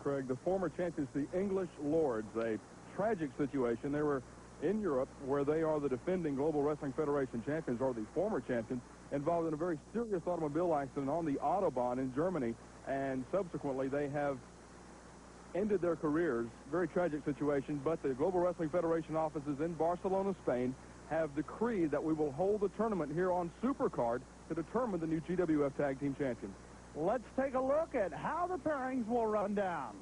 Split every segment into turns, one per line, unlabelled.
Craig. The former champions, the English Lords, a tragic situation. They were in Europe, where they are the defending Global Wrestling Federation champions, or the former champions, involved in a very serious automobile accident on the Autobahn in Germany, and subsequently they have ended their careers. Very tragic situation, but the Global Wrestling Federation offices in Barcelona, Spain, have decreed that we will hold the tournament here on Supercard to determine the new GWF Tag Team Champions.
Let's take a look at how the pairings will run down.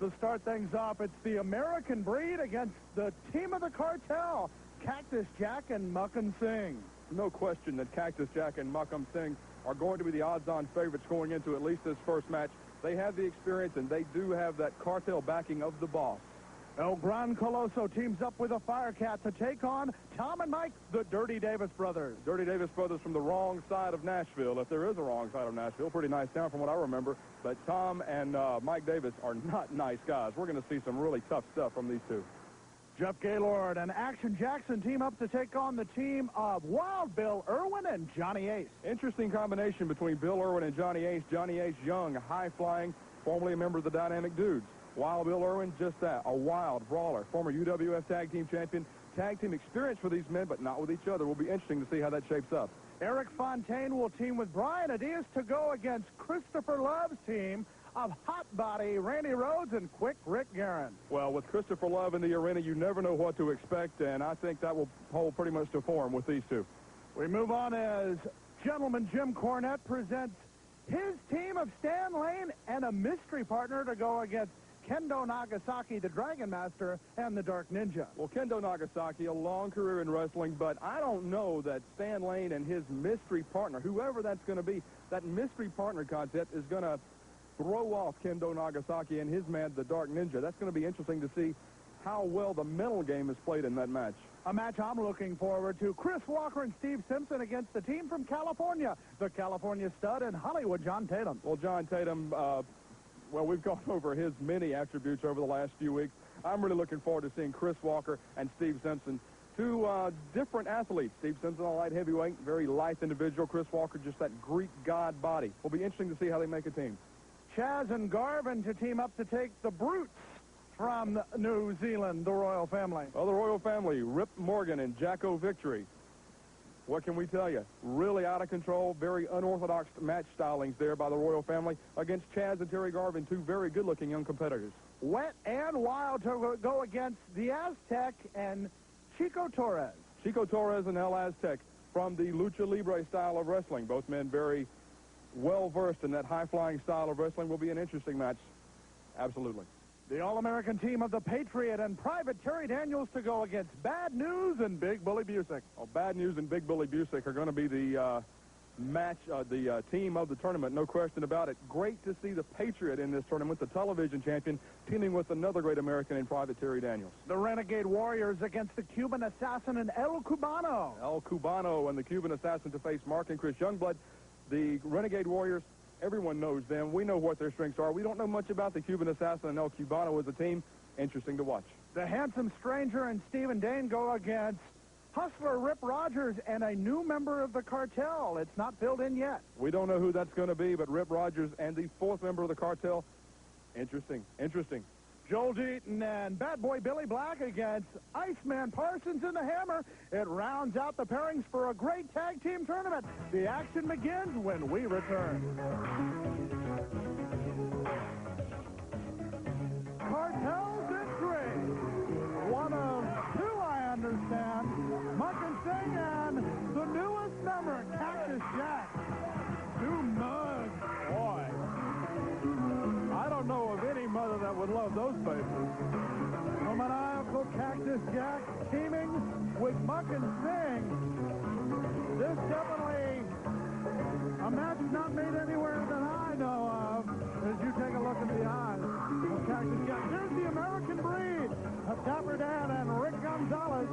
To start things off, it's the American Breed against the team of the cartel, Cactus Jack and Muck'em Singh.
No question that Cactus Jack and Muck'em Singh are going to be the odds-on favorites going into at least this first match. They have the experience, and they do have that cartel backing of the boss.
El Gran Coloso teams up with a Firecat to take on Tom and Mike, the Dirty Davis brothers.
Dirty Davis brothers from the wrong side of Nashville, if there is a wrong side of Nashville. Pretty nice town from what I remember. But Tom and Mike Davis are not nice guys. We're going to see some really tough stuff from these two.
Jeff Gaylord and Action Jackson team up to take on the team of Wild Bill Irwin and Johnny Ace.
Interesting combination between Bill Irwin and Johnny Ace. Johnny Ace, young, high-flying, formerly a member of the Dynamic Dudes. Wild Bill Irwin, just that, a wild brawler, former UWF Tag Team Champion. Tag team experience for these men, but not with each other. Will be interesting to see how that shapes up.
Eric Fontaine will team with Brian Adias to go against Christopher Love's team of Hot Body, Randy Rhodes, and Quick Rick Guerin.
Well, with Christopher Love in the arena, you never know what to expect, and I think that will hold pretty much to form with these two.
We move on as Gentleman Jim Cornette presents his team of Stan Lane and a mystery partner to go against Kendo Nagasaki, the Dragon Master, and the Dark Ninja.
Well, Kendo Nagasaki, a long career in wrestling, but I don't know that Stan Lane and his mystery partner, whoever that's going to be, that mystery partner concept is going to throw off Kendo Nagasaki and his man, the Dark Ninja. That's going to be interesting to see how well the mental game is played in that match.
A match I'm looking forward to. Chris Walker and Steve Simpson against the team from California, the California Stud and Hollywood John Tatum.
Well, John Tatum, well, we've gone over his many attributes over the last few weeks. I'm really looking forward to seeing Chris Walker and Steve Simpson, two different athletes. Steve Simpson, a light heavyweight, very lithe individual. Chris Walker, just that Greek god body. Will be interesting to see how they make a team.
Chaz and Garvin to team up to take the Brutes from New Zealand, the Royal Family.
Well, the Royal Family, Rip Morgan and Jacko Victory. What can we tell you? Really out of control, very unorthodox match stylings there by the Royal Family against Chaz and Terry Garvin, two very good-looking young competitors.
Wet and Wild to go against the Aztec and Chico Torres.
Chico Torres and El Aztec from the Lucha Libre style of wrestling. Both men very well-versed in that high-flying style of wrestling. Will be an interesting match. Absolutely.
The All-American team of the Patriot and Private Terry Daniels to go against Bad News and Big Bully Busick.
Well, Bad News and Big Bully Busick are going to be the team of the tournament, no question about it. Great to see the Patriot in this tournament, the television champion, teaming with another great American in Private Terry Daniels.
The Renegade Warriors against the Cuban Assassin and El Cubano.
El Cubano and the Cuban Assassin to face Mark and Chris Youngblood. The Renegade Warriors, everyone knows them. We know what their strengths are. We don't know much about the Cuban Assassin and El Cubano as a team. Interesting to watch.
The Handsome Stranger and Stephen Dane go against Hustler Rip Rogers and a new member of the cartel. It's not filled in yet.
We don't know who that's going to be, but Rip Rogers and the fourth member of the cartel. Interesting.
Joel Deaton and Bad Boy Billy Black against Iceman Parsons and the Hammer. It rounds out the pairings for a great tag team tournament. The action begins when we return. Cartels in three. One of two, I understand. Muck'em Singh and the newest member, Cactus Jack. Two mugs. Boy. I don't know of any mother that would love those faces. A maniacal Cactus Jack teaming with Muck'em Singh. This definitely a match not made anywhere that I know of. As you take a look at the eyes of Cactus Jack. There's the American Breed of Dapper Dan and Rick Gonzalez.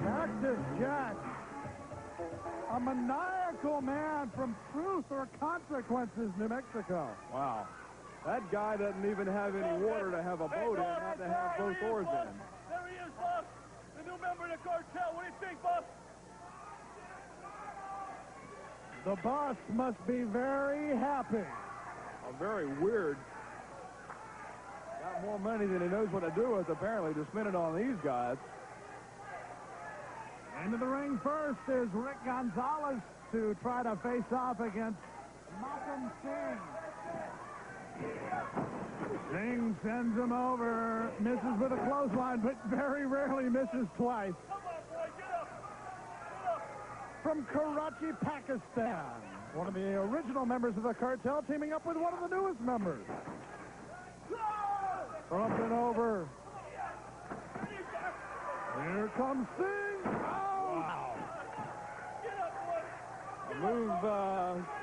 Cactus Jack. A maniacal man from Truth or Consequences, New Mexico.
Wow. That guy doesn't even have any water to have a boat in, not to have both oars in.
There he is, boss. The new member of the cartel. What do you think, boss?
The boss must be very happy.
a very weird. Got more money than he knows what to do with, apparently, to spend it on these guys.
Into the ring first is Rick Gonzalez to try to face off against Malcolm Singh. Singh sends him over, misses with a clothesline, but very rarely misses twice. From Karachi, Pakistan, one of the original members of the cartel teaming up with one of the newest members. Up and over. Here comes Singh. Oh! Wow.
A move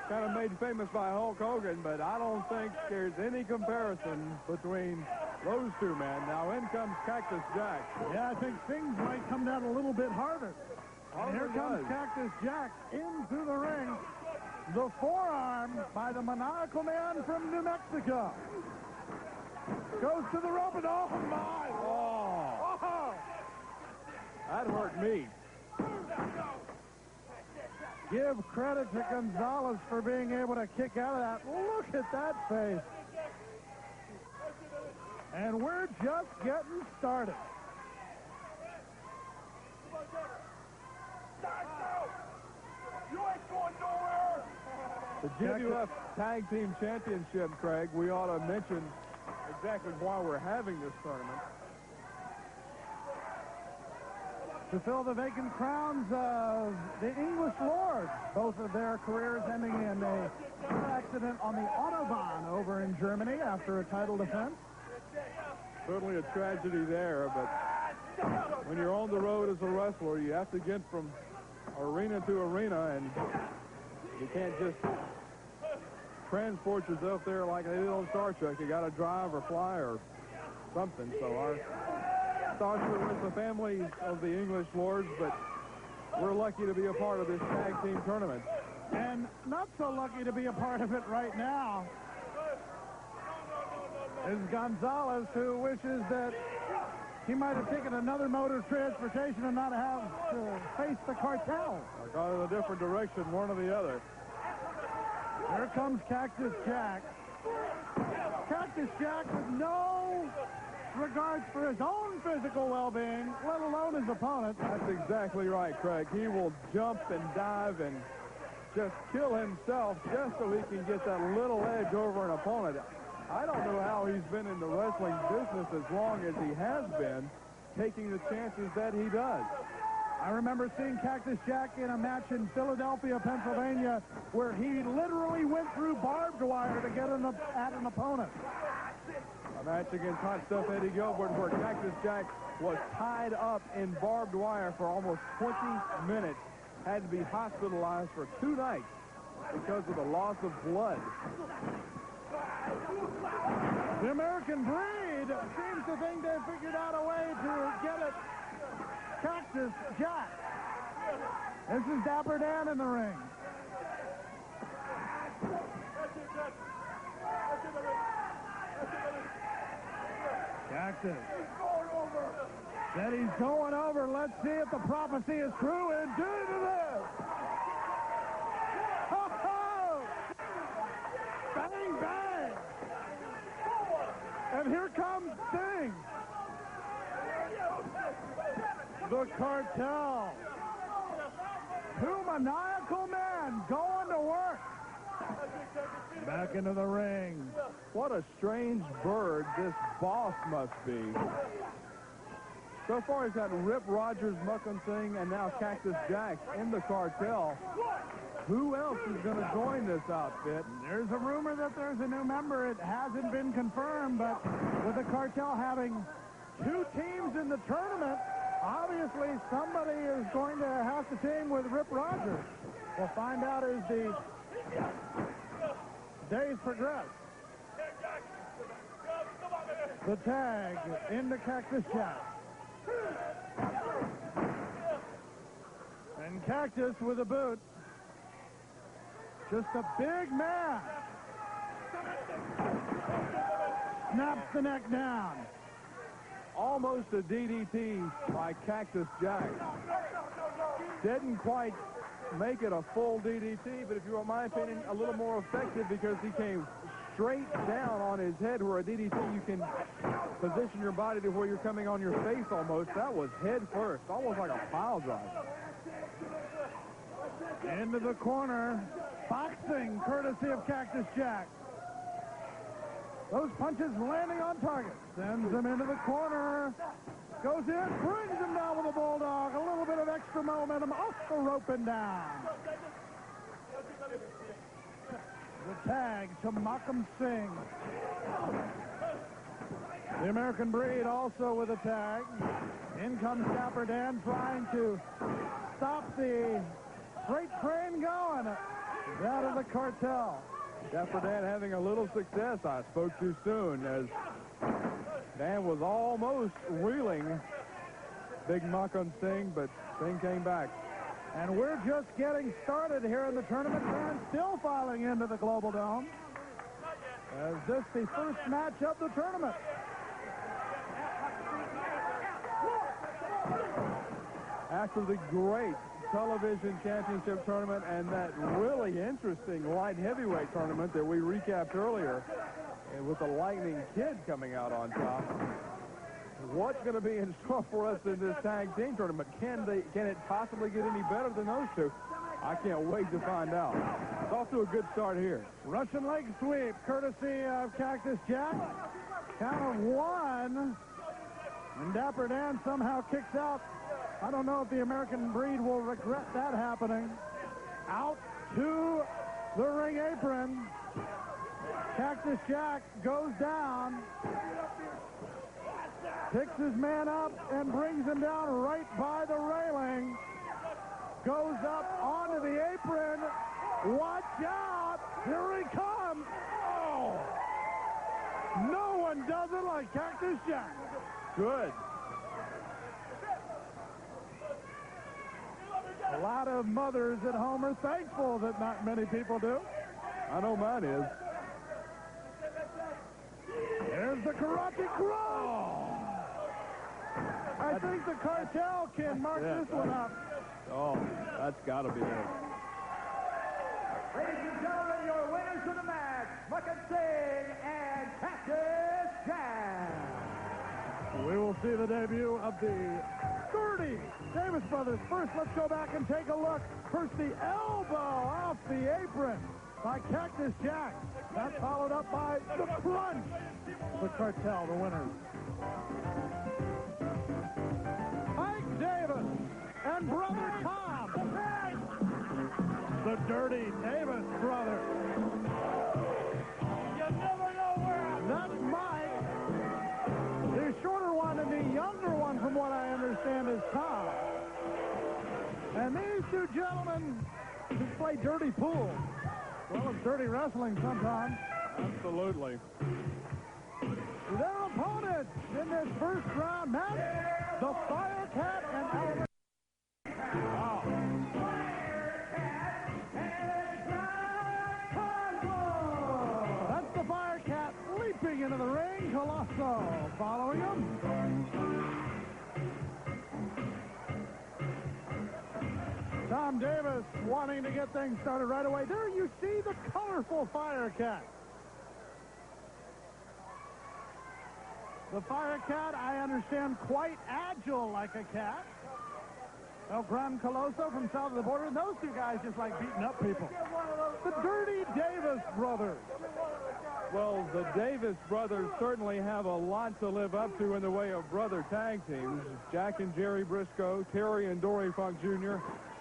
kind of made famous by Hulk Hogan, but I don't think there's any comparison between those two men. Now in comes Cactus Jack.
Yeah, I think Singh's might come down a little bit harder. And here comes Cactus Jack into the ring. The forearm by the maniacal man from New Mexico. Goes to the rope and oh my! Oh!
That hurt me.
Give credit to Gonzalez for being able to kick out of that. Look at that face. And we're just getting started.
You ain't going nowhere.
The GWF Tag Team Championship, Craig, we ought to mention exactly why we're having this tournament.
To fill the vacant crowns of the English Lords, both of their careers ending in a car accident on the Autobahn over in Germany after a title defense.
Certainly a tragedy there, but when you're on the road as a wrestler, you have to get from arena to arena, and you can't just transport yourself there like they did on Star Trek. You got to drive or fly or something. So our thoughts are with the families of the English Lords, but we're lucky to be a part of this tag team tournament.
And not so lucky to be a part of it right now is Gonzalez, who wishes that he might have taken another mode of transportation and not have to face the cartel.
Or gone in a different direction, one or the other.
Here comes Cactus Jack. Cactus Jack with no regards for his own physical well-being, let alone his opponent.
That's exactly right, Craig. He will jump and dive and just kill himself just so he can get that little edge over an opponent. I don't know how he's been in the wrestling business as long as he has been, taking the chances that he does.
I remember seeing Cactus Jack in a match in Philadelphia, Pennsylvania, where he literally went through barbed wire to get at an opponent.
A match against Hot Stuff Eddie Gilbert where Cactus Jack was tied up in barbed wire for almost 20 minutes, had to be hospitalized for 2 nights because of the loss of blood.
The American Breed seems to think they've figured out a way to get at Cactus Jack. This is Dapper Dan in the ring. Cactus said he's going over. Let's see if the prophecy is true. And due to this, ho-ho! Bang, bang! And here comes Sting. The cartel. 2 maniacal men going to work. Back into the ring.
What a strange bird this boss must be. So far, he's got Rip Rogers, Muckin Singh, and now Cactus Jack in the cartel. Who else is going to join this outfit?
There's a rumor that there's a new member. It hasn't been confirmed, but with the cartel having 2 teams in the tournament, obviously somebody is going to have to team with Rip Rogers. We'll find out as the days progress. The tag into Cactus Jack. And Cactus with a boot. Just a big man. Snaps the neck down.
Almost a DDT by Cactus Jack. Didn't quite make it a full DDT, but if you want my opinion, a little more effective because he came straight down on his head, where a DDT you can position your body to where you're coming on your face almost. That was head first, almost like a pile driver.
Into the corner. Boxing courtesy of Cactus Jack. Those punches landing on target. Sends him into the corner. Goes in, brings him down with a bulldog. A little bit of extra momentum off the rope and down. The tag to Makam Singh. The American Breed also with a tag. In comes Dapper Dan trying to stop the freight train going. That of the Cartel.
Dapper Dan having a little success. I spoke too soon, as Dan was almost reeling Big Makam Singh, but Singh came back.
And we're just getting started here in the tournament, and still filing into the Global Dome. As this the first match of the tournament.
After the great television championship tournament and that really interesting light heavyweight tournament that we recapped earlier, and with the Lightning Kid coming out on top, what's going to be in store for us in this tag team tournament? Can it possibly get any better than those two? I can't wait to find out. It's off to a good start here.
Russian leg sweep, courtesy of Cactus Jack. Count of one. And Dapper Dan somehow kicks out. I don't know if the American Breed will regret that happening. Out to the ring apron. Cactus Jack goes down. Picks his man up and brings him down right by the railing. Goes up onto the apron. Watch out! Here he comes! Oh! No one does it like Cactus Jack.
Good.
A lot of mothers at home are thankful that not many people do.
I know mine is.
There's the karate cross. I think the Cartel can mark this one up.
Oh, that's got to be it.
Ladies and gentlemen, your winners of the match, Makam Singh and Cactus Jack.
We will see the debut of the Dirty Davis brothers. First, let's go back and take a look. First, the elbow off the apron by Cactus Jack. That's followed up by the crunch. The Cartel, the winners. Mike Davis and brother Tom. The Dirty Davis brothers.
You never know where
That's Mike. The shorter one and the younger one, from what I understand, is Tom. And these two gentlemen who play dirty pool. Well, it's dirty wrestling sometimes.
Absolutely.
Their opponents in this first round match, the Firecat and Albert. Wow. That's the Firecat leaping into the ring. Colosso following him. Tom Davis wanting to get things started right away. There you see the colorful Firecat. The Firecat, I understand, quite agile like a cat. El Gran Colosso from south of the border. And those two guys just like beating up people. The Dirty Davis brothers.
Well, the Davis brothers certainly have a lot to live up to in the way of brother tag teams. Jack and Jerry Briscoe, Terry and Dory Funk Jr.,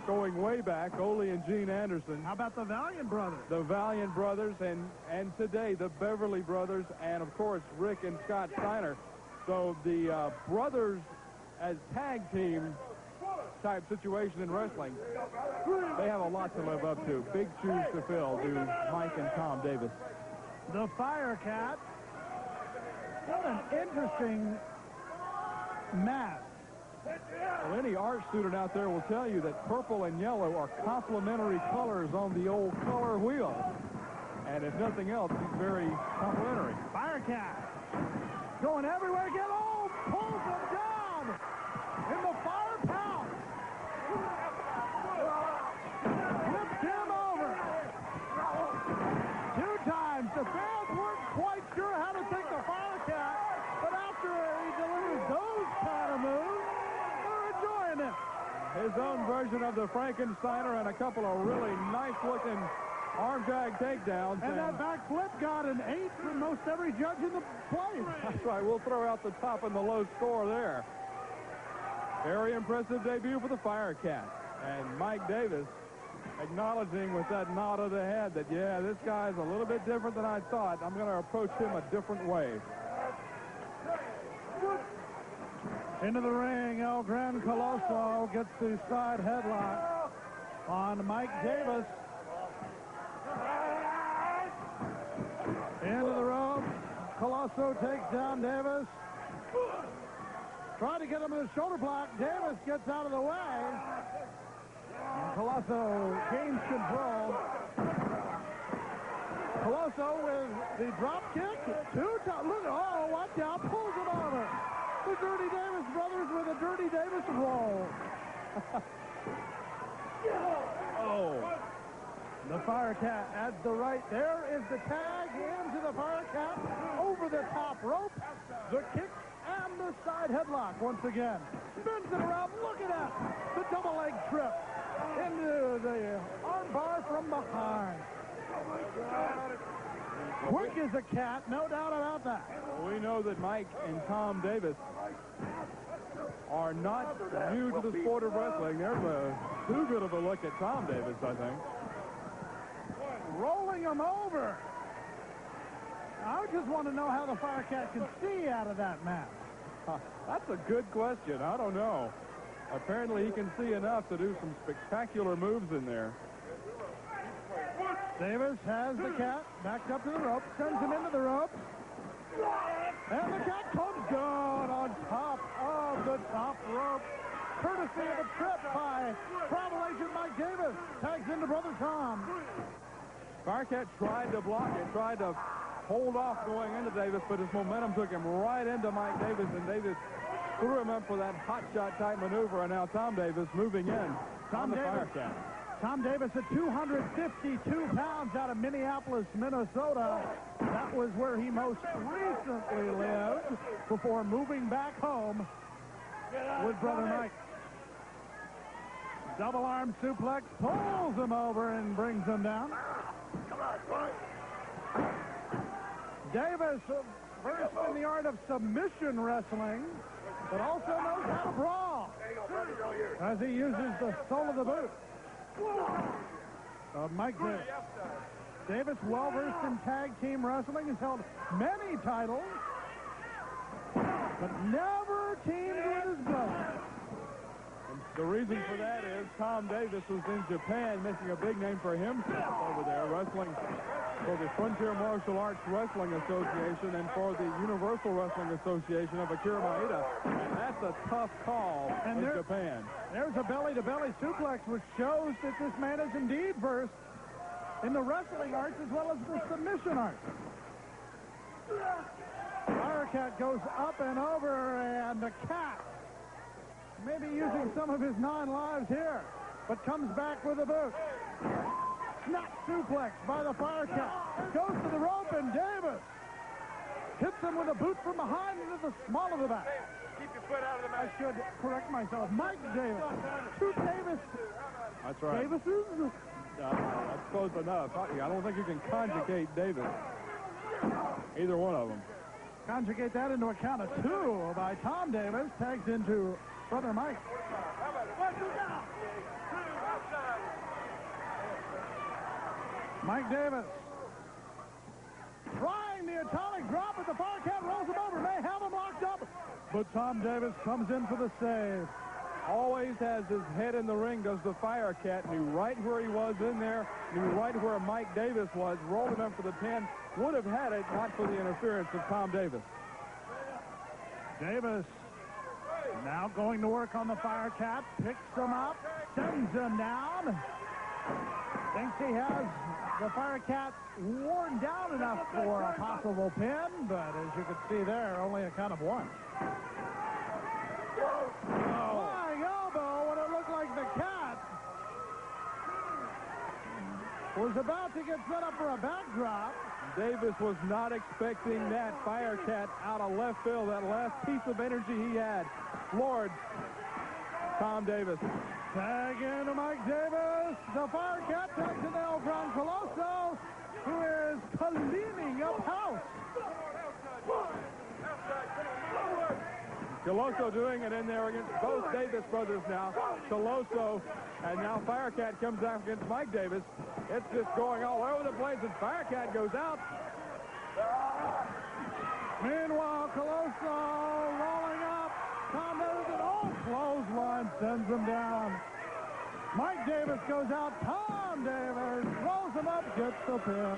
going way back, Ole and Gene Anderson.
How about the Valiant brothers?
The Valiant brothers, and today the Beverly brothers, and of course Rick and Scott Steiner. So the brothers as tag team type situation in wrestling, they have a lot to live up to. Big shoes to fill do Mike and Tom Davis.
The Firecat. What an interesting match.
Well, any art student out there will tell you that purple and yellow are complementary colors on the old color wheel. And if nothing else, he's very complimentary.
Firecat going everywhere. Get all pulls him down in the fire pouch. Flips him over. 2 times to the fans weren't quite sure how to take the Firecat, but after he delivers those kind of moves, they're enjoying it.
His own version of the Frankensteiner and a couple of really nice-looking arm drag takedowns.
And that back flip got an 8 from most every judge in the place.
That's right. We'll throw out the top and the low score there. Very impressive debut for the Firecat. And Mike Davis acknowledging with that nod of the head that, yeah, this guy's a little bit different than I thought. I'm going to approach him a different way.
Into the ring, El Gran Coloso gets the side headlock on Mike Davis. Into the ropes. Coloso takes down Davis. Trying to get him in the shoulder block. Davis gets out of the way. And Coloso gains control. Coloso with the drop kick. Look, oh, watch out. Pulls him over. The Dirty Davis brothers with a Dirty Davis roll.
Oh.
The Firecat adds the right. There is the tag into the Firecat. Over the top rope. The kick and the side headlock once again. Spins it around. Look at that. The double leg trip into the arm bar from behind. Quick as a cat, no doubt about that.
We know that Mike and Tom Davis are not new to the sport of wrestling. There's too good of a look at Tom Davis, I think.
Rolling him over. I just want to know how the Firecat can see out of that match.
That's a good question. I don't know. Apparently he can see enough to do some spectacular moves in there.
Davis has the cat backed up to the rope, sends him into the ropes. And the cat comes down on top of the top rope. Courtesy of a trip by Travel Agent Mike Davis. Tags into Brother Tom.
Firecat tried to block it, tried to hold off going into Davis, but his momentum took him right into Mike Davis, and Davis threw him up for that hot shot type maneuver, and now Tom Davis moving in on the Firecat.
Tom Davis at 252 pounds out of Minneapolis, Minnesota. That was where he most recently lived before moving back home with Brother Mike. Double arm suplex, pulls him over and brings him down. Davis, versed in the art of submission wrestling, but also knows how to brawl as he uses the sole of the boot. Mike Davis. Davis, well-versed in tag team wrestling, has held many titles, but never teamed with his brother.
And the reason for that is Tom Davis was in Japan making a big name for himself over there, wrestling for the Frontier Martial Arts Wrestling Association and for the Universal Wrestling Association of Akira Maeda. And that's a tough call in Japan.
There's a belly-to-belly suplex, which shows that this man is indeed versed in the wrestling arts as well as the submission arts. Firecat goes up and over, and the cat maybe using some of his 9 lives here, but comes back with a boot. Snap suplex by the Firecat. Goes to the rope, and Davis hits him with a boot from behind into the small of the back.
Keep your foot out of the
I
match.
should correct myself. Mike Davis. 2 Davis.
That's right.
Davises?
That's close enough. I don't think you can conjugate Davis. Either one of them.
Conjugate that into a count of 2 by Tom Davis. Tags into Brother Mike. Mike Davis trying the atomic drop, but the Firecat rolls him over. May have him locked up, but Tom Davis comes in for the save.
Always has his head in the ring, does the Firecat. Knew right where he was in there, knew right where Mike Davis was, rolled him up for the pin. Would have had it not for the interference of Tom Davis.
Davis now going to work on the Firecat, picks him up, sends him down. Thinks he has the Firecat worn down enough for a possible pin, but as you can see there, only a count of 1. Flying elbow when it looked like the cat was about to get set up for a backdrop.
Davis was not expecting that Firecat out of left field, that last piece of energy he had. Lord, Tom Davis.
Tag into Mike Davis. The Firecat takes it now from Colosso, who is cleaning up house.
Colosso doing it in there against both Davis brothers now. Colosso, and now Firecat comes out against Mike Davis. It's just going all over the place, and Firecat goes out.
Meanwhile, Colosso rolling up. Tom Davis, and clothesline sends him down. Mike Davis goes out. Tom Davis rolls him up, gets the pin.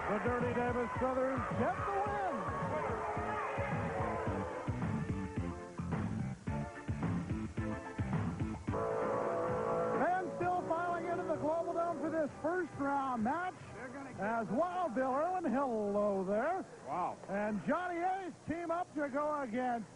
The Dirty Davis brothers get the win. And still filing into the Global Dome for this first round match as Wild Bill Irwin, hello there.
Wow.
And Johnny Ace team up to go against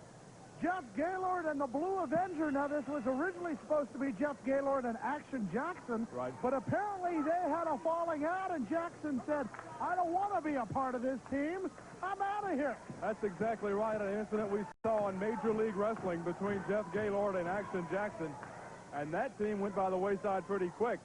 Jeff Gaylord and the Blue Avenger. Now, this was originally supposed to be Jeff Gaylord and Action Jackson.
Right.
But apparently they had a falling out, and Jackson said, I don't want to be a part of this team. I'm out of here.
That's exactly right. An incident we saw in Major League Wrestling between Jeff Gaylord and Action Jackson. And that team went by the wayside pretty quick.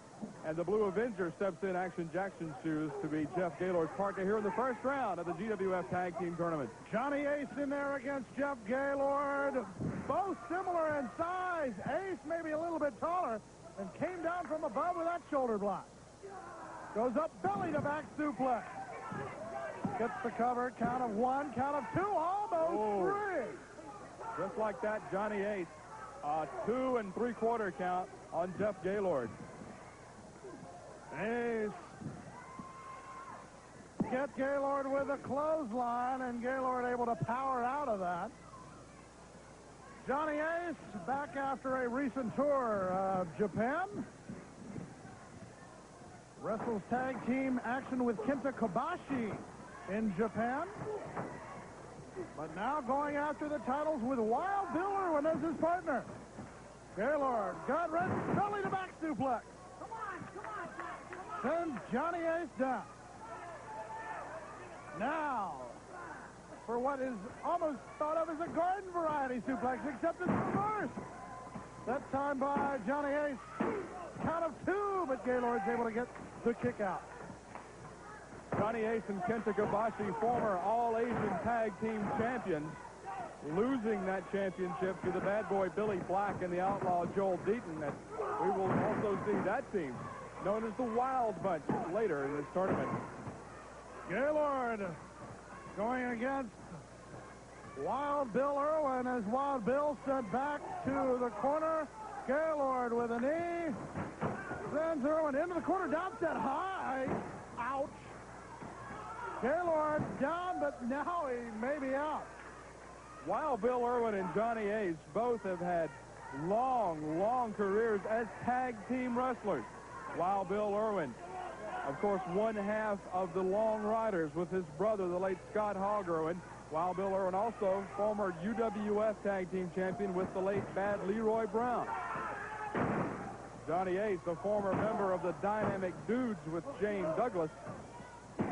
And the Blue Avenger steps in Action Jackson's shoes to be Jeff Gaylord's partner here in the first round of the GWF Tag Team Tournament.
Johnny Ace in there against Jeff Gaylord. Both similar in size. Ace maybe a little bit taller and came down from above with that shoulder block. Goes up belly to back suplex. Gets the cover. Count of one, count of two, almost three.
Just like that, Johnny Ace. 2 3/4 count on Jeff Gaylord.
Ace gets Gaylord with a clothesline, and Gaylord able to power out of that. Johnny Ace back after a recent tour of Japan. Wrestles tag team action with Kenta Kobashi in Japan. But now going after the titles with Wild Bill Irwin as his partner. Gaylord got ready, belly to back suplex. Sends Johnny Ace down. Now, for what is almost thought of as a garden variety suplex, except it's reversed. That time by Johnny Ace. Count of two, but Gaylord's able to get the kick out.
Johnny Ace and Kenta Kobashi, former All-Asian Tag Team champions, losing that championship to the bad boy Billy Black and the outlaw Joel Deaton. And we will also see that team, known as the Wild Bunch, later in this tournament.
Gaylord going against Wild Bill Irwin as Wild Bill sent back to the corner. Gaylord with a knee. Sends Irwin into the corner, downset high. Ouch. Gaylord down, but now he may be out.
Wild Bill Irwin and Johnny Ace both have had long careers as tag team wrestlers. Wild Bill Irwin, of course, one half of the Long Riders with his brother, the late Scott Hogg Irwin. Wild Bill Irwin also former UWF Tag Team champion with the late Bad Leroy Brown. Johnny Ace, a former member of the Dynamic Dudes with Shane Douglas.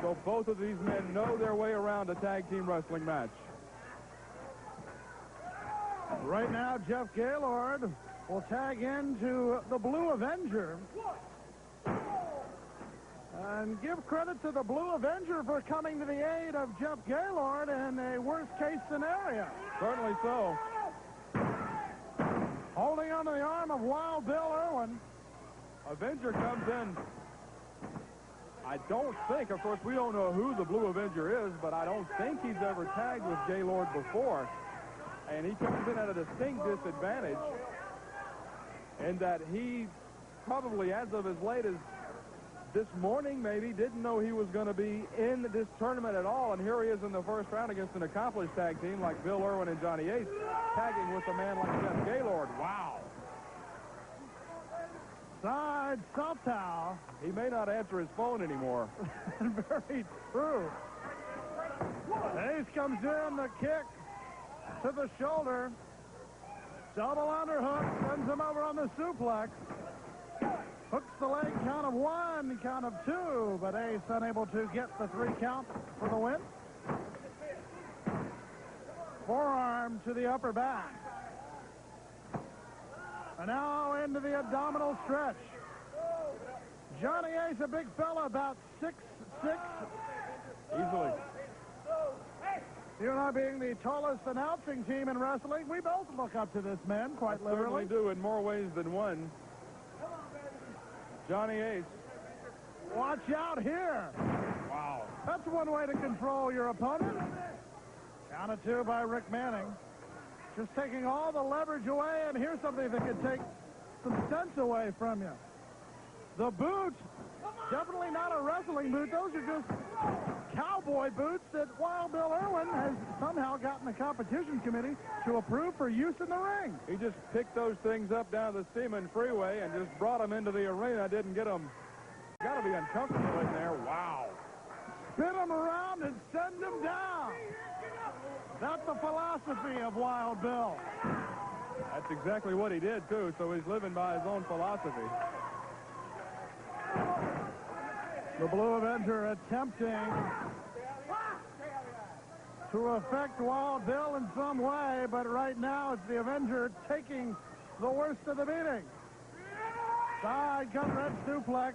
So both of these men know their way around a tag team wrestling match.
Right now, Jeff Gaylord will tag into the Blue Avenger. And give credit to the Blue Avenger for coming to the aid of Jeff Gaylord in a worst-case scenario.
Certainly so.
Holding onto the arm of Wild Bill Irwin.
Avenger comes in. I don't think, of course, we don't know who the Blue Avenger is, but I don't think he's ever tagged with Gaylord before. And he comes in at a distinct disadvantage in that he probably, as of as late as this morning, maybe, didn't know he was going to be in this tournament at all. And here he is in the first round against an accomplished tag team like Bill Irwin and Johnny Ace, tagging with a man like Jeff Gaylord. Wow.
Side Saltow.
He may not answer his phone anymore.
Very true. Ace comes in, the kick to the shoulder. Double underhook, sends him over on the suplex. Hooks the leg, count of 1, count of 2, but Ace unable to get the 3 count for the win. Forearm to the upper back. And now into the abdominal stretch. Johnny Ace, a big fella, about 6'6".
Easily.
You and I being the tallest announcing team in wrestling, we both look up to this man, quite literally.
Certainly do, in more ways than one. Johnny Ace.
Watch out here.
Wow.
That's one way to control your opponent. Count of 2 by Rick Manning. Just taking all the leverage away, and here's something that could take some sense away from you. The boot, definitely not a wrestling boot. Those are just cowboy boots that Wild Bill Irwin has somehow gotten the competition committee to approve for use in the ring.
He just picked those things up down the Seaman Freeway and just brought them into the arena. Didn't get them. Got to be uncomfortable in there. Wow.
Spin them around and send them down. That's the philosophy of Wild Bill.
That's exactly what he did, too, so he's living by his own philosophy.
The Blue Avenger attempting to affect Wild Bill in some way, but right now it's the Avenger taking the worst of the beating. Side cut red suplex,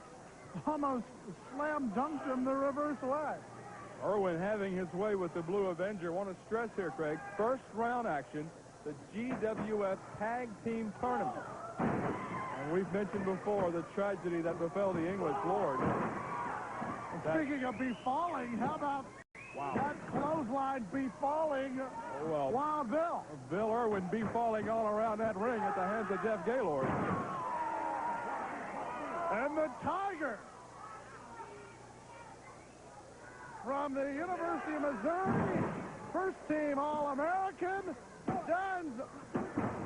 almost slam dunked him the reverse way.
Irwin having his way with the Blue Avenger. Want to stress here, Craig, first round action, the GWF Tag Team Tournament. And we've mentioned before the tragedy that befell the English Lord.
Speaking of befalling, how about that clothesline befalling Wild Bill?
Bill Irwin befalling all around that ring at the hands of Jeff Gaylord.
And the Tiger from the University of Missouri, first team All-American, sends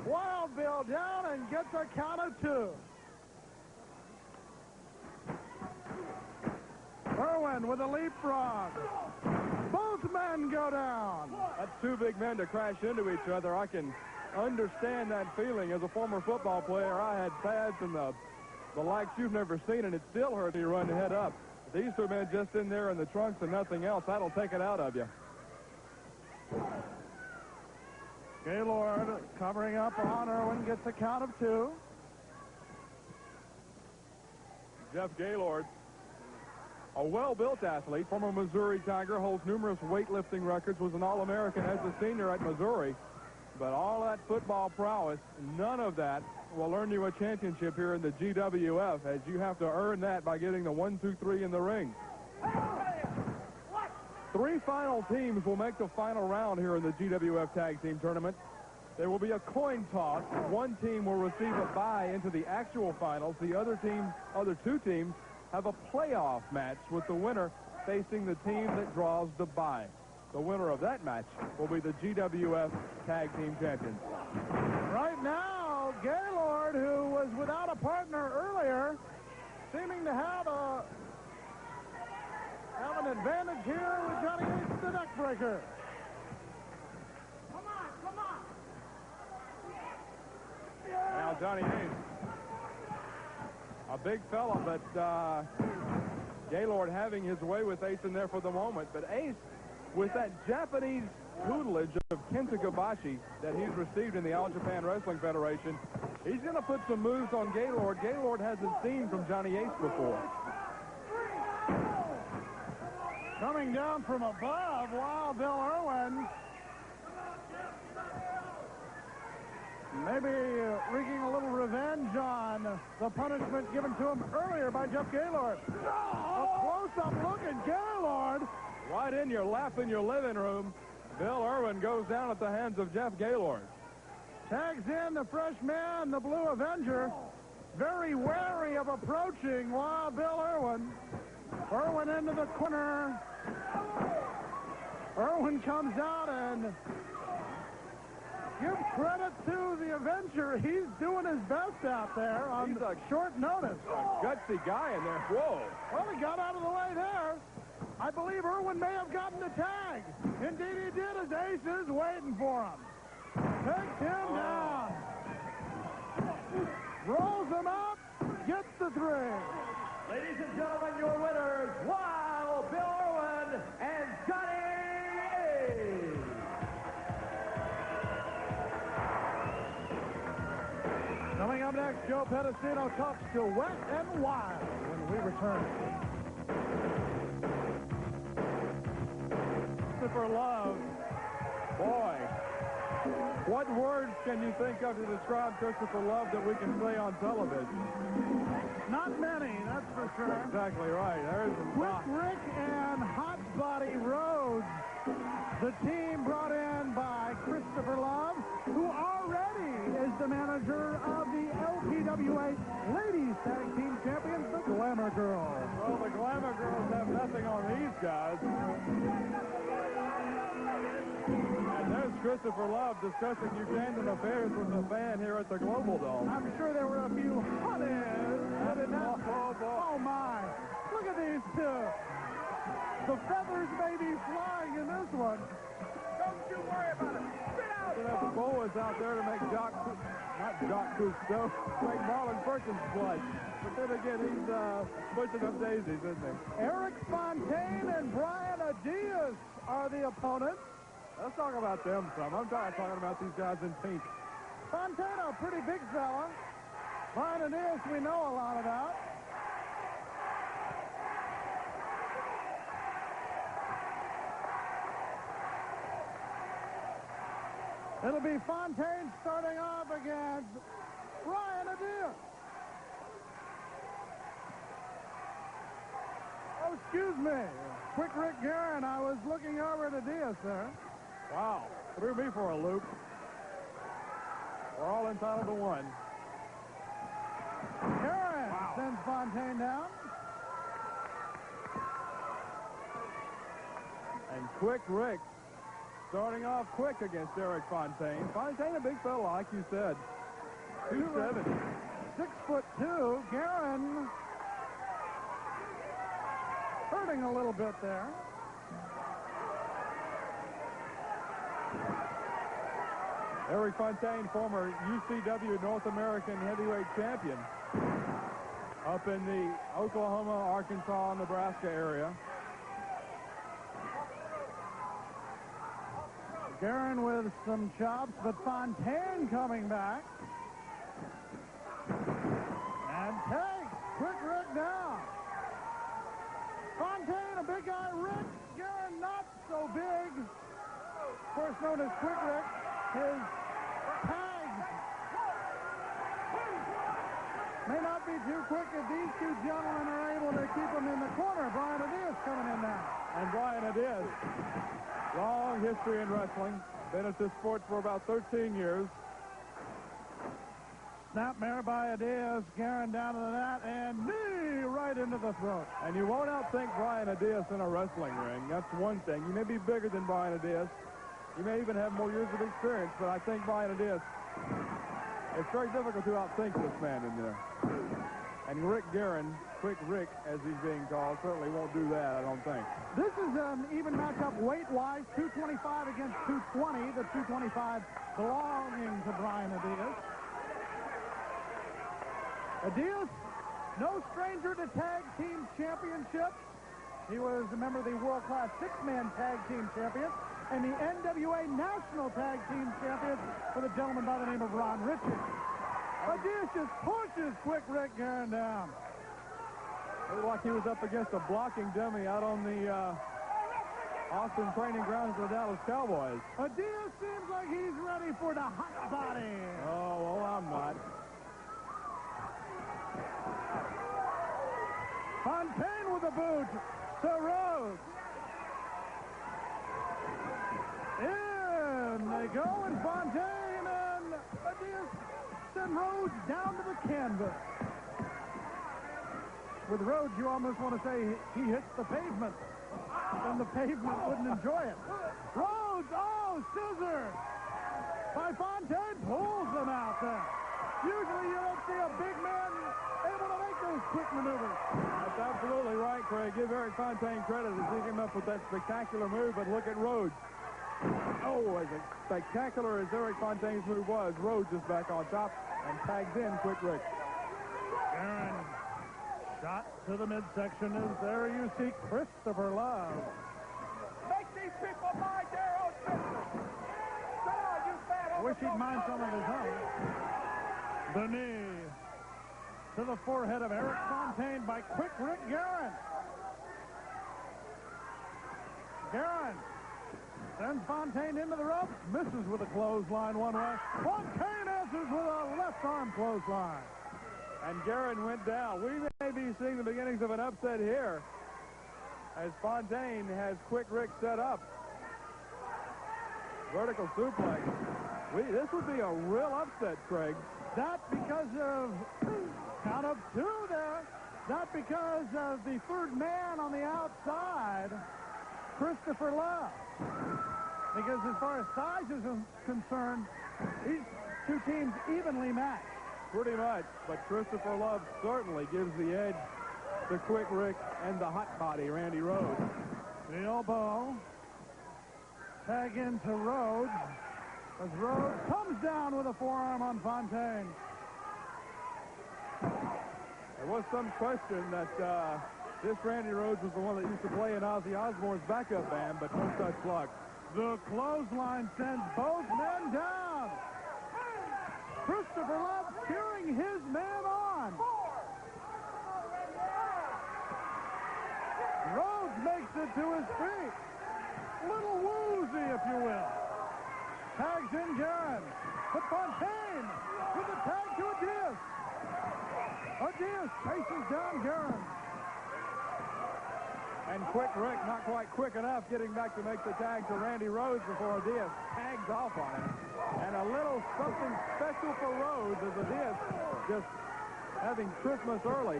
Wild Bill down and gets a count of 2. Irwin with a leapfrog. Both men go down.
That's 2 big men to crash into each other. I can understand that feeling. As a former football player, I had pads and the likes you've never seen, and it still hurt you run the head up. These 2 men just in there in the trunks and nothing else. That'll take it out of you.
Gaylord covering up on Irwin, gets a count of 2.
Jeff Gaylord, a well-built athlete, former Missouri Tiger, holds numerous weightlifting records, was an All-American as a senior at Missouri. But all that football prowess, none of that will earn you a championship here in the GWF, as you have to earn that by getting the 1, 2, 3 in the ring. 3 final teams will make the final round here in the GWF Tag Team Tournament. There will be a coin toss. One team will receive a bye into the actual finals. The other 2 teams have a playoff match with the winner facing the team that draws the bye. The winner of that match will be the GWF Tag Team Champions.
Right now, Gaylord, who was without a partner earlier, seeming to have an advantage here with Johnny Ace, the neck breaker. Come on.
Now Johnny Ace, a big fella, but Gaylord having his way with Ace in there for the moment. But Ace, with that Japanese tutelage of Kenta Kobashi that he's received in the All Japan Wrestling Federation, he's going to put some moves on Gaylord. Gaylord hasn't seen from Johnny Ace before.
Coming down from above, Wild Bill Irwin. Maybe wreaking a little revenge on the punishment given to him earlier by Jeff Gaylord. A close-up look at Gaylord.
Right in your lap in your living room, Bill Irwin goes down at the hands of Jeff Gaylord.
Tags in the fresh man, the Blue Avenger. Very wary of approaching Wild Bill Irwin. Irwin into the corner. Irwin comes out and give credit to the Avenger. He's doing his best out there on short notice.
A gutsy guy in there. Whoa.
Well, he got out of the way there. I believe Irwin may have gotten the tag. Indeed he did, as Ace is waiting for him. Takes him down. Rolls him up. gets the 3.
Ladies and gentlemen, your winners, Wild Bill Irwin and Johnny A.
Coming up next, Joe Pedicino talks to Wet and Wild when we return.
Christopher Love, boy, what words can you think of to describe Christopher Love that we can say on television?
Not many, that's for sure.
Exactly right. There's a
Quick Rick and Hot Body Rhodes, the team brought in by Christopher Love, who already is the manager of the LPWA Ladies Tag Team Champions, the Glamour Girls.
Well, the Glamour Girls have nothing on these guys. And there's Christopher Love discussing Ugandan affairs with a fan here at the Global Dome.
I'm sure there were a few hot-ends. Oh, my. Look at these two. The feathers may be flying in this one.
Don't you worry about it. Spit out.
So that's Boas out there to make not Cousteau, make Marlon Perkins blush. But then again, he's pushing up daisies, isn't he?
Eric Fontaine and Brian Adias are the opponents.
Let's talk about them some. I'm talking about these guys in pink.
Fontaine, a pretty big fella. Brian Adias, we know a lot about. It'll be Fontaine starting off against Brian Adias. Oh, excuse me. Quick Rick Guerin, I was looking over at Adias there.
Wow, threw me for a loop. We're all entitled to one.
Guerin sends Fontaine down.
And Quick Rick starting off quick against Eric Fontaine. Fontaine, a big fella, like you said. 270.
6'2". Guerin hurting a little bit there.
Eric Fontaine, former UCW North American heavyweight champion up in the Oklahoma, Arkansas, Nebraska area.
Guerin with some chops, but Fontaine coming back. And takes Quick Rick down. Fontaine, a big guy. Rick Guerin, not so big. Of course, known as Quick Rick. His tags may not be too quick if these two gentlemen are able to keep them in the corner. Brian Adias coming in now.
And Brian Adias, long history in wrestling. Been at this sport for about 13 years.
Snapmare by Adias. Guerin down to the net and knee right into the throat.
And you won't outthink Brian Adias in a wrestling ring. That's one thing. You may be bigger than Brian Adias. You may even have more years of experience, but I think Brian Adias, it's very difficult to outthink this man in there. And Rick Guerin, Quick Rick, as he's being called, certainly won't do that, I don't think.
This is an even matchup weight-wise, 225 against 220. The 225 belonging to Brian Adias. Adias, no stranger to tag team championships. He was a member of the world-class six-man tag team champions and the NWA National Tag Team Champions for the gentleman by the name of Ron Richards. Adias just pushes Quick Rick Guerin down.
Looked like he was up against a blocking dummy out on the Austin training grounds of the Dallas Cowboys.
Adias seems like he's ready for the hot body.
Oh, well, I'm not.
Fontaine with a boot to Rhodes. In they go, and Fontaine and Adias send Rhodes down to the canvas. With Rhodes, you almost want to say he hits the pavement. Then the pavement wouldn't enjoy it. Rhodes, oh, scissor by Fontaine, pulls them out there. Usually you don't see a big man able to make those quick maneuvers.
That's absolutely right, Craig. Give Eric Fontaine credit as he came up with that spectacular move, but look at Rhodes. Oh, as spectacular as Eric Fontaine's move was, Rhodes is back on top and tags in Quick Rick.
Aaron shot to the midsection is there. You see Christopher Love.
Make these people mind their own business. Come on, you fat
Wish he'd mind some of his own. The knee to the forehead of Eric Fontaine by Quick Rick Guerin. Guerin sends Fontaine into the ropes, misses with a clothesline one way. Fontaine answers with a left arm clothesline.
And Guerin went down. We may be seeing the beginnings of an upset here as Fontaine has Quick Rick set up. Vertical suplex. This would be a real upset, Craig.
That's because of count of two there. That's because of the third man on the outside, Christopher Love. Because as far as size is concerned, these two teams evenly matched.
Pretty much, but Christopher Love certainly gives the edge to Quick Rick and the hot body, Randy Rhodes.
The elbow. Tag into Rhodes. As Rhodes comes down with a forearm on Fontaine.
There was some question that this Randy Rhodes was the one that used to play in Ozzy Osbourne's backup band, but no such luck.
The clothesline sends both men down. Christopher Love cheering his man on. Rhodes makes it to his feet. Little woozy, if you will. Tags in Guerin. But Fontaine with the tag to Adias. Adias chases down Guerin.
And Quick Rick not quite quick enough getting back to make the tag to Randy Rhodes before Adias tags off on him. And a little something special for Rhodes as Adias just having Christmas early.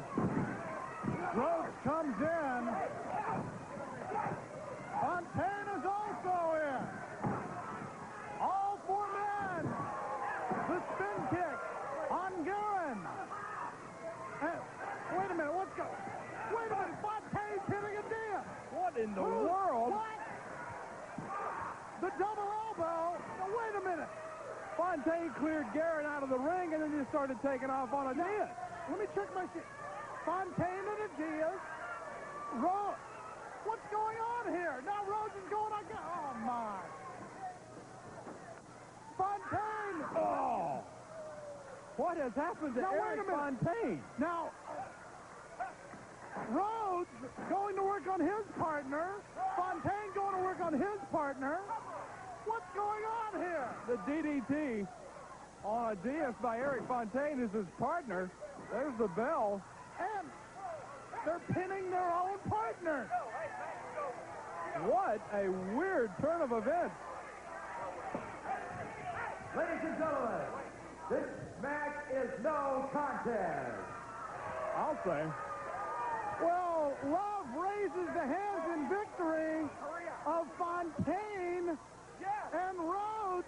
Rhodes comes in. Fontaine is also in. All four men. The spin kick on Guerin. Wait a minute, what's going on? Wait a minute, Fontaine's hitting Adias.
What in the world?
What? The double elbow. Now, wait a minute.
Fontaine cleared Guerin out of the ring and then just started taking off on Adias.
Let me check my sheet. Fontaine and Adias. Rhodes. What's going on here? Now Rhodes is going on. Oh, my. Fontaine.
Oh! What has happened to
Now, wait
Eric
a minute.
Fontaine?
Now, Rhodes going to work on his partner. Fontaine going to work on his partner. What's going on here?
The DDT on Adias by Eric Fontaine is his partner. There's the bell.
And they're pinning their own partner.
What a weird turn of events.
Ladies and gentlemen, this match is no contest.
I'll say.
Well, Love raises the hands in victory of Fontaine and Rhodes.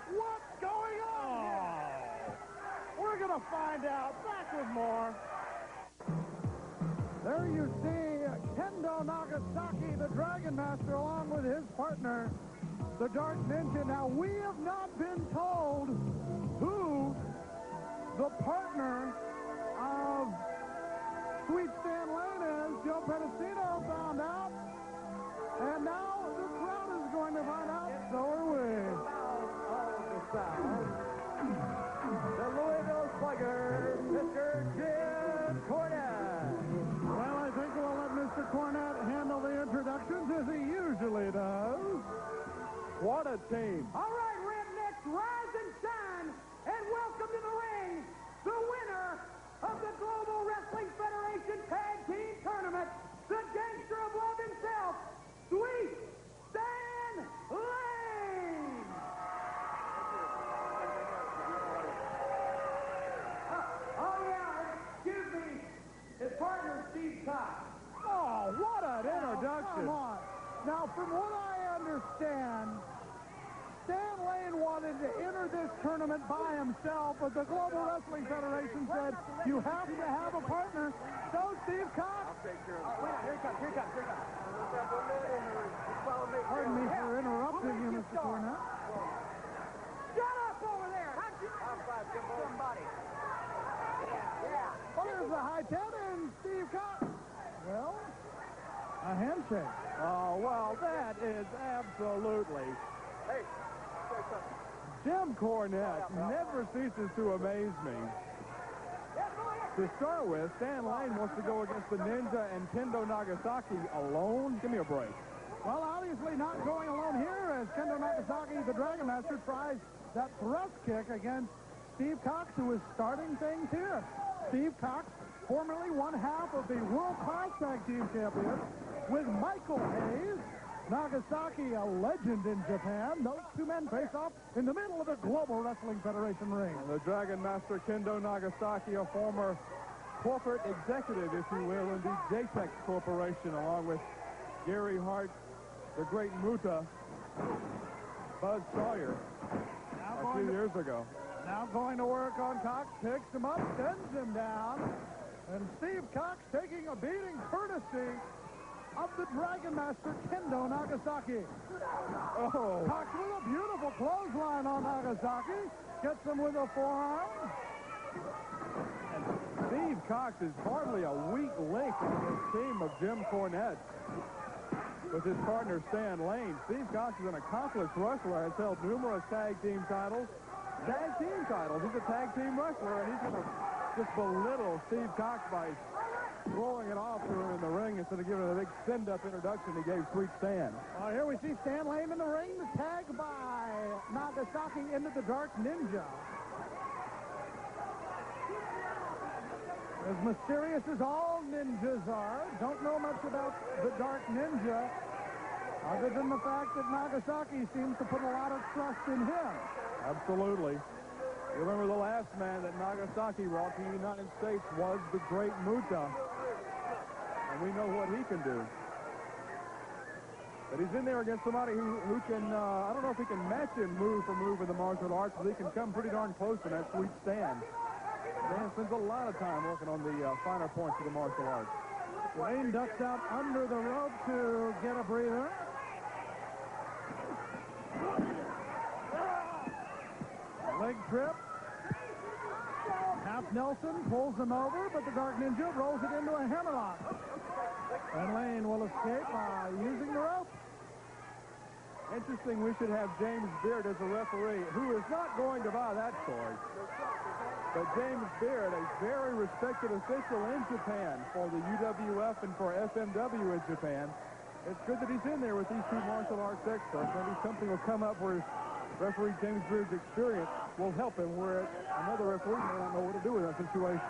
What's going on here? We're going to find out. Back with more. There you see Kendo Nagasaki, the Dragon Master, along with his partner, the Dark Ninja. Now, we have not been told who the partner of Sweet Stan Lane is. Joe Pedicino found out. And now the crowd is going to find out. So are we.
The Louisville Slugger, Mr. Jim Cornette.
Well, I think we'll let Mr. Cornette handle the introductions as he usually does.
What a team.
All right, Rednecks, rise and shine, and welcome to the ring, the winner of the Global Wrestling Federation Tag Team Tournament, the gangster of love himself, Sweet Stan Lane. Oh, yeah, excuse me, his partner, Steve Cox.
Oh, what an introduction.
Come on. Now, from what I understand, Stan Lane wanted to enter this tournament by himself, but the Global Wrestling Federation said you have to have a partner. So, Steve Cox.
Here he comes.
Pardon me for interrupting you, Mr. Cornette.
Shut up over there. How'd you... High five, somebody. Yeah.
Here's the high 10, and Steve Cox. Well, a handshake.
Oh, well, that is absolutely...
Hey,
Jim Cornette never ceases to amaze me. To start with, Stan Lane wants to go against the Ninja and Kendo Nagasaki alone. Give me a break.
Well, obviously not going alone here as Kendo Nagasaki, the Dragon Master, tries that thrust kick against Steve Cox, who is starting things here. Steve Cox, formerly one half of the World Class Tag Team Champions, with Michael Hayes. Nagasaki, a legend in Japan. Those two men face off in the middle of the Global Wrestling Federation ring.
And the Dragon Master Kendo Nagasaki, a former corporate executive, if you will, in the JTEX Corporation, along with Gary Hart, the great Muta, Buzz Sawyer, a few years ago.
Now going to work on Cox, picks him up, sends him down, and Steve Cox taking a beating courtesy of the Dragon Master Kendo Nagasaki.
Oh.
Cox with a beautiful clothesline on Nagasaki, gets him with a forearm.
And Steve Cox is hardly a weak link in this team of Jim Cornette. With his partner Stan Lane, Steve Cox is an accomplished wrestler, has held numerous tag team titles. Tag team titles. He's a tag team wrestler, and he's going to just belittle Steve Cox by throwing it off to him in the ring instead of giving it a big send-up introduction he gave Sweet Stan.
Here we see Stan Lane in the ring, the tag by Nagasaki into the Dark Ninja. As mysterious as all ninjas are, don't know much about the Dark Ninja, other than the fact that Nagasaki seems to put a lot of trust in him.
Absolutely. You remember the last man that Nagasaki brought to the United States was the great Muta. And we know what he can do. But he's in there against somebody who can, I don't know if he can match him move for move in the martial arts, but he can come pretty darn close to that Sweet Stan. Dan spends a lot of time working on the finer points of the martial arts.
Lane ducks out under the rope to get a breather. Leg trip. Half Nelson pulls him over, but the Dark Ninja rolls it into a hammerlock. And Lane will escape by using the rope.
Interesting, we should have James Beard as a referee, who is not going to buy that story. But James Beard, a very respected official in Japan for the UWF and for FMW in Japan. It's good that he's in there with these two martial arts experts. Maybe something will come up where referee James Beard's experience will help him, where another referee may not know what to do with that situation.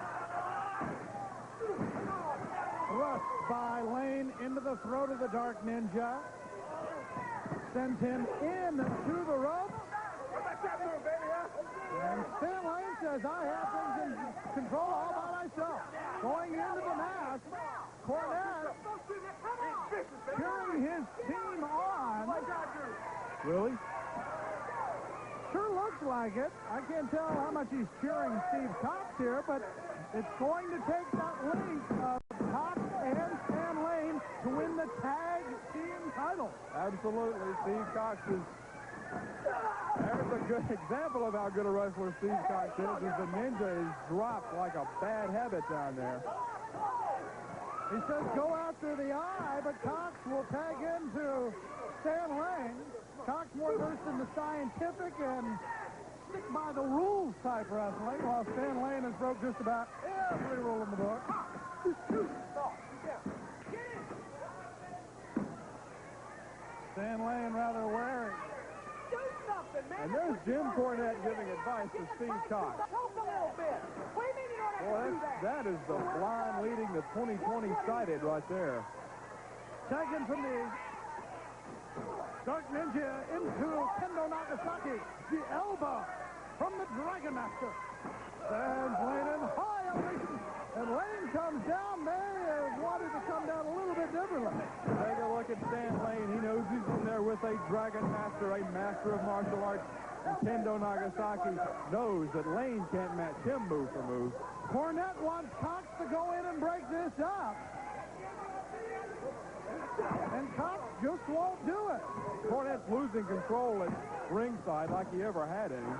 Thrust by Lane into the throat of the Dark Ninja. Sends him in to the rope. And Stan Lane says, I have things in control all by myself. Going into the mask, Cornette cheering his team on.
Really?
Sure looks like it. I can't tell how much he's cheering Steve Cox here, but it's going to take that link of Cox and Stan Lane to win the tag team title.
Absolutely. Steve Cox is... There's a good example of how good a wrestler Steve Cox is the Ninja is dropped like a bad habit down there.
He says go after the eye, but Cox will tag into Stan Lane. Cox more versed in the scientific and stick by the rules type wrestling, while Stan Lane has broke just about every rule in the book. Stan Lane rather wary.
And there's Jim Cornette giving advice to Steve Cox. Boy, that is the blind leading the 2020 sighted right there.
Taken from the Dark Ninja into Kendo Nagasaki. The elbow from the Dragon Master. Sends Lane in high elevation. And Lane comes down. They wanted to come down a little bit differently.
Take a look at Stan Lane. He knows he's in there with a Dragon Master, a master of martial arts. And Kendo Nagasaki knows that Lane can't match him move for move.
Cornette wants Cox to go in and break this up. And Cox just won't do it.
Cornette's losing control at ringside like he ever had any.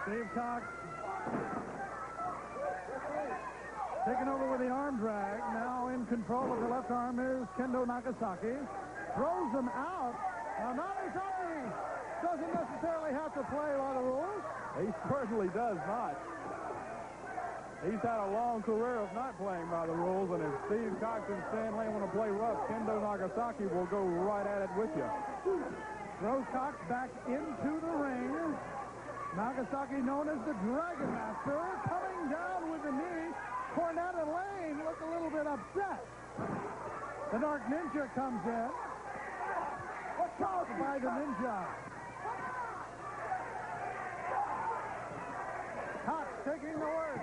Steve Cox taking over with the arm drag. Now in control of the left arm is Kendo Nagasaki. Throws him out. Now Nagasaki doesn't necessarily have to play by the rules.
He certainly does not. He's had a long career of not playing by the rules, and if Steve Cox and Stan Lane want to play rough, Kendo Nagasaki will go right at it with you.
Throws Cox back into the ring. Nagasaki, known as the Dragon Master, coming down with the knee. Cornette and Lane look a little bit upset. The Dark Ninja comes in. Charged by the Ninja. Cox taking the word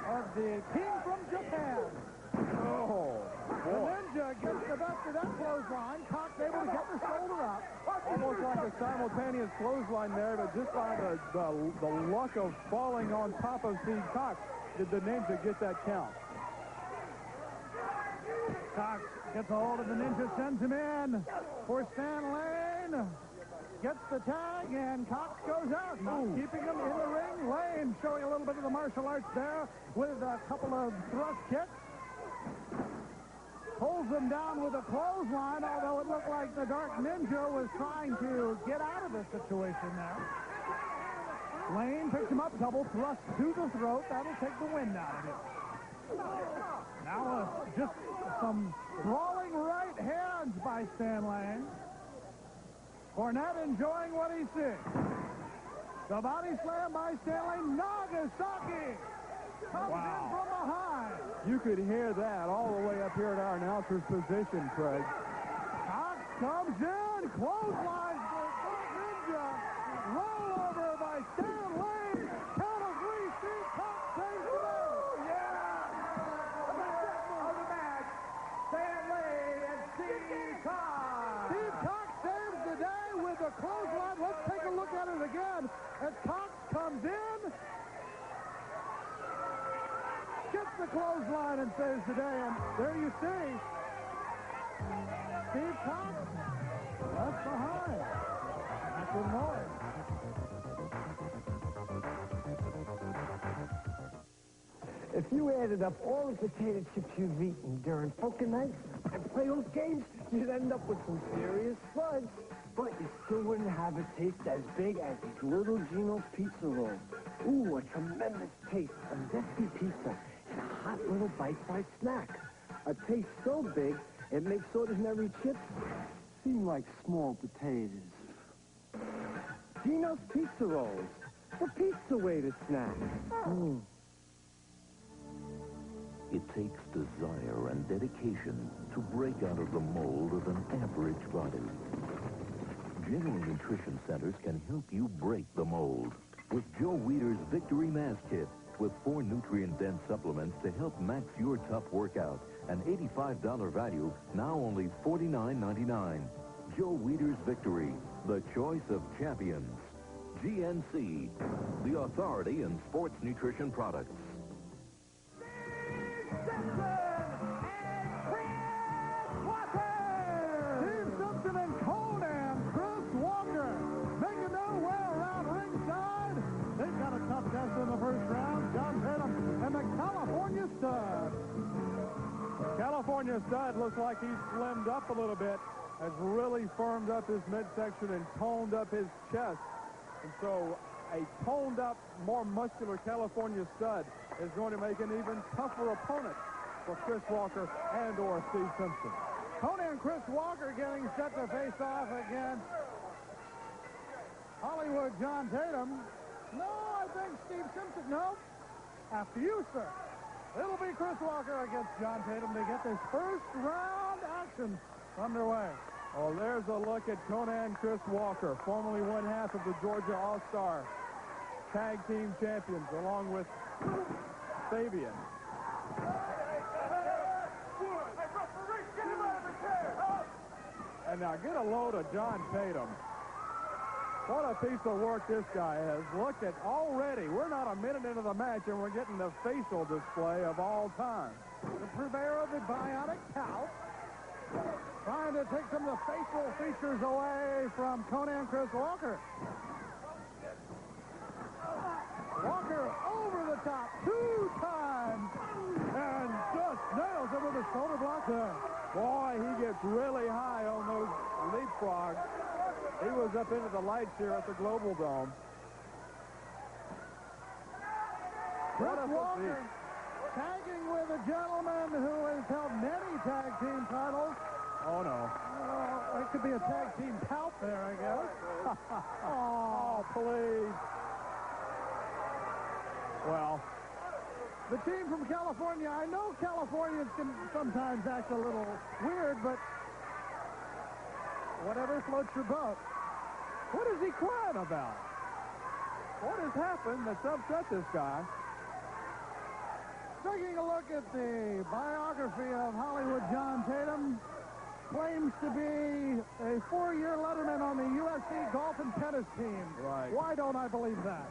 of the team from Japan.
Oh,
The
boy.
Ninja gets the best of that clothesline. Cox able to get the shoulder up.
Almost like a simultaneous clothesline there, but just by the luck of falling on top of Steve Cox, did the Ninja get that count.
Cox gets a hold of the Ninja, sends him in for Stan Lane. Gets the tag, and Cox goes out. Not keeping him in the ring. Lane showing a little bit of the martial arts there with a couple of thrust kicks. Holds him down with a clothesline, although it looked like the Dark Ninja was trying to get out of the situation there. Lane picks him up, double thrust to the throat. That'll take the wind out of him. Now just some brawling right hands by Stan Lane. Cornette enjoying what he sees. The body slam by Stan Lane. Nagasaki comes in from behind.
You could hear that all the way up here at our announcer's position, Craig.
Cox comes in, clotheslines for Dark Ninja. Roll over by Stan Lane. Count of three, Steve Cox saves the day.
Of the match, Stan Lane and Steve Cox.
Steve Cox saves the day with a clothesline. Let's take a look at it again as Cox comes in. Gets the clothesline and saves the day. And there you see Steve Cox left behind. That's with noise.
If you added up all the potato chips you've eaten during poker nights and play those games, you'd end up with some serious fudge. But you still wouldn't have a taste as big as these little Gino's pizza rolls. Ooh, a tremendous taste of zesty pizza and a hot little bite-sized snack. A taste so big, it makes ordinary chips seem like small potatoes. Gino's Pizza Rolls, the pizza way to snack.
It takes desire and dedication to break out of the mold of an average body. General Nutrition Centers can help you break the mold with Joe Weider's Victory Mass Kit with 4 nutrient-dense supplements to help max your tough workout. An $85 value, now only $49.99. Joe Weider's Victory, the choice of champions. GNC, the authority in sports nutrition products.
Steve Simpson and Conan, Chris Walker, making their way around ringside. They've got a tough test in the first round. John Tatum and the California Stud.
California Stud looks like he's slimmed up a little bit, has really firmed up his midsection and toned up his chest. And so a toned up, more muscular California Stud is going to make an even tougher opponent for Chris Walker and or Steve Simpson.
Conan and Chris Walker getting set to face off against Hollywood John Tatum. No, I think Steve Simpson. No. After you, sir. It'll be Chris Walker against John Tatum to get this first round action underway.
Oh, there's a look at Conan Chris Walker, formerly one half of the Georgia All-Star Tag Team Champions, along with Fabian. And now get a load of John Tatum. What a piece of work this guy has. Look at already, we're not a minute into the match and we're getting the facial display of all time.
The purveyor of the bionic cow, trying to take some of the facial features away from Conan Chris Walker. Walker over the top 2 times and just nails him with a shoulder block there.
Boy, he gets really high on those leapfrogs. He was up into the lights here at the Global Dome.
Chris Walker tagging with a gentleman who has held many tag team titles.
Oh, no.
It could be a tag team pout there, I guess.
Oh, please. Well,
the team from California, I know Californians can sometimes act a little weird, but whatever floats your boat.
what is he crying about? What has happened that's upset this guy?
Taking a look at the biography of Hollywood John Tatum, claims to be a 4-year letterman on the USC golf and tennis team.
Right.
Why don't I believe that?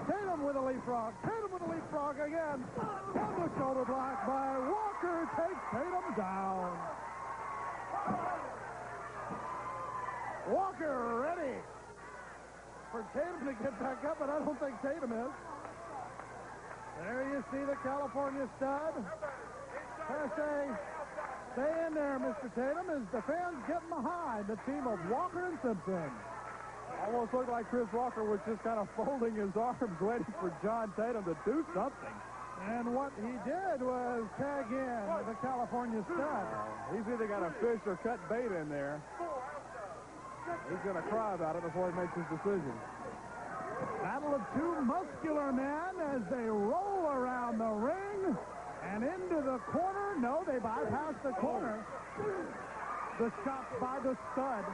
Tatum with a leapfrog. Tatum with a leapfrog again. On the shoulder block by Walker. Takes Tatum down. Walker ready for Tatum to get back up, but I don't think Tatum is. There you see the California stud. Stay in there, Mr. Tatum, as the fans getting behind the team of Walker and Simpson.
Almost looked like Chris Walker was just kind of folding his arms, waiting for John Tatum to do something.
And what he did was tag in the California stud.
He's either got a fish or cut bait in there. He's going to cry about it before he makes his decision.
Battle of two muscular men as they roll around the ring and into the corner. No, they bypass the corner. The shot by the stud.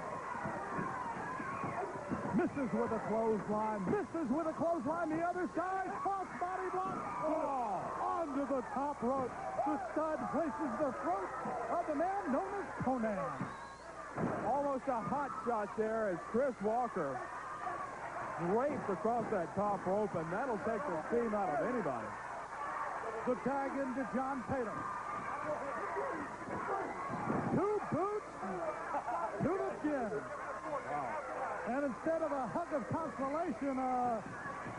Misses with a clothesline. Misses with a clothesline. The other side. Cross body block. Oh, onto the top rope. The stud places the throat of the man known as Conan.
Almost a hot shot there as Chris Walker draped across that top rope, and that'll take the steam out of anybody.
The tag into John Tatum. 2 boots to the chin.
Wow.
And instead of a hug of consolation, a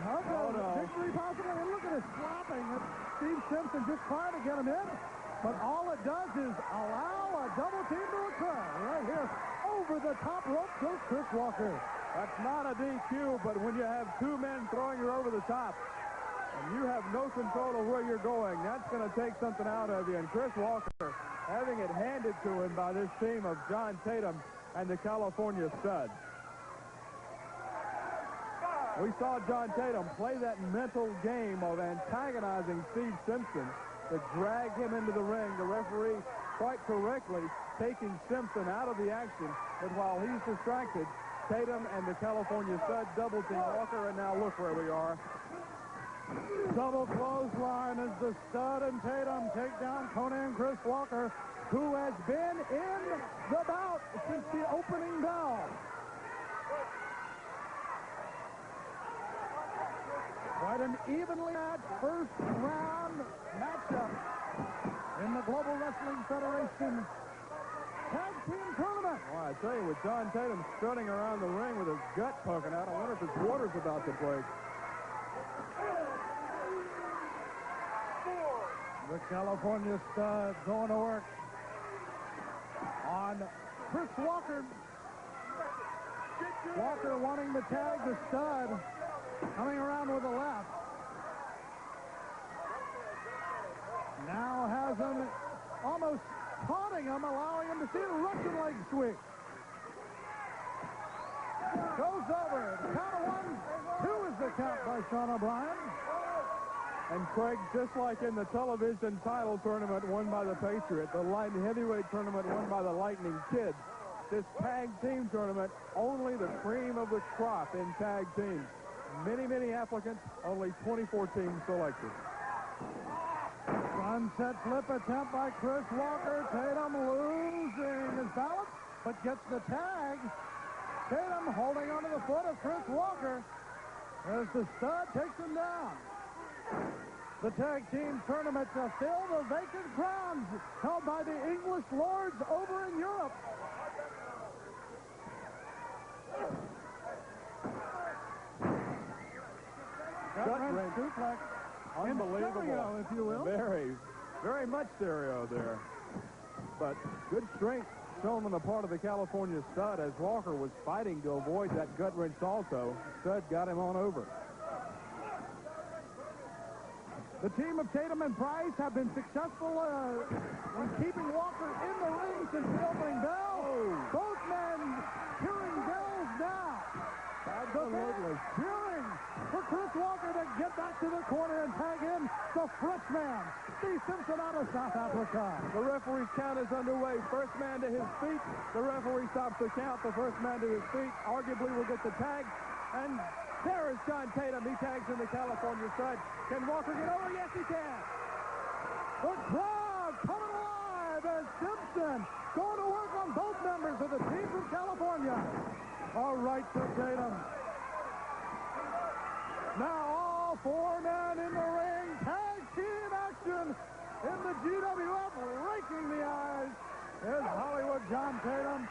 hug of victory possibly. And look at his slapping at Steve Simpson, just trying to get him in. But all it does is allow a double team to occur. Right here, over the top rope goes Chris Walker.
That's not a DQ, but when you have 2 men throwing you over the top, and you have no control of where you're going, that's going to take something out of you. And Chris Walker having it handed to him by this team of John Tatum and the California Studs. We saw John Tatum play that mental game of antagonizing Steve Simpson to drag him into the ring. The referee, quite correctly, taking Simpson out of the action. But while he's distracted, Tatum and the California Stud double team Walker, and now look where we are.
Double clothesline as the Stud and Tatum take down Conan Chris Walker, who has been in the bout since the opening bell. Quite an evenly matched first round matchup in the Global Wrestling Federation Tag Team Tournament.
Well, I tell you, with John Tatum strutting around the ring with his gut poking out, I wonder if his water's about to break.
The California Stud going to work on Chris Walker. Walker wanting to tag the Stud, coming around with the left. Now has him almost taunting him, allowing him to see a Russian leg sweep. Goes over. The count of 1, 2 is the count by Sean O'Brien.
And Craig, just like in the television title tournament won by the Patriot, the light heavyweight tournament won by the Lightning Kid, this tag team tournament, only the cream of the crop in tag teams. Many, many applicants, only 24 teams selected.
Sunset flip attempt by Chris Walker. Tatum losing his balance, but gets the tag. Tatum holding onto the foot of Chris Walker as the Stud takes him down. The tag team tournament to fill the vacant crowns held by the English Lords over in Europe. Gut-wrench suplex.
Unbelievable.
In stereo, if you will.
Very, very much stereo there. But good strength shown on the part of the California Stud as Walker was fighting to avoid that gut wrench also. Stud got him on over.
The team of Tatum and Price have been successful in keeping Walker in the ring since the opening bell. Both men hearing bells now.
Absolutely.
Cheering for Chris Walker to get back to the corner and tag in the freshman, Steve Simpson out of South Africa.
The referee's count is underway. First man to his feet. The referee stops the count. The first man to his feet arguably will get the tag. And there is John Tatum. He tags in the California Stud. Can Walker get over? Yes, he can.
The crowd coming alive as Simpson going to work on both members of the team from California. All right for Tatum. Now all four men in the ring. Tag team action in the GWF. Raking the eyes is Hollywood John Tatum.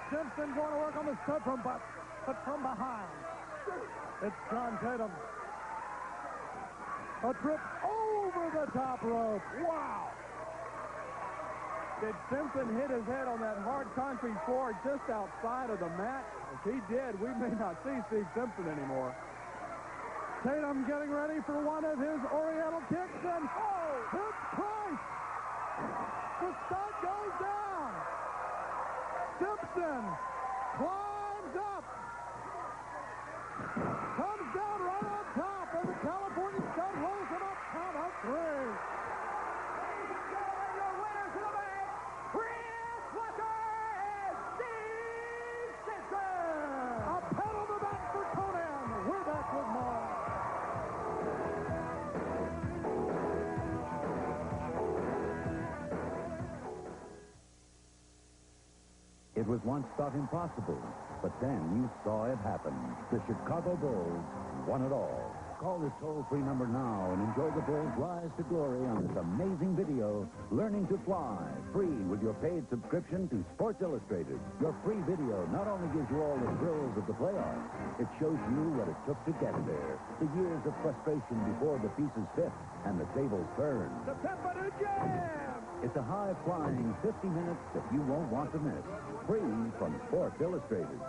Simpson going to work on the Stud but from behind. It's John Tatum. A trip over the top rope. Wow.
Did Simpson hit his head on that hard concrete floor just outside of the mat? If he did, we may not see Steve Simpson anymore.
Tatum getting ready for one of his Oriental kicks, and hits Price. The Stud goes down. Simpson climbs up. Comes down right on top, and the California Stud rolls him up. Count of three.
Your winners of the match, Chris Walker and Steve Simpson.
A pat on the back for Conan. We're back with more.
It was once thought impossible, but then you saw it happen. The Chicago Bulls won it all. Call this toll-free number now and enjoy the Bulls' rise to glory on this amazing video, Learning to Fly, free with your paid subscription to Sports Illustrated. Your free video not only gives you all the thrills of the playoffs, it shows you what it took to get there, the years of frustration before the pieces fit and the tables turned.
The Pepperdew Jam.
It's a high-flying 50 minutes that you won't want to miss. Free from Sports Illustrated.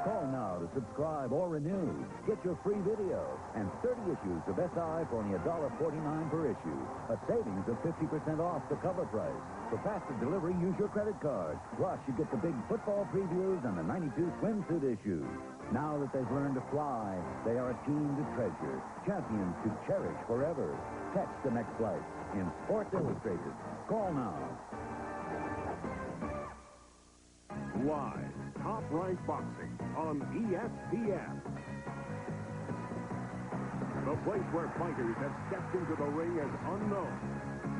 Call now to subscribe or renew. Get your free video and 30 issues of SI for only $1.49 per issue. A savings of 50% off the cover price. For faster delivery, use your credit card. Plus, you get the big football previews and the 92 swimsuit issues. Now that they've learned to fly, they are a team to treasure, champions to cherish forever. Catch the next flight in Sports Illustrated. Call now.
Live, top-ranked boxing on ESPN. The place where fighters have stepped into the ring as unknown,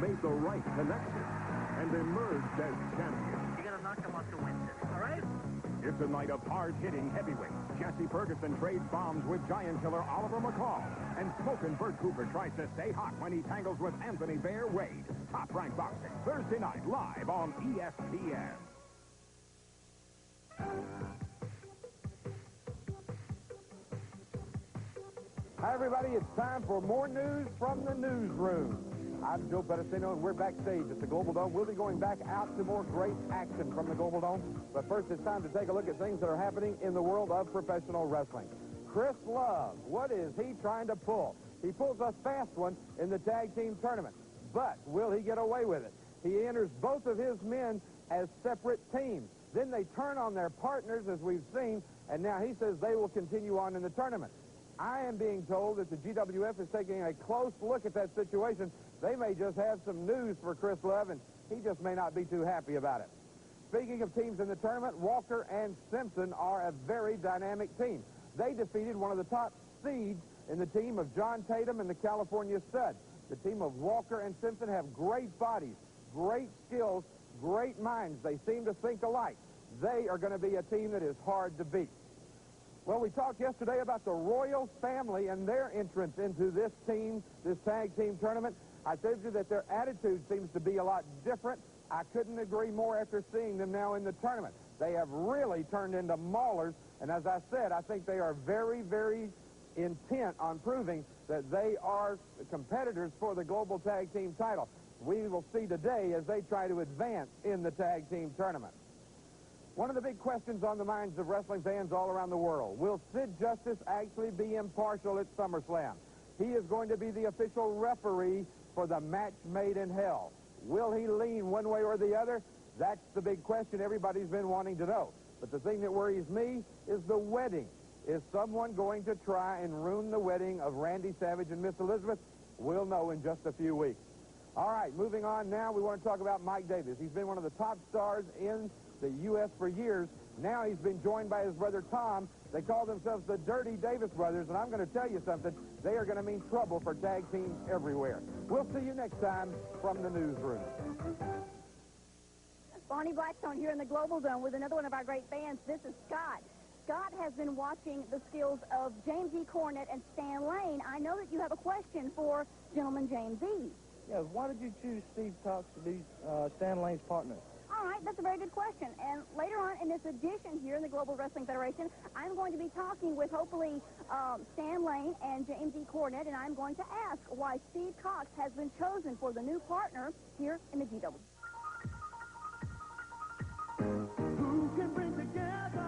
made the right connection, and emerged as champions.
You gotta knock them off to win this, all right?
It's a night of hard-hitting heavyweights. Jesse Ferguson trades bombs with giant killer Oliver McCall. And Smokin' Bert Cooper tries to stay hot when he tangles with Anthony Bear Wade. Top-ranked boxing, Thursday night, live on ESPN.
Hi, everybody. It's time for more news from the newsroom. I'm Joe Pedicino, and we're backstage at the Global Dome. We'll be going back out to more great action from the Global Dome. But first, it's time to take a look at things that are happening in the world of professional wrestling. Chris Love, what is he trying to pull? He pulls a fast one in the tag team tournament. But will he get away with it? He enters both of his men as separate teams. Then they turn on their partners, as we've seen, and now he says they will continue on in the tournament. I am being told that the GWF is taking a close look at that situation. They may just have some news for Chris Love, and he just may not be too happy about it. Speaking of teams in the tournament, Walker and Simpson are a very dynamic team. They defeated one of the top seeds in the team of John Tatum and the California Stud. The team of Walker and Simpson have great bodies, great skills, great minds. They seem to think alike. They are going to be a team that is hard to beat. Well, we talked yesterday about the Royal family and their entrance into this team, this tag team tournament. I told you that their attitude seems to be a lot different. I couldn't agree more after seeing them now in the tournament. They have really turned into maulers, and as I said, I think they are very, very intent on proving that they are competitors for the global tag team title. We will see today as they try to advance in the tag team tournament. One of the big questions on the minds of wrestling fans all around the world, will Sid Justice actually be impartial at SummerSlam? He is going to be the official referee for the match made in hell. Will he lean one way or the other? That's the big question everybody's been wanting to know. But the thing that worries me is the wedding. Is someone going to try and ruin the wedding of Randy Savage and Miss Elizabeth? We'll know in just a few weeks. All right, moving on now, we want to talk about Mike Davis. He's been one of the top stars in the U.S. for years. Now he's been joined by his brother Tom. They call themselves the Dirty Davis Brothers, and I'm going to tell you something. They are going to mean trouble for tag teams everywhere. We'll see you next time from the newsroom.
Bonnie Blackstone here in the Global Zone with another one of our great fans. This is Scott. Scott has been watching the skills of James E. Cornette and Stan Lane. I know that you have a question for gentleman James E.
Yeah, why did you choose Steve Cox to be Stan Lane's partner?
All right, that's a very good question. And later on in this edition here in the Global Wrestling Federation, I'm going to be talking with hopefully Stan Lane and James E. Cornette, and I'm going to ask why Steve Cox has been chosen for the new partner here in the GWF.
Who can bring together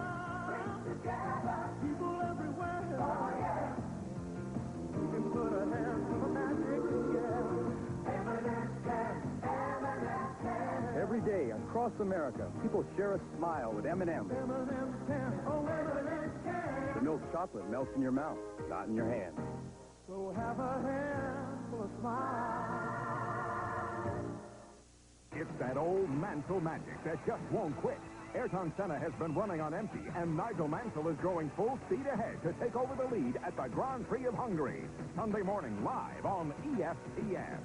people everywhere? Oh, yeah. Who can put a hand to the magic? Yeah.
Every day across America, people share a smile with M&M's.
M&M's can. Oh, M&M's can.
The milk chocolate melts in your mouth, not in your hand.
So have a handful of smiles.
It's that old Mansell magic that just won't quit. Ayrton Senna has been running on empty, and Nigel Mansell is going full speed ahead to take over the lead at the Grand Prix of Hungary. Sunday morning, live on ESPN.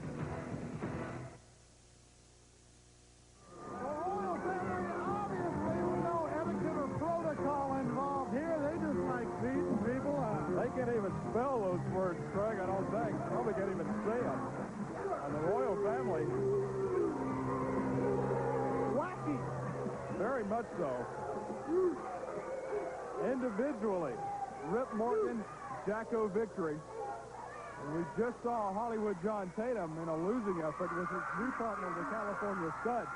They can't even spell those words, Craig, I don't think. Probably can't even say them. And the royal family, wacky, very much so. Individually, Rip Morgan, Jacko Victory. And we just saw Hollywood John Tatum in a losing effort with his new partner, the California Stud.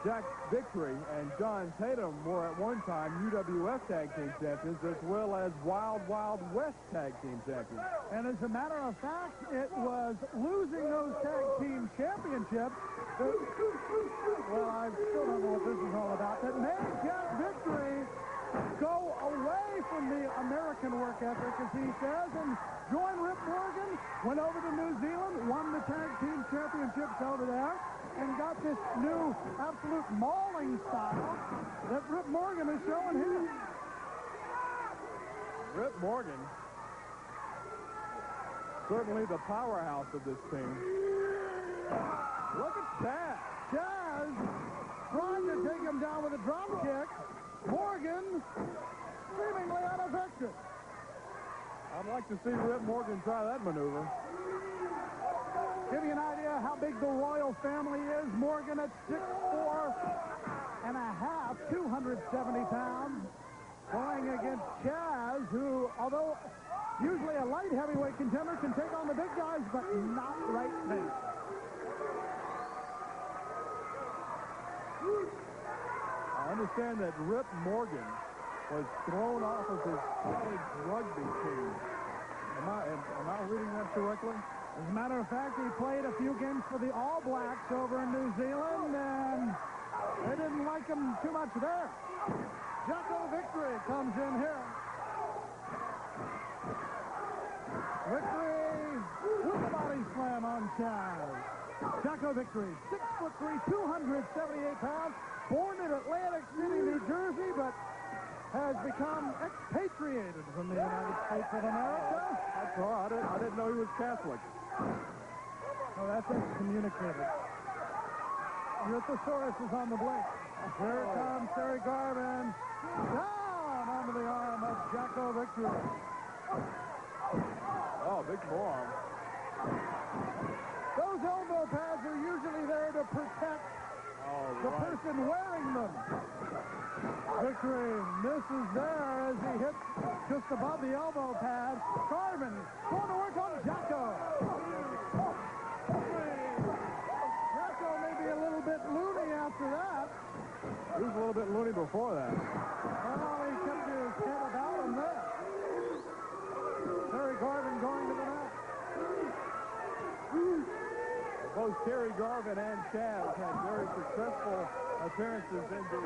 Jack Victory and John Tatum were at one time UWF Tag Team Champions as well as Wild Wild West Tag Team Champions.
And as a matter of fact, it was losing those Tag Team Championships that, well, I still don't know what this is all about, that made Jack Victory go away from the American work ethic, as he says, and joined Rip Morgan, went over to New Zealand, won the Tag Team Championships over there, and got this new absolute mauling style that Rip Morgan is showing here.
Rip Morgan, certainly the powerhouse of this team. Look at Chaz.
Chaz trying to take him down with a drop kick. Morgan seemingly unaffected.
I'd like to see Rip Morgan try that maneuver.
Give you an idea how big the royal family is. Morgan at 6'4" and a half, 270 pounds, going against Chaz, who, although usually a light heavyweight contender, can take on the big guys, but not right now.
I understand that Rip Morgan was thrown off of his college rugby team. Am I reading that correctly?
As a matter of fact, he played a few games for the All Blacks over in New Zealand, and they didn't like him too much there. Jacko Victory comes in here. Victory with a body slam on Chaz. Jacko Victory, 6'3", 278 pounds, born in Atlantic City, New Jersey, but has become expatriated from the United States of America.
That's all right. I didn't know he was Catholic.
Oh, that's excommunicated. Your thesaurus is on the blink. Here comes Terry Garvin. Down onto the arm of Jacko Victory.
Oh, big forearm.
Those elbow pads are usually there to protect the person wearing them. Victory misses there as he hits just above the elbow pad. Garvin going to work on Jacko. Jacko may be a little bit loony after that.
He was a little bit loony before that.
Well, he kept his head about him there. Terry Garvin going to the mat.
Both Terry Garvin and Chaz had very successful appearances in the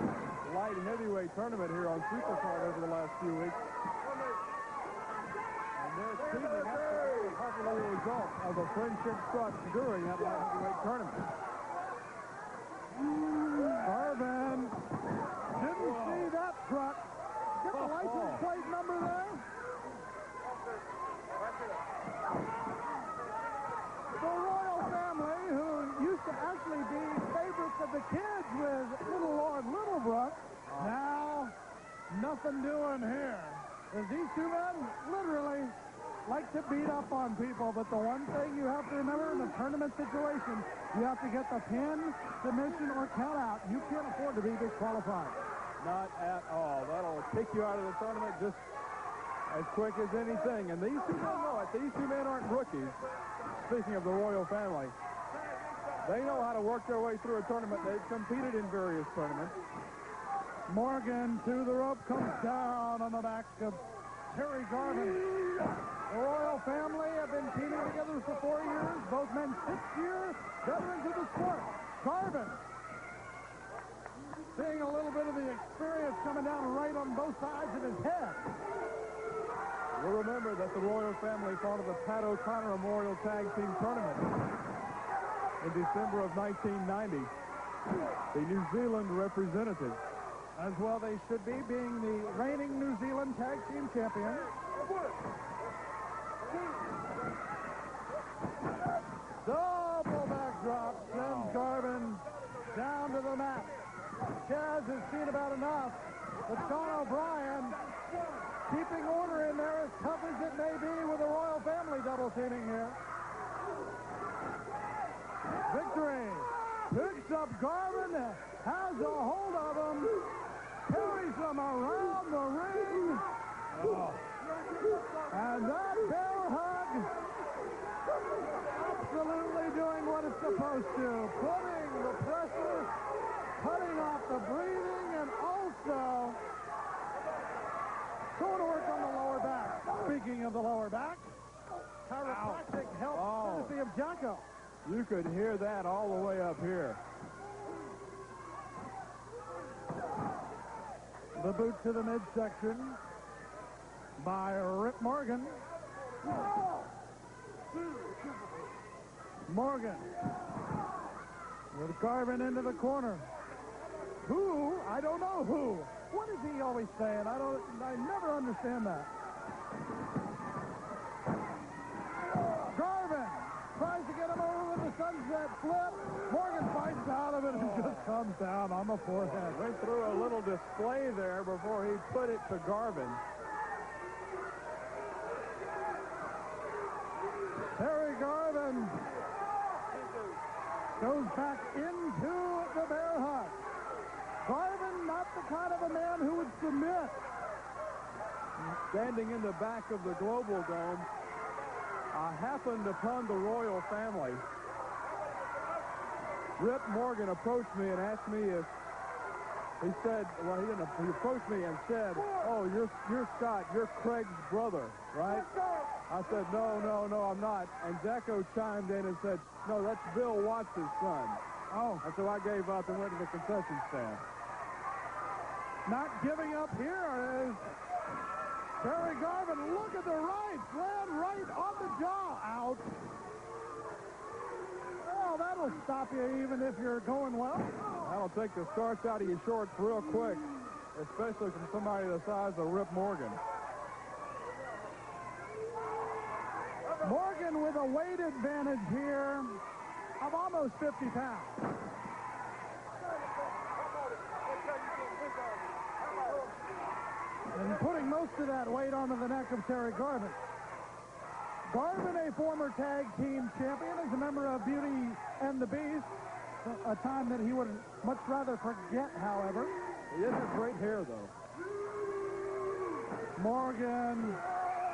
light and heavyweight tournament here on Supercard over the last few weeks. And they're teaming up to hopefully a result of a friendship struck during that light heavyweight tournament.
Garvin didn't see that truck. Get the license plate number there. The royal family, who used to actually be favorites of the kids with little Lord Littlebrook, now nothing doing here. As these two men literally like to beat up on people, but the one thing you have to remember in a tournament situation, you have to get the pin, submission, or count out. You can't afford to be disqualified.
Not at all. That'll kick you out of the tournament just as quick as anything. And these two men know it. These two men aren't rookies. Speaking of the royal family, they know how to work their way through a tournament. They've competed in various tournaments.
Morgan to the rope, comes down on the back of Terry Garvin. The royal family have been teaming together for 4 years. Both men 6-year veterans of the sport. Garvin seeing a little bit of the experience coming down right on both sides of his head.
You'll remember that the royal family fought at the Pat O'Connor Memorial Tag Team Tournament in December of 1990. The New Zealand representative.
As well they should be, being the reigning New Zealand Tag Team champion. Double backdrop sends Garvin down to the mat. Chaz has seen about enough. But Sean O'Brien keeping order in there, as tough as it may be, with the royal family double teaming here. Victory picks up Garvin, has a hold of him, carries him around the ring. And that bear hug, absolutely doing what it's supposed to. Putting the pressure, cutting off the breathing, and also going to work on the lower back. Speaking of the lower back, chiropractic help courtesy of Jacko.
You could hear that all the way up here.
The boot to the midsection by Rip Morgan. Morgan with Garvin into the corner. Who? I don't know who. What is he always saying? I never understand that. Garvin tries to get him over with the sunset flip. Morgan fights out of it and just comes down on the forehead.
Went through a little display there before he put it to Garvin.
Terry Garvin goes back into the bear hug. Garvin, not the kind of a man who would submit.
Standing in the back of the Global Dome, I happened upon the royal family. Rip Morgan approached me and asked me if, he said, well, he approached me and said, oh, you're Scott, you're Craig's brother, right? I said, no, I'm not. And Jacko chimed in and said, no, that's Bill Watts' son.
Oh.
And so I gave up and went to the concession stand.
Not giving up here is Terry Garvin. Look at the right. Land right on the jaw. Out. Well, that'll stop you even if you're going well.
That'll take the starch out of your shorts real quick, especially from somebody the size of Rip Morgan.
Morgan with a weight advantage here of almost 50 pounds. And putting most of that weight onto the neck of Terry Garvin. Garvin, a former tag team champion, is a member of Beauty and the Beast. a time that he would much rather forget, however.
He has great hair, though.
Morgan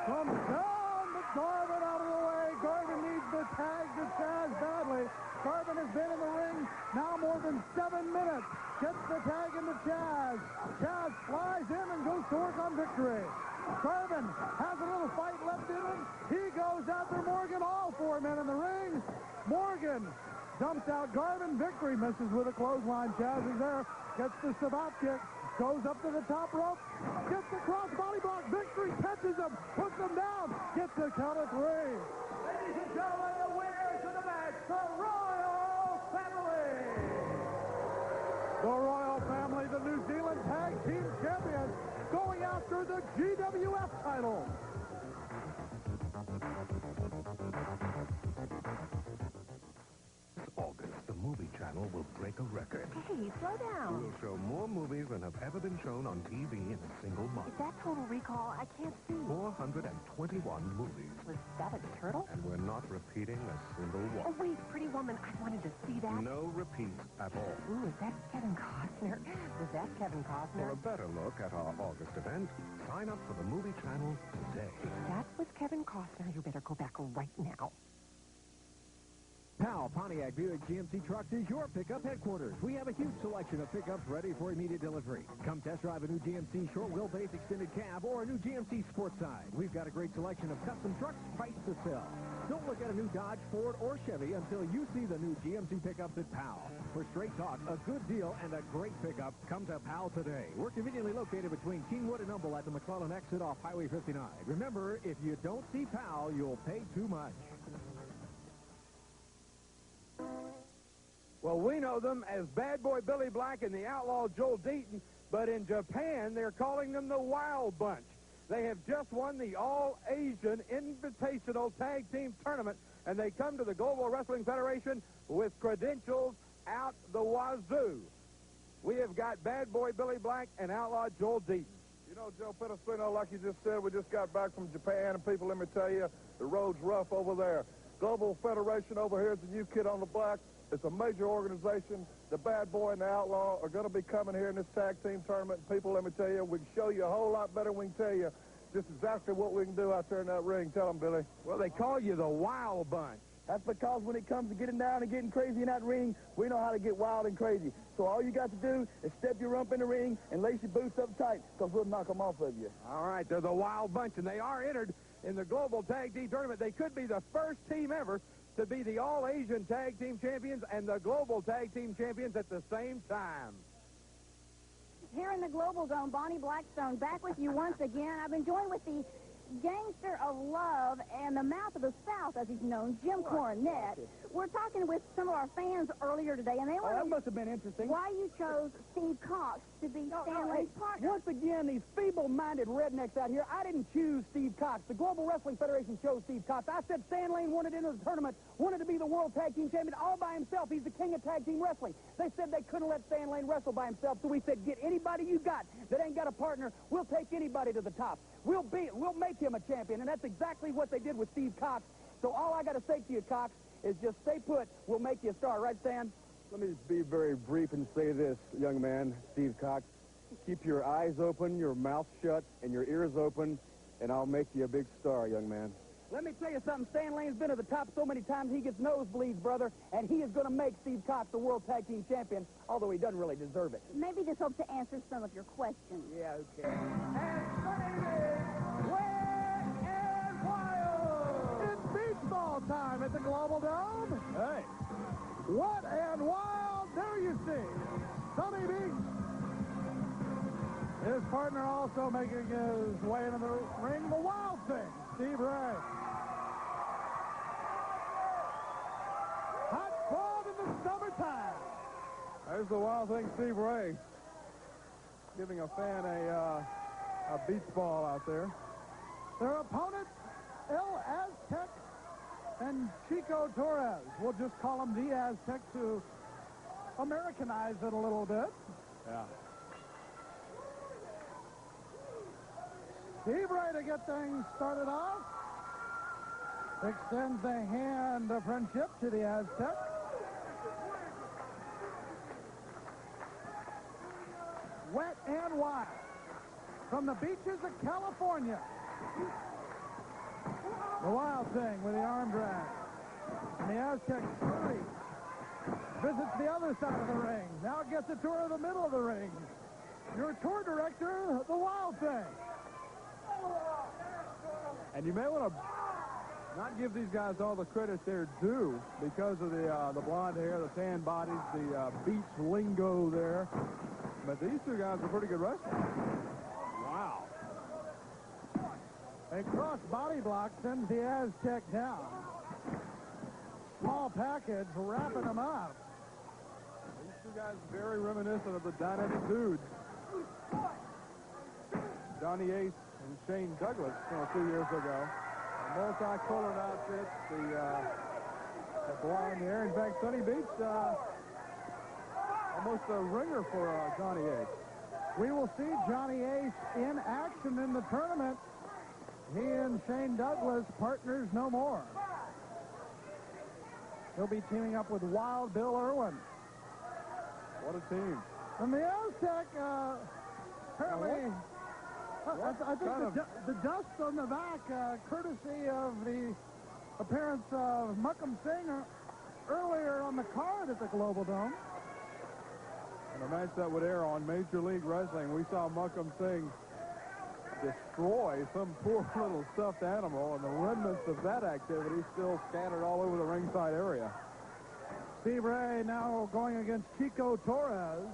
comes down, but Garvin out of the way. Garvin needs the tag to Chaz badly. Garvin has been in the ring now more than 7 minutes. Gets the tag into Chaz. Chaz flies in and goes to work on Victory. Garvin has a little fight left in him. He goes after Morgan, all 4 men in the ring. Morgan dumps out Garvin. Victory misses with a clothesline. Chaz is there. Gets the savate kick. Goes up to the top rope. Gets the cross body block. Victory catches him. Puts him down. Gets the count of 3.
Ladies and gentlemen, the winners of the match, the Royal Family.
The Royal Family, the New Zealand Tag Team Champions, going after the GWF title.
This August, the movie channel will break a record.
Hey, slow down.
We'll show more movies than have ever been shown on TV in a single month.
Is that Total Recall? I can't see.
421 movies.
Was that a turtle?
And we're not repeating a single one.
Oh, wait, Pretty Woman. I wanted to see that.
No repeats at all.
Ooh, is that Kevin Costner? Was that Kevin Costner?
For a better look at our August event, sign up for the movie channel today.
If that was Kevin Costner, you better go back right now.
Powell Pontiac Buick GMC Trucks is your pickup headquarters. We have a huge selection of pickups ready for immediate delivery. Come test drive a new GMC short wheelbase extended cab or a new GMC sport side. We've got a great selection of custom trucks priced to sell. Don't look at a new Dodge, Ford, or Chevy until you see the new GMC pickups at Powell. For straight talk, a good deal, and a great pickup, come to Powell today. We're conveniently located between Kingwood and Humble at the McClellan exit off Highway 59. Remember, if you don't see Powell, you'll pay too much.
Well, we know them as Bad Boy Billy Black and the Outlaw Joel Deaton, but in Japan, they're calling them the Wild Bunch. They have just won the All-Asian Invitational Tag Team Tournament, and they come to the Global Wrestling Federation with credentials out the wazoo. We have got Bad Boy Billy Black and Outlaw Joel Deaton.
You know, Joe Penisino, like you just said, we just got back from Japan, and people, let me tell you, the road's rough over there. Global Federation over here is the new kid on the block. It's a major organization. The Bad Boy and the Outlaw are going to be coming here in this tag team tournament. People, let me tell you, we can show you a whole lot better than we can tell you just exactly what we can do out there in that ring. Tell them, Billy.
Well, they call you the Wild Bunch.
That's because when it comes to getting down and getting crazy in that ring, we know how to get wild and crazy. So all you got to do is step your rump in the ring and lace your boots up tight, because we'll knock them off of you.
All right, they're the Wild Bunch, and they are entered in the Global Tag Team Tournament. They could be the first team ever to be the All-Asian Tag Team Champions and the Global Tag Team Champions at the same time.
Here in the Global Dome, Bonnie Blackstone back with you once again. I've been joined with the gangster of love and the mouth of the South, as he's known, Jim Cornette. We're talking with some of our fans earlier today, and they want
that must have been interesting.
Why you chose Steve Cox to be Stanley's partner.
Once again, these feeble-minded rednecks out here, I didn't choose Steve Cox. The Global Wrestling Federation chose Steve Cox. I said Stan Lane wanted into the tournament, wanted to be the World Tag Team Champion all by himself. He's the king of tag team wrestling. They said they couldn't let Stan Lane wrestle by himself, so we said, get anybody you got that ain't got a partner. We'll take anybody to the top. We'll make him a champion, and that's exactly what they did with Steve Cox. So all I got to say to you, Cox, is just stay put. We'll make you a star. Right, Stan?
Let me be very brief and say this, young man, Steve Cox. Keep your eyes open, your mouth shut, and your ears open, and I'll make you a big star, young man.
Let me tell you something. Stan Lane's been to the top so many times he gets nosebleeds, brother, and he is going to make Steve Cox the World Tag Team Champion, although he doesn't really deserve it.
Maybe this hopes to answer some of your questions.
Yeah, okay.
And my name is Wet and Wild.
It's beach ball time at the Global Dome. Hey, Wet and Wild, there you see. Sunny Beach. His partner also making his way into the ring, the Wild Thing, Steve Ray. Hot fun in the summertime.
There's the Wild Thing, Steve Ray, giving a fan a beach ball out there.
Their opponents, El Aztec and Chico Torres. We'll just call him the Aztec to Americanize it a little bit.
Yeah.
Steve Ray to get things started off. Extends a hand of friendship to the Aztec. from the beaches of California. The Wild Thing with the arm drag. And the Aztec Curry visits the other side of the ring. Now gets a tour of the middle of the ring. Your tour director, the Wild Thing.
And you may want to not give these guys all the credit they're due because of the blonde hair, the tan bodies, the beach lingo there. But these two guys are pretty good wrestlers. Wow.
A cross body block sends the Aztec down. Small package wrapping them up.
These two guys very reminiscent of the Dynamic Dudes. Johnny Ace and Shane Douglas from a few years ago. Multicolored outfits, the blonde hair. In fact, Sonny Beach, almost a ringer for Johnny Ace.
We will see Johnny Ace in action in the tournament. He and Shane Douglas, partners no more. He'll be teaming up with Wild Bill Irwin.
What a team.
And the Aztec, apparently... I think the dust on the back, courtesy of the appearance of Muckam Singh earlier on the card at the Global Dome.
In a match that would air on Major League Wrestling, we saw Muckam Singh destroy some poor little stuffed animal, and the remnants of that activity still scattered all over the ringside area.
Steve Ray now going against Chico Torres.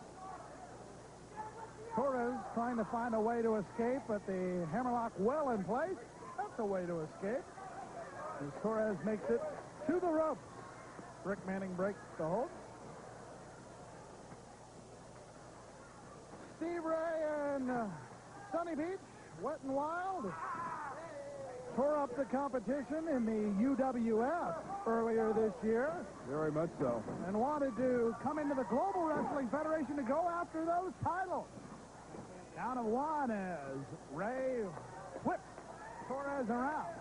Torres trying to find a way to escape, but the hammerlock well in place. That's a way to escape. As Torres makes it to the ropes. Rick Manning breaks the hold. Steve Ray and Sonny Beach, Wet and Wild, tore up the competition in the UWF earlier this year.
Very much so.
And wanted to come into the Global Wrestling Federation to go after those titles. Down of one as Ray whips Torres around.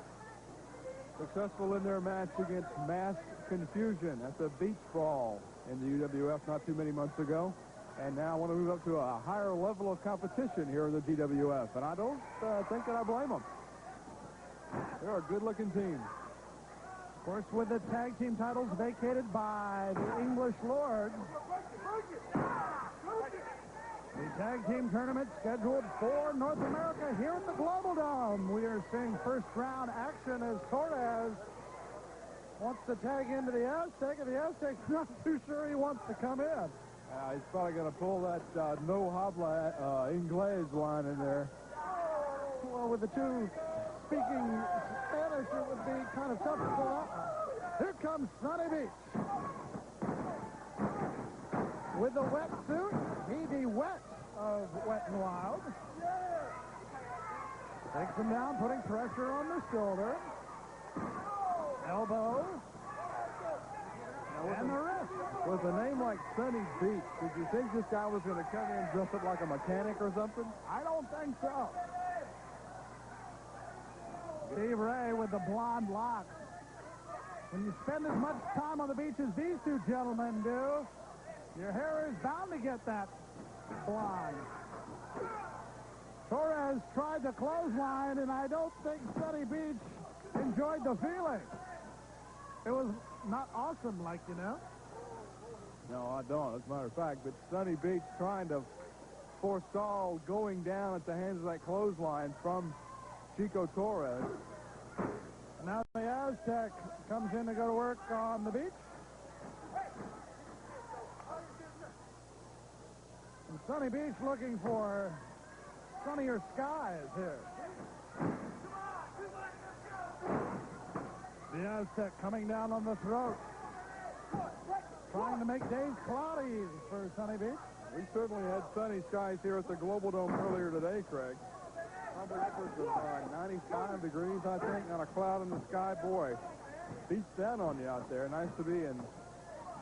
Successful in their match against Mass Confusion. That's a beach brawl in the UWF not too many months ago. And now want to move up to a higher level of competition here in the GWF. And I don't think that I blame them. They're a good-looking team.
Of course, with the tag team titles vacated by the English Lords. The tag team tournament scheduled for North America here at the Global Dome. We are seeing first round action as Torres wants to tag into the Aztec, and the Aztec's not too sure he wants to come in.
He's probably going to pull that no habla inglés line in there.
Well, with the two speaking Spanish, it would be kind of tough to pull out. Here comes Sonny Beach. With the wetsuit, he the wet of Wet and Wild. Takes him down, putting pressure on the shoulder. Elbow. And the wrist.
With a name like Sonny Beach, did you think this guy was going to come in dressed up like a mechanic or something?
I don't think so. Steve Ray with the blonde locks. When you spend as much time on the beach as these two gentlemen do, your hair is bound to get that blonde. Torres tried the clothesline, and I don't think Sonny Beach enjoyed the feeling. It was not awesome, like, you know.
No, I don't, as a matter of fact. But Sonny Beach trying to forestall going down at the hands of that clothesline from Chico Torres.
Now the Aztec comes in to go to work on the beach. And Sonny Beach looking for sunnier skies here. The Aztec coming down on the throat. Trying to make days cloudy for Sonny Beach.
We certainly had sunny skies here at the Global Dome earlier today, Craig. Probably upwards of 95 degrees, I think, not a cloud in the sky. Boy, beats down on you out there. Nice to be in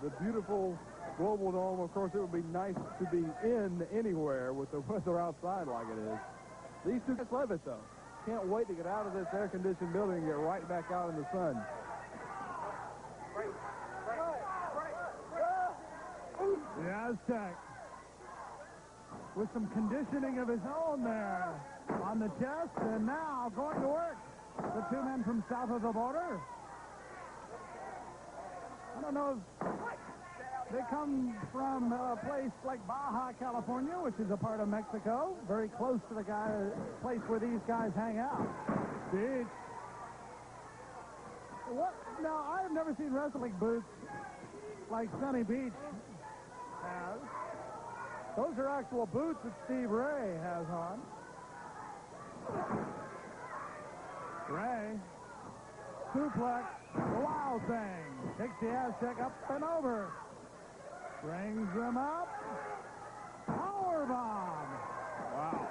the beautiful Global Dome. Of course, it would be nice to be in anywhere with the weather outside like it is. These two guys love it, though. Can't wait to get out of this air-conditioned building and get right back out in the sun.
The Aztec with some conditioning of his own there. on the chest, and now going to work. The two men from south of the border. I don't know if they come from a place like Baja, California, which is a part of Mexico, very close to the place where these guys hang out. Beach. What? Now, I have never seen wrestling boots like Sonny Beach has. Those are actual boots that Steve Ray has on. Ray, suplex, wow thing. Takes the Aztec up and over. Brings him up. Powerbomb. Wow.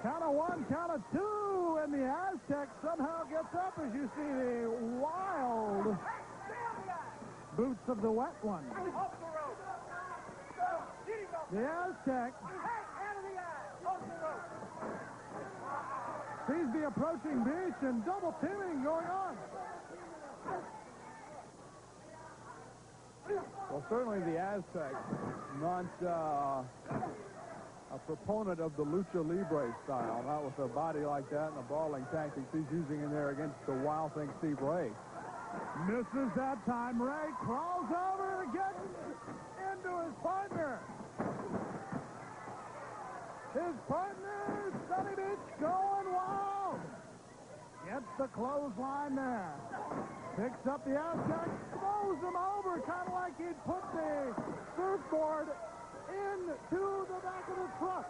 Count of one, count of two, and the Aztec somehow gets up as you see the wild boots of the wet one. The Aztec sees the approaching Beach and double teaming going on.
Well, certainly the Aztec, not a proponent of the lucha libre style, not with a body like that and the brawling tactics he's using in there against the wild thing Steve Ray.
Misses that time. Ray crawls over to get into his partner. His partner, Sonny Beach, going wild. Gets the clothesline there. Picks up the Aztec, throws him over, kind of like he'd put the surfboard into the back of the truck.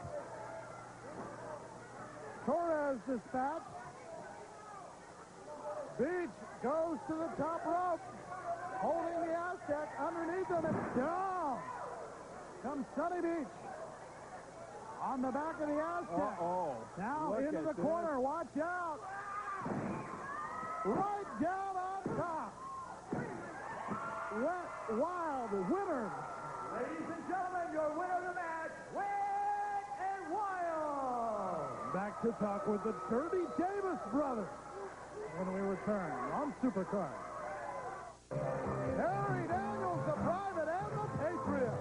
Torres dispatched. Beach goes to the top rope, holding the Aztec underneath him, and down comes Sonny Beach. On the back of the Aztec. Now into the corner. Watch out. Right down on top. Wild winners.
Ladies and gentlemen, your winner of the match, Wet and Wild.
Back to talk with the Dirty Davis brothers when we return on Supercard. Harry Daniels, the Private, and the Patriot.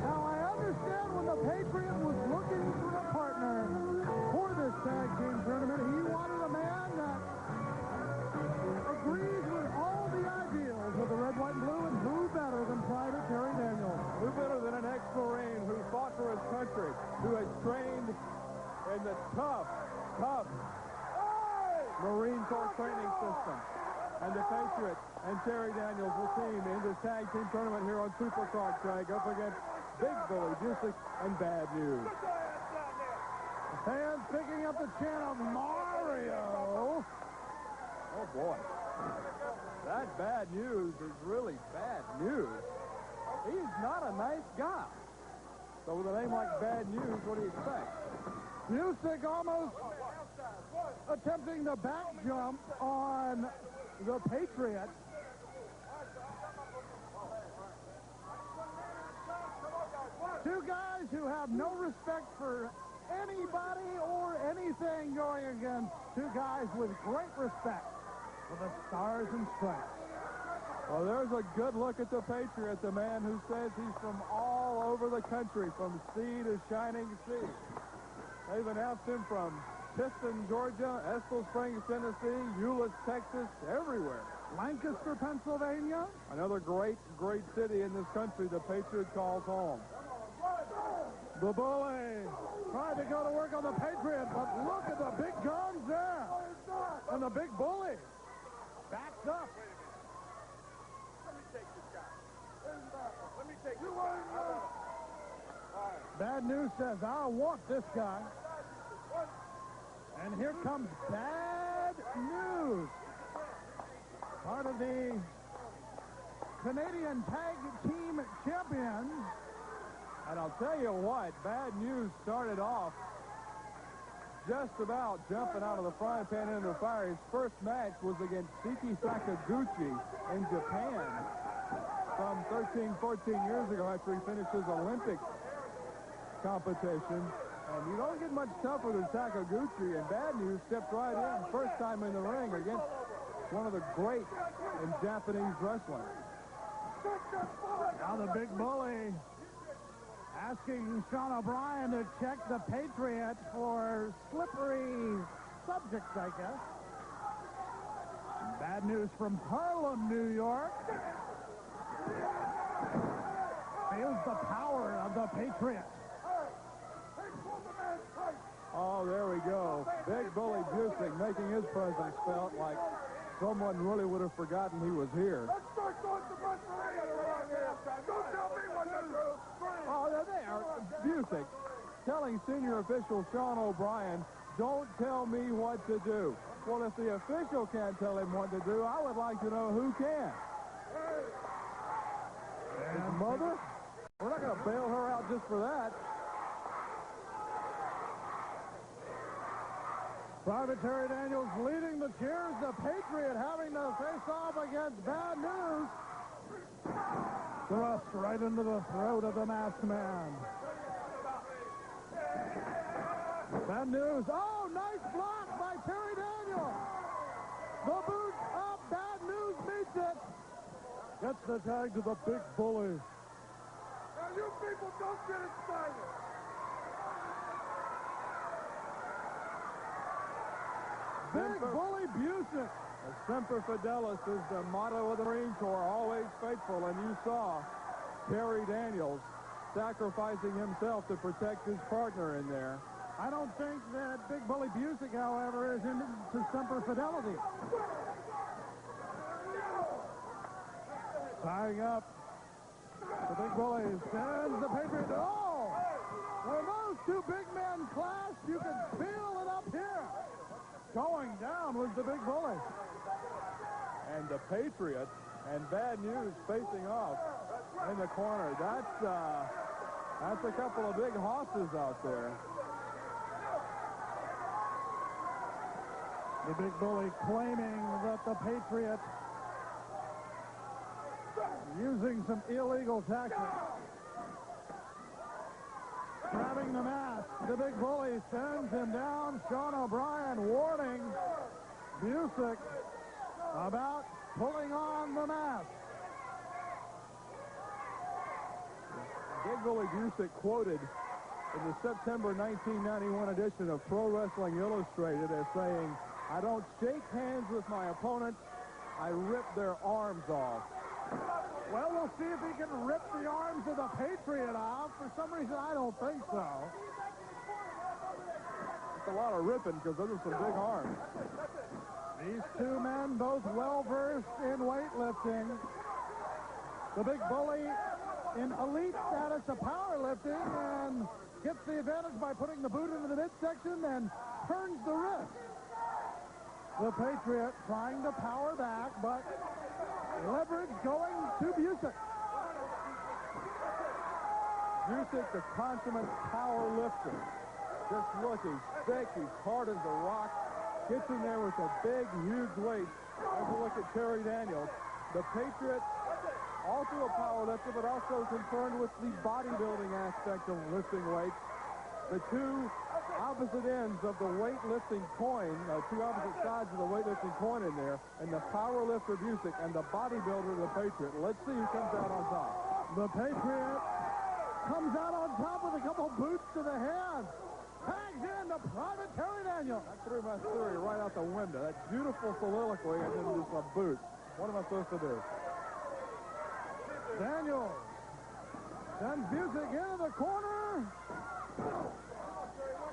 Now, I understand when the Patriot was looking for a partner for this tag team tournament, he wanted a man that agrees with all the ideals of the red, white, and blue, and who better than Private Harry Daniels?
Who better than an ex-Marine who fought for his country, who has trained in the tough Marine Corps training system. And the Patriot and Terry Daniels will team in this tag team tournament here on Supercard Track up against Big Bully Jusic and Bad News.
Fans picking up the chant of Mario.
Oh, boy. That Bad News is really bad news. He's not a nice guy. So with a name like Bad News, what do you expect?
Jusic almost attempting the back jump on the Patriot. Two guys who have no respect for anybody or anything going against two guys with great respect for the Stars and Stripes.
Well, there's a good look at the Patriot, the man who says he's from all over the country, from sea to shining sea. They've announced him from Piston, Georgia, Estill Springs, Tennessee, Euless, Texas, everywhere.
Lancaster, Pennsylvania.
Another great city in this country the Patriot calls home.
The Bully tried to go to work on the Patriot, but look at the big guns there. And the Big Bully backs up.
Let me take this guy. Let me take this guy.
Bad News says, I want this guy. And here comes Bad News. Part of the Canadian Tag Team Champions.
And I'll tell you what, Bad News started off just about jumping out of the frying pan into the fire. His first match was against Shiki Sakaguchi in Japan some 13, 14 years ago after he finished his Olympic competition. And you don't get much tougher than Sakaguchi, and Bad News stepped right in, first time in the ring against one of the greats in Japanese wrestling.
Now the Big Bully Asking Sean O'Brien to check the Patriot for slippery subjects, I guess. Bad news from Harlem, New York. Feels the power of the Patriot.
Oh, there we go. Big Bully Busick making his presence felt like someone really would have forgotten he was here.
Let's start going to Wrestling around here. Don't tell me what to do.
Oh, there. Busick telling senior official Sean O'Brien, don't tell me what to do. Well, if the official can't tell him what to do, I would like to know who can. His mother? We're not going to bail her out just for that.
Private Terry Daniels leading the cheers. The Patriot having to face off against Bad News. Thrust right into the throat of the masked man. Bad News. Oh, nice block by Terry Daniels. The boot up. Bad News meets it. Gets the tag to the Big Bully.
Now, you people don't get excited.
Big Bully Busick.
Semper Fidelis is the motto of the Marine Corps, always faithful, and you saw Terry Daniels sacrificing himself to protect his partner in there.
I don't think that Big Bully Busick, however, is into Semper Fidelity. Tying up. The Big Bully sends the Patriot. Oh! When those two big men clash, you can feel it up here. Going down was the Big Bully.
And the Patriot and Bad News facing off in the corner. That's a couple of big hosses out there.
The Big Bully claiming that the Patriot using some illegal tactics. Grabbing the mask. The Big Bully sends him down. Sean O'Brien warning Busick about pulling on the mask.
Big Bully Busick quoted in the September 1991 edition of Pro Wrestling Illustrated as saying, I don't shake hands with my opponents, I rip their arms off.
Well, we'll see if he can rip the arms of the Patriot off. For some reason, I don't think so.
It's a lot of ripping because those are some big arms.
These two men both well-versed in weightlifting. The Big Bully in elite status of powerlifting and gets the advantage by putting the boot into the midsection and turns the wrist. The Patriot trying to power back, but leverage going to Busick.
Busick, the consummate power lifter. Just look, he's thick, he's hard as a rock. Gets in there with a big, huge weight. As we look at Terry Daniels. The Patriot, also a power lifter, but also concerned with the bodybuilding aspect of lifting weights. The two opposite ends of the weightlifting coin, two opposite sides of the weightlifting coin in there, and the power lifter Busick and the bodybuilder the Patriot. Let's see who comes out on top.
The Patriot comes out on top with a couple boots to the head. Tags in to Private Terry Daniels.
I threw my theory right out the window. That beautiful soliloquy and then just a boot. What am I supposed to do?
Daniels sends Busick into the corner.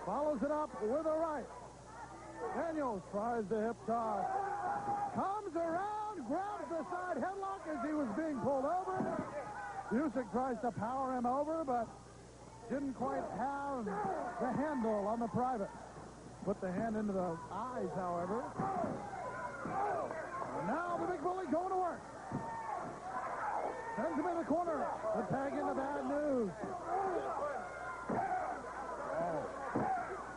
Follows it up with a right. Daniels tries the hip toss. Comes around, grabs the side headlock as he was being pulled over. Busick tries to power him over, but didn't quite have the handle on the Private. Put the hand into the eyes, however. And now the Big Bully going to work. Sends him in the corner. The tag into Bad News.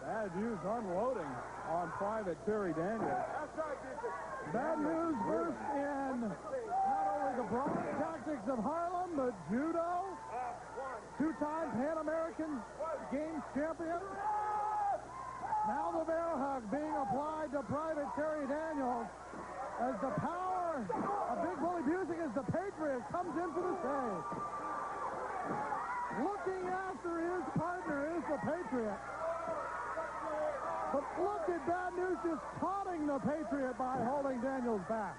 Bad News unloading on Private Terry Daniels.
Bad News versed in not only the brawling tactics of Harlem, but judo, two-time Pan American Games champion. Now the bear hug being applied to Private Terry Daniels as the power of Big Bully Busick as the Patriot comes in for the save. Looking after his partner is the Patriot. But look at Bad News just taunting the Patriot by holding Daniels back.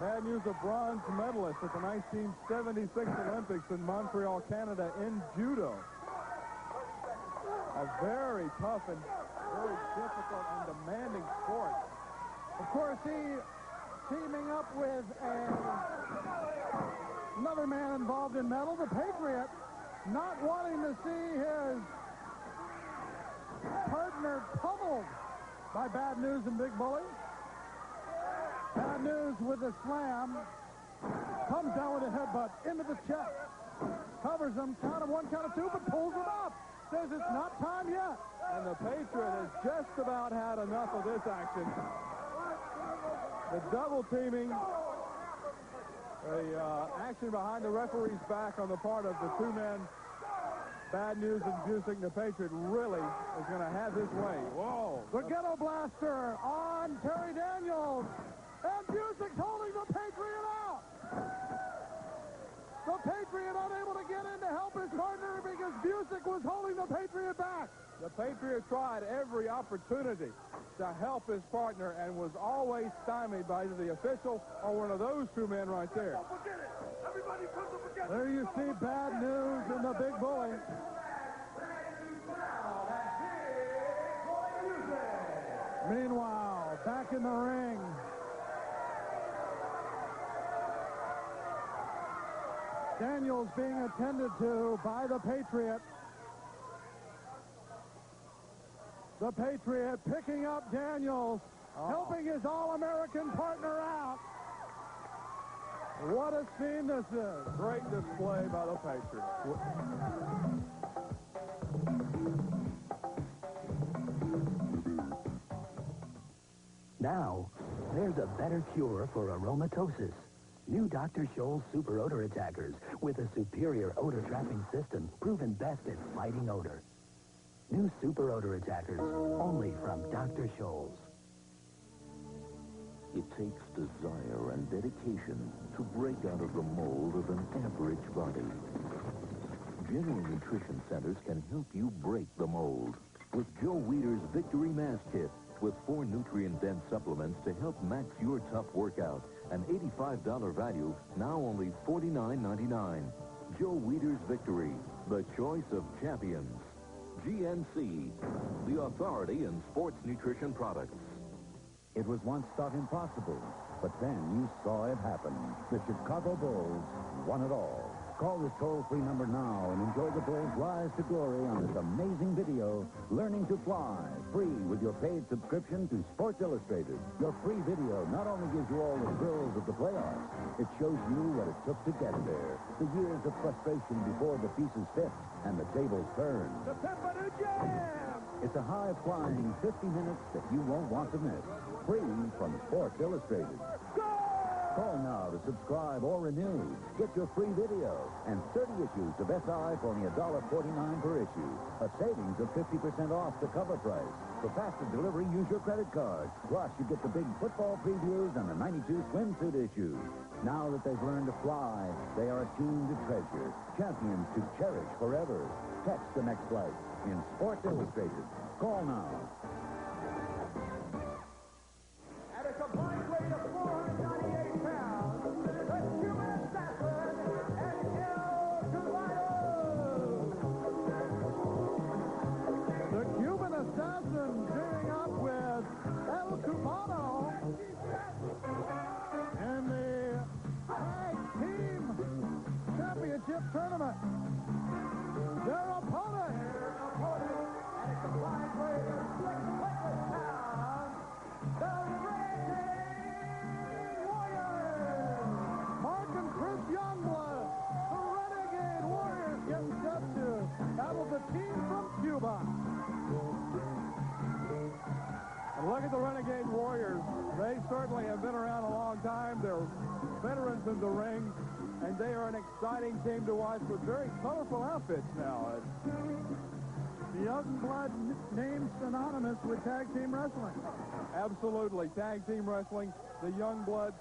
Bad News, a bronze medalist at the 1976 Olympics in Montreal, Canada, in judo. A very tough and very difficult and demanding sport.
Of course, he teaming up with another man involved in medal, the Patriot, not wanting to see his partner pummeled by Bad News and Big Bully. Bad News with a slam. Comes down with a headbutt into the chest. Covers him. Count of one, count of two, but pulls him up. Says it's not time yet.
And the Patriot has just about had enough of this action. The double teaming. The action behind the referee's back on the part of the two men. Bad News and Busick. The Patriot really is going to have his way. Whoa.
The Ghetto Blaster on Terry Daniels. And Busick's holding the Patriot out. The Patriot unable to get in to help his partner because Busick was holding the Patriot back.
The Patriot tried every opportunity to help his partner and was always stymied by either the official or one of those two men right there.
There you see Bad News and the Big Bully. Meanwhile, back in the ring, Daniels being attended to by the Patriot. The Patriot picking up Daniels, helping his All-American partner out. What a scene this is.
Great display by the Patriot.
Now, there's a better cure for aromatosis. New Dr. Scholl's Super Odor Attackers with a superior odor trapping system proven best at fighting odor. New Super Odor Attackers, only from Dr. Scholl's.
It takes desire and dedication to break out of the mold of an average body. General Nutrition Centers can help you break the mold with Joe Weider's Victory Mass Kit with 4 nutrient-dense supplements to help max your tough workout. An $85 value, now only $49.99. Joe Weider's Victory, the choice of champions. GNC, the authority in sports nutrition products.
It was once thought impossible, but then you saw it happen. The Chicago Bulls won it all. Call this toll-free number now and enjoy the Bulls' rise to glory on this amazing video, Learning to Fly, free with your paid subscription to Sports Illustrated. Your free video not only gives you all the thrills of the playoffs, it shows you what it took to get there. The years of frustration before the pieces fit and the tables turned.
The Pepperdew Jam!
It's a high-flying 50 minutes that you won't want to miss. Free from Sports Illustrated. Call now to subscribe or renew. Get your free video and 30 issues of SI for only $1.49 per issue. A savings of 50% off the cover price. For faster delivery, use your credit card. Plus, you get the big football previews and the 92 swimsuit issues. Now that they've learned to fly, they are a team to treasure. Champions to cherish forever. Catch the next flight in Sports Illustrated. Call now.
At a combined weight of 498 pounds, the Cuban Assassin and El Cubano.
The Cuban Assassin teaming up with El Cubano in the Tag Team Championship Tournament. Their opponent
At a combined weight of 600 pounds, the Renegade Warriors.
Mark and Chris Youngblood, the Renegade Warriors, getting set to battle the team from Cuba.
And look at the Renegade Warriors. They certainly have been around a long time. They're veterans in the ring, and they are an exciting team to watch with very colorful outfits now.
The Youngblood named synonymous with tag team wrestling.
Absolutely. Tag team wrestling, the Youngbloods,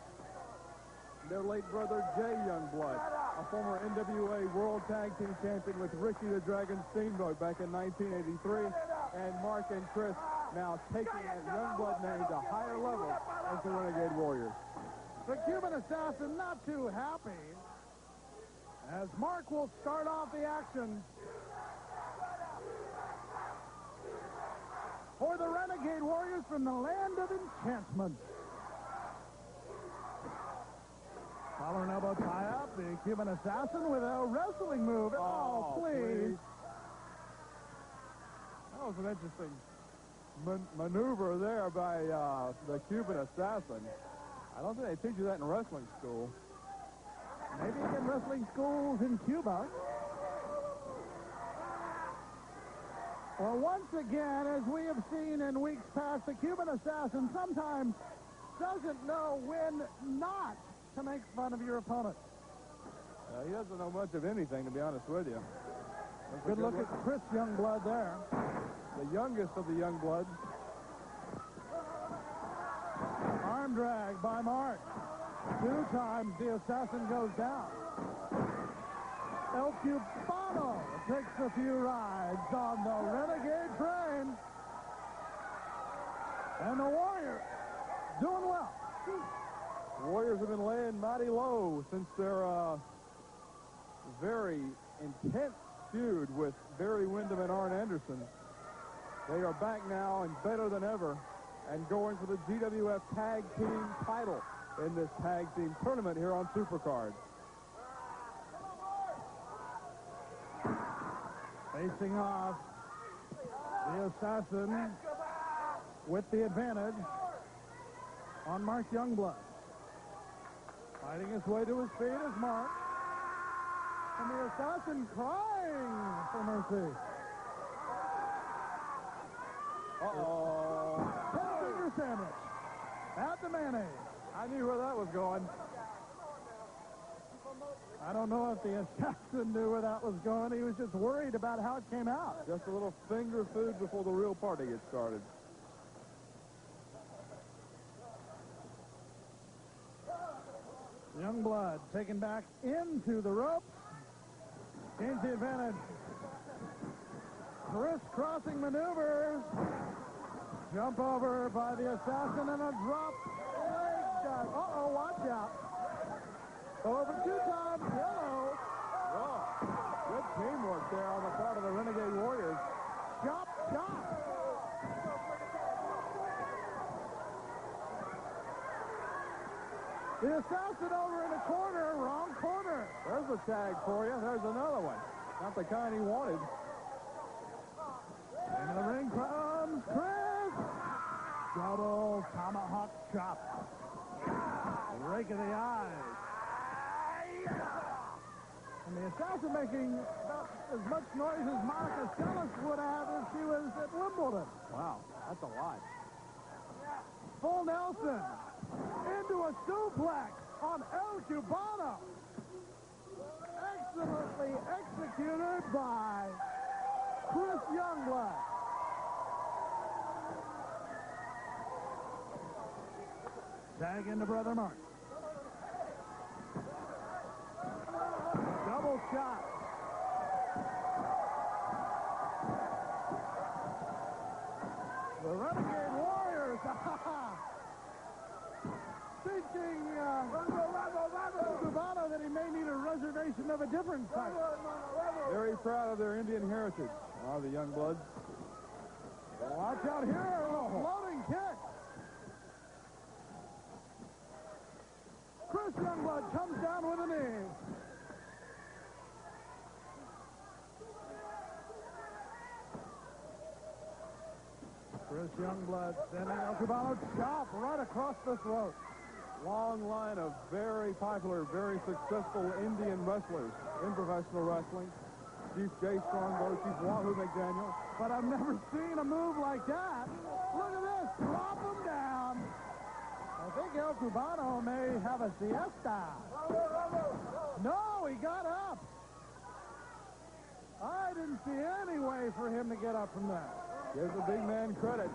their late brother Jay Youngblood. a former NWA World Tag Team Champion with Ricky the Dragon Steamboat back in 1983. And Mark and Chris now taking that Youngblood name to higher level as the Renegade Warriors.
The Cuban Assassin not too happy as Mark will start off the action for the Renegade Warriors from the land of enchantment. Collar and elbow tie-up, the Cuban Assassin with a wrestling move. Oh, please.
That was an interesting maneuver there by the Cuban Assassin. I don't think they teach you that in wrestling school.
Maybe in wrestling schools in Cuba. Well, once again, as we have seen in weeks past, the Cuban Assassin sometimes doesn't know when not to make fun of your opponent.
He doesn't know much of anything, to be honest with you.
Good look at Chris Youngblood there.
The youngest of the Youngbloods.
Arm drag by Mark. 2 times the Assassin goes down. El Cubano takes a few rides on the Renegade train. And the Warriors doing well.
The Warriors have been laying mighty low since their very intense feud with Barry Windham and Arn Anderson. They are back now and better than ever and going for the GWF Tag Team title in this Tag Team Tournament here on Supercard.
Facing off the Assassin with the advantage on Mark Youngblood. Fighting his way to his feet is Mark. And the Assassin crying for mercy.
Uh-oh.
10-finger sandwich. At the mayonnaise.
I knew where that was going.
I don't know if the Assassin knew where that was going. He was just worried about how it came out.
Just a little finger food before the real party gets started.
Youngblood taken back into the ropes. Gains the advantage. Crisscrossing maneuvers. Jump over by the Assassin and a drop leg dive. Uh-oh, watch out. Over 2 times, yellow.
Oh, good teamwork there on the part of the Renegade Warriors.
Chop, chop. The Assassin over in the corner, wrong corner.
There's a tag for you. There's another one. Not the kind he wanted.
Into the ring comes Chris. Double tomahawk chop. Rake of the eyes. And the Assassin making about as much noise as Monica Seles would have if she was at Wimbledon.
Wow, that's a lot.
Full Nelson into a suplex on El Cubano. Excellently executed by Chris Youngblood. Tag into Brother Mark. Double shot. The Renegade Warriors. Thinking Cubano that he may need a reservation of a different type.
Very proud of their Indian heritage, are the Youngbloods.
Watch out here, a floating kick. Chris Youngblood comes down with a knee. Chris Youngblood sending El Cubano chop right across the throat.
Long line of very popular, very successful Indian wrestlers in professional wrestling. Chief Jay Strongbow, Chief Wahoo McDaniel.
But I've never seen a move like that. Look at this, drop him down. I think El Cubano may have a siesta. No, he got up. I didn't see any way for him to get up from that.
Gives the big man credit.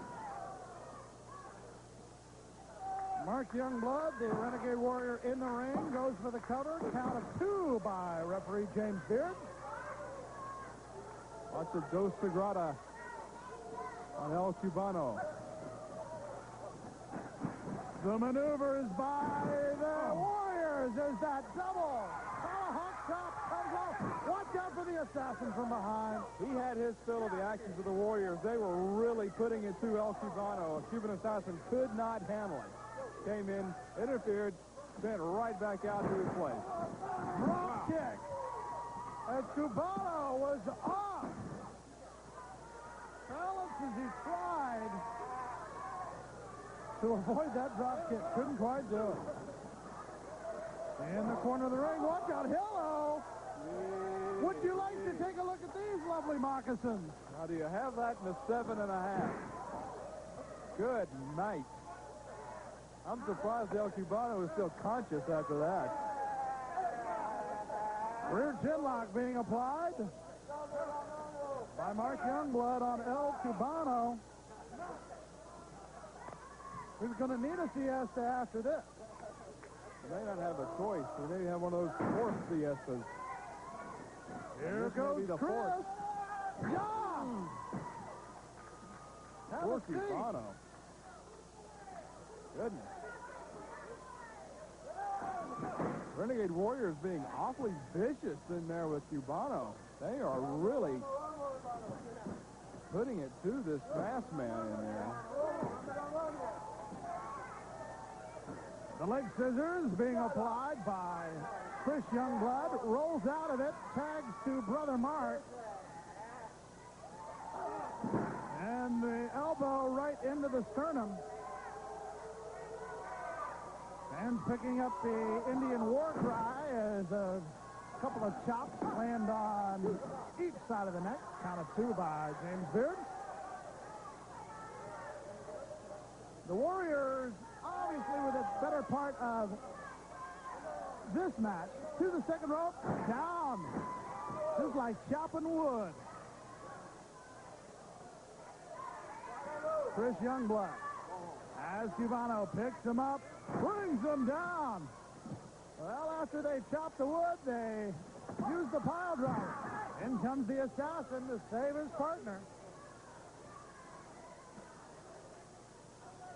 Mark Youngblood, the Renegade Warrior, in the ring, goes for the cover. Count of 2 by referee James Beard.
Watch it, Dos Sagrada on El Cubano.
The maneuvers by the Warriors. There's that double. Tomahawk chop comes off. Watch out for the assassin from behind.
He had his fill of the actions of the Warriors. They were really putting it to El Cubano. A Cuban assassin could not handle it. Came in, interfered, sent right back out to his place.
Drop kick. As Cubano was off. Balance as he tried to avoid that drop kick. Couldn't quite do it. In the corner of the ring, watch out. Hello. Would you like to take a look at these lovely moccasins?
Now, do you have that in a 7.5? Good night. I'm surprised El Cubano is still conscious after that.
Rear chinlock being applied by Mark Youngblood on El Cubano. He's going to need a siesta after this.
He may not have a choice. He may have one of those forced siestas.
Here goes
the
Chris.
fourth.
Yeah! Have a seat.
Cubano. Goodness. Renegade Warriors being awfully vicious in there with Cubano. They are really putting it to this masked man in there.
The leg scissors being applied by Chris Youngblood. Rolls out of it. Tags to Brother Mark. And the elbow right into the sternum. And picking up the Indian war cry as a couple of chops land on each side of the neck. Count of 2 by James Beard. The Warriors, obviously with the better part of this match, to the second rope, down. Just like chopping wood. Chris Youngblood, as Cubano picks him up, brings him down. Well, after they chop the wood, they use the pile driver. In comes the assassin to save his partner.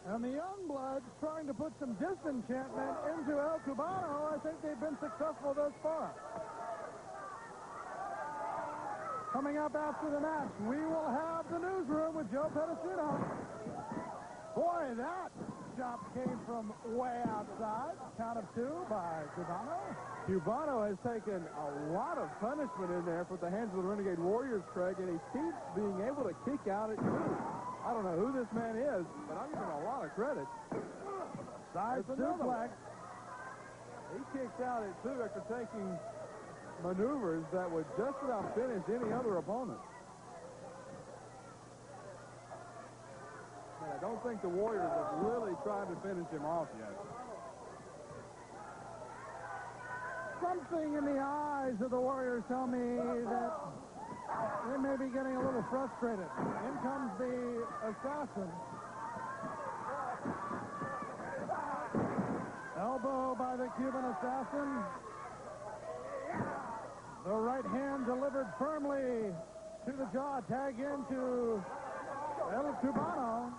And the Youngbloods trying to put some disenchantment into El Cubano. I think they've been successful thus far. Coming up after the match, we will have the newsroom with Joe Pedicino. Boy, that chop came from way outside. Count of 2 by Cubano.
Cubano has taken a lot of punishment in there for the hands of the Renegade Warriors, Craig, and he keeps being able to kick out at 2. I don't know who this man is, but I'm giving him a lot of credit.
Side suplex.
He kicks out at 2 after taking maneuvers that would just about finish any other opponent. But I don't think the Warriors have really tried to finish him off yet.
Something in the eyes of the Warriors tell me that they may be getting a little frustrated. In comes the assassin. Elbow by the Cuban assassin. The right hand delivered firmly to the jaw. Tag into El Cubano.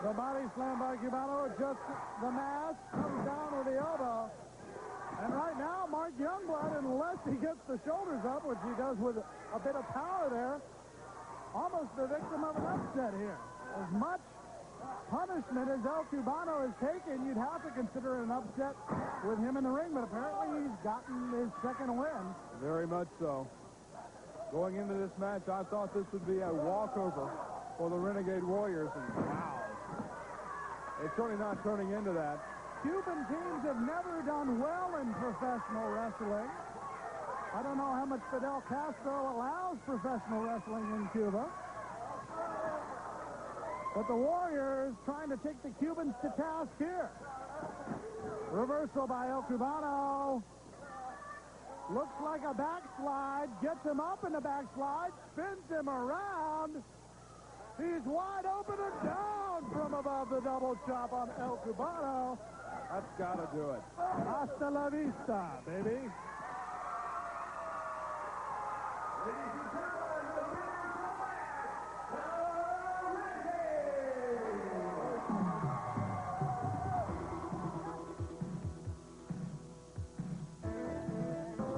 The body slam by Cubano. Adjusts the mask. Comes down with the elbow. And right now, Mark Youngblood, unless he gets the shoulders up, which he does with a bit of power there, almost the victim of an upset here. As much punishment as El Cubano has taken, you'd have to consider it an upset with him in the ring, but apparently he's gotten his second win.
Very much so. Going into this match, I thought this would be a walkover for the Renegade Warriors, and wow. It's certainly not turning into that.
Cuban teams have never done well in professional wrestling. I don't know how much Fidel Castro allows professional wrestling in Cuba. But the Warriors trying to take the Cubans to task here. Reversal by El Cubano. Looks like a backslide. Gets him up in the backslide. Spins him around. He's wide open and down from above the double chop on El Cubano.
That's got to do it.
Hasta la vista, baby.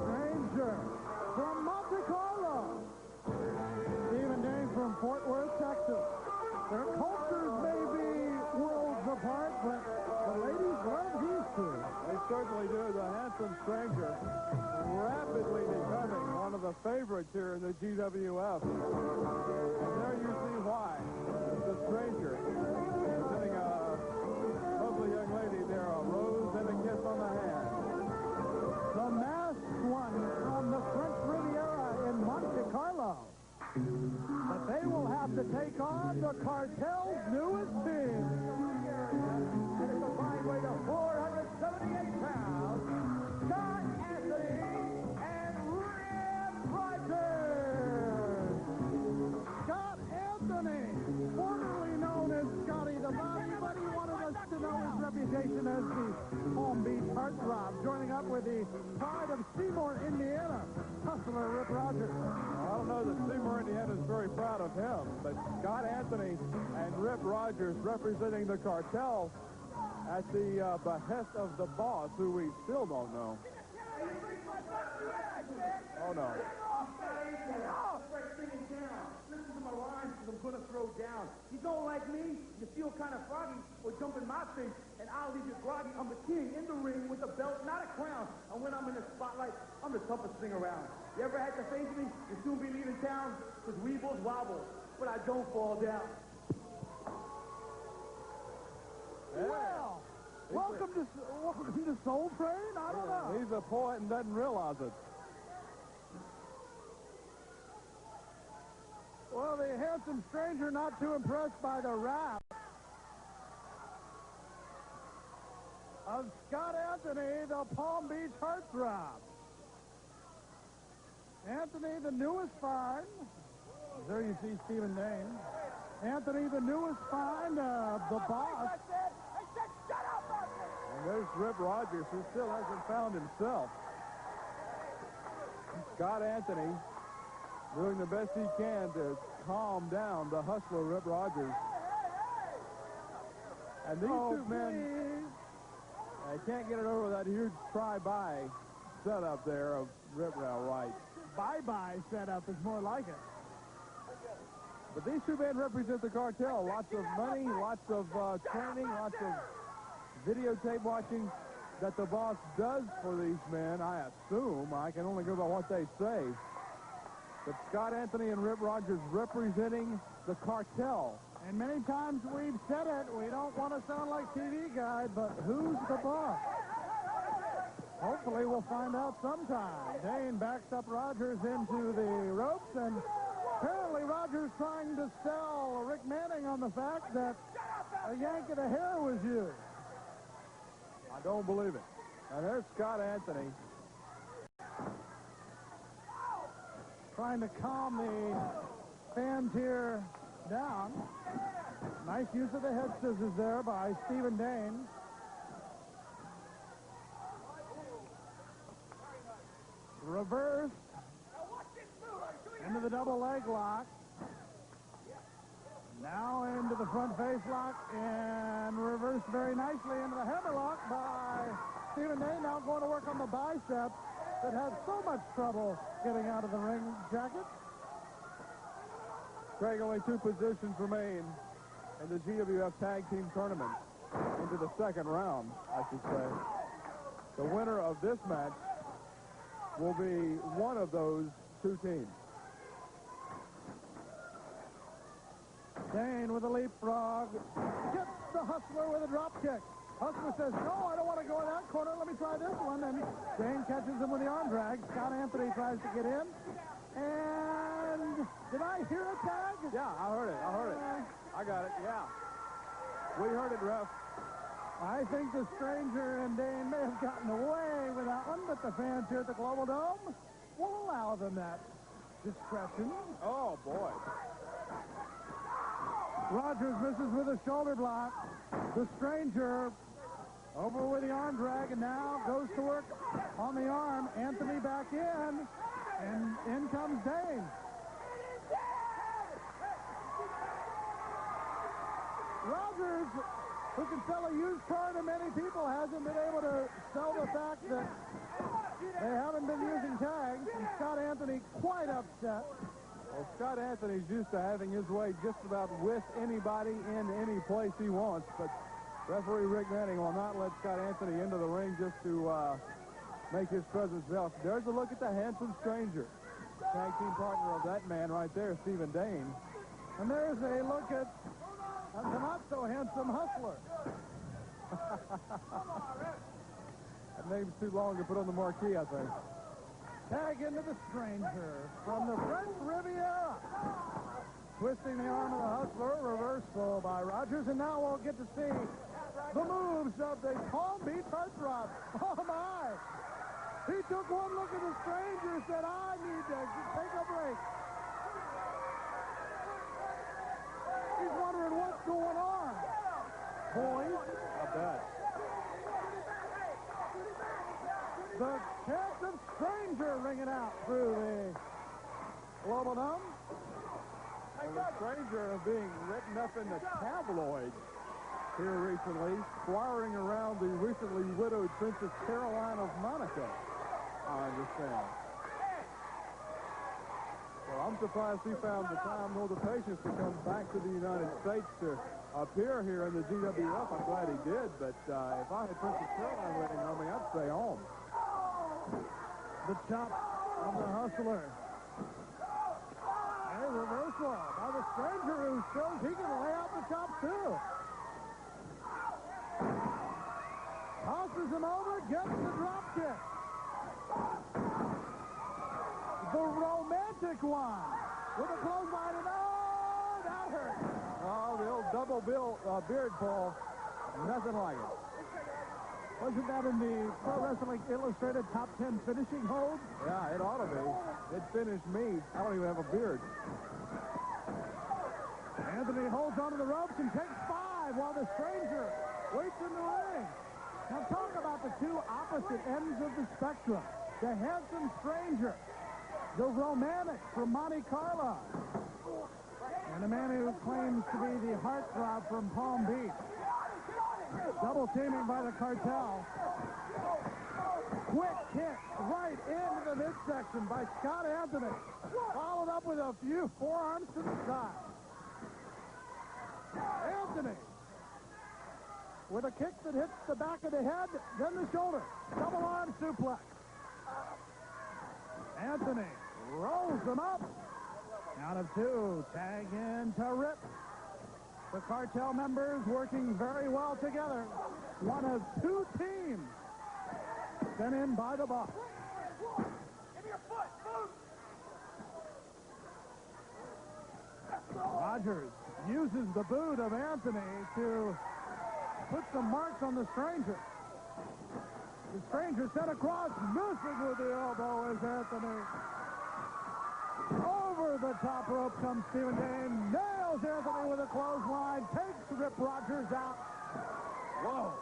Stranger from Monte Carlo. Stephen Dane from Fort Worth, Texas. Their cultures may be worlds apart, but the ladies love these two.
They certainly do. The handsome stranger rapidly becoming one of the favorites here in the GWF. And there you see why. The stranger sending a lovely young lady there, a rose and a kiss on the hand.
The masked one from the French Riviera in Monte Carlo. But they will have to take on the cartel's newest team.
And it's a fine weight of 478 pounds. Scott Anthony and Rip Rogers.
Scott Anthony, formerly known as Scotty the Body, but he wanted us to know his reputation as the Palm Beach Heartthrob, joining up with the pride of Seymour, Indiana, hustler Rip Rogers.
I don't know that Seymour, Indiana is very proud of him, but Scott Anthony and Rip Rogers representing the cartel at the behest of the boss, who we still don't know. Oh, no.
First thing in town. Listen to my lines because I'm going to throw down. You don't like me, you feel kind of froggy, or jump in my face, and I'll leave you groggy. I'm the king in the ring with a belt, not a crown. And when I'm in the spotlight, I'm the toughest thing around. You ever had to face me? You'll soon be leaving town because weebles wobble, but I don't fall down.
Well, welcome to Soul Train? I don't know.
He's a poet and doesn't realize it.
Well, the handsome stranger not too impressed by the rap of Scott Anthony, the Palm Beach Heartthrob. Anthony, the newest find. There you see Stephen Dane. Anthony, the newest find of the boss.
And there's Rip Rogers, who still hasn't found himself. Scott Anthony doing the best he can to calm down the hustler Rip Rogers. And these two men, they can't get it over that huge try-by setup there of Rip Wright.
Bye-bye setup is more like it.
But these two men represent the cartel. Lots of money, lots of training, lots of videotape watching that the boss does for these men, I assume. I can only go by what they say. But Scott Anthony and Rip Rogers representing the cartel.
And many times we've said it, we don't want to sound like TV guide, but who's the boss? Hopefully we'll find out sometime. Dane backs up Rogers into the ropes, and apparently Rogers trying to sell Rick Manning on the fact that a yank of the hair was used.
I don't believe it. And there's Scott Anthony.
Trying to calm the fans here down. Nice use of the head scissors there by Stephen Dane. Reversed into the double leg lock. Now into the front face lock and reversed very nicely into the hammerlock by Stephen Dane. Now going to work on the bicep that had so much trouble getting out of the ring jacket.
Craig, only two positions remain in the GWF Tag Team Tournament into the second round, I should say. The winner of this match will be one of those two teams.
Dane with a leapfrog. Gets the Hustler with a drop kick. Hustler says, no, I don't want to go in that corner. Let me try this one. And Dane catches him with the arm drag. Scott Anthony tries to get in. And did I hear a tag?
Yeah, I heard it. I got it, yeah. We heard it, ref.
I think the stranger and Dane may have gotten away with that one, but the fans here at the Global Dome will allow them that discretion.
Oh, boy.
Rogers misses with a shoulder block. The Stranger over with the arm drag, and now goes to work on the arm. Anthony back in, and in comes Dane. Rogers, who can sell a used car to many people, hasn't been able to sell the fact that they haven't been using tags, and Scott Anthony quite upset.
Well, Scott Anthony's used to having his way just about with anybody in any place he wants, but referee Rick Manning will not let Scott Anthony into the ring just to make his presence felt. There's a look at the handsome Stranger, tag team partner of that man right there, Stephen Dane.
And there's a look at the not-so-handsome Hustler.
That name's too long to put on the marquee, I think.
Tag into the Stranger from the French Riviera. Twisting the arm of the Hustler, reversal by Rogers, and now we'll get to see the moves of the Palm Beach Heartthrob. Oh, my! He took one look at the Stranger and said, I need to take a break. He's wondering what's going on. Boys.
I bet.
The chance of Stranger ringing out through the Global Dome.
And the Stranger being written up in the tabloids here recently, squiring around the recently widowed Princess Caroline of Monaco, I understand. Well, I'm surprised he found the time nor the patience to come back to the United States to appear here in the GWF. I'm glad he did, but if I had Princess Caroline waiting on me, I'd stay home.
The chop of the Hustler. A reversal by the Stranger, who shows he can lay out the chop, too. Tosses him over, gets the drop kick. The romantic one with a clothesline, and oh, that hurt.
Oh, the old double beard pull. Nothing like it.
Wasn't that in the Pro Wrestling Illustrated Top 10 finishing hold?
Yeah, it ought to be. It finished me. I don't even have a beard.
Anthony holds onto the ropes and takes 5 while the Stranger waits in the ring. Now talk about the two opposite ends of the spectrum. The handsome Stranger, the romantic from Monte Carlo, and a man who claims to be the heartthrob from Palm Beach. Double teaming by the Cartel. Quick kick right into the midsection by Scott Anthony. Followed up with a few forearms to the side. Anthony with a kick that hits the back of the head, then the shoulder. Double arm suplex. Anthony rolls him up. Out of 2. Tag in to Rip. The Cartel members working very well together. One of 2 teams sent in by the boss.
Give me your foot, move!
Rogers uses the boot of Anthony to put some marks on the Stranger. The Stranger sent across, missing with the elbow as Anthony. Over the top rope comes Stephen Dane. Nails Anthony with a clothesline. Takes Rip Rogers out.
Whoa.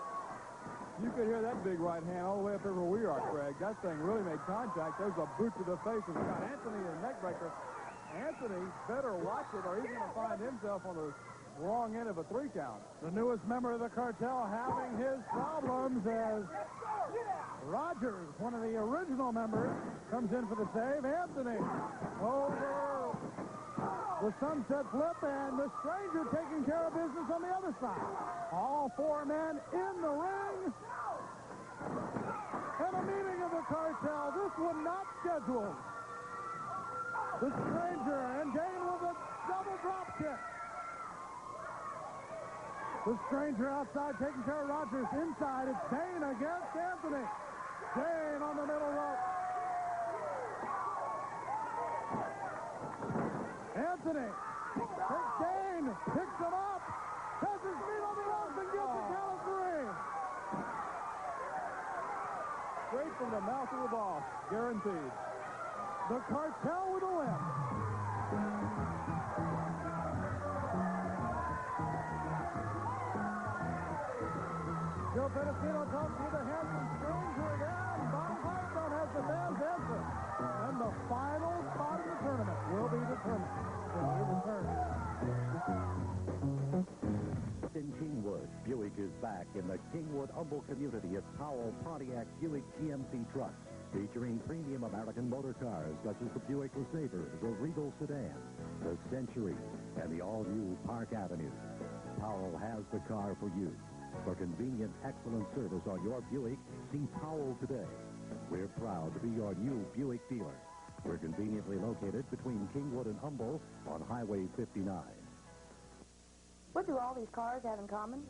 You could hear that big right hand all the way up there where we are, Craig. That thing really made contact. There's a boot to the face of Scott Anthony and a neck breaker. Anthony better watch it or he's going to find himself on the wrong end of a 3 count.
The newest member of the Cartel having his problems as Rogers, one of the original members, comes in for the save. Anthony over the sunset flip, and the Stranger taking care of business on the other side. All 4 men in the ring. And a meeting of the Cartel. This one not scheduled. The Stranger and Dane with a double drop kick. The Stranger outside taking care of Rogers. Inside, it's Dane against Anthony. Dane on the middle rope. Anthony takes Dane, picks him up, has his feet on the ropes, and gets the count of 3.
Straight from the mouth of the boss, guaranteed.
The Cartel with a win. Pedicino talks with the handsome stranger again. Bonnie Blackstone has the fans answer. And the final spot of the tournament will be determined when we return.
In Kingwood, Buick is back in the Kingwood-Humble community at Powell Pontiac Buick GMC trucks, featuring premium American motor cars such as the Buick LeSabre, the Regal sedan, the Century, and the all-new Park Avenue. Powell has the car for you. For convenient, excellent service on your Buick, see Powell today. We're proud to be your new Buick dealer. We're conveniently located between Kingwood and Humble on Highway 59.
What do all these cars have in common?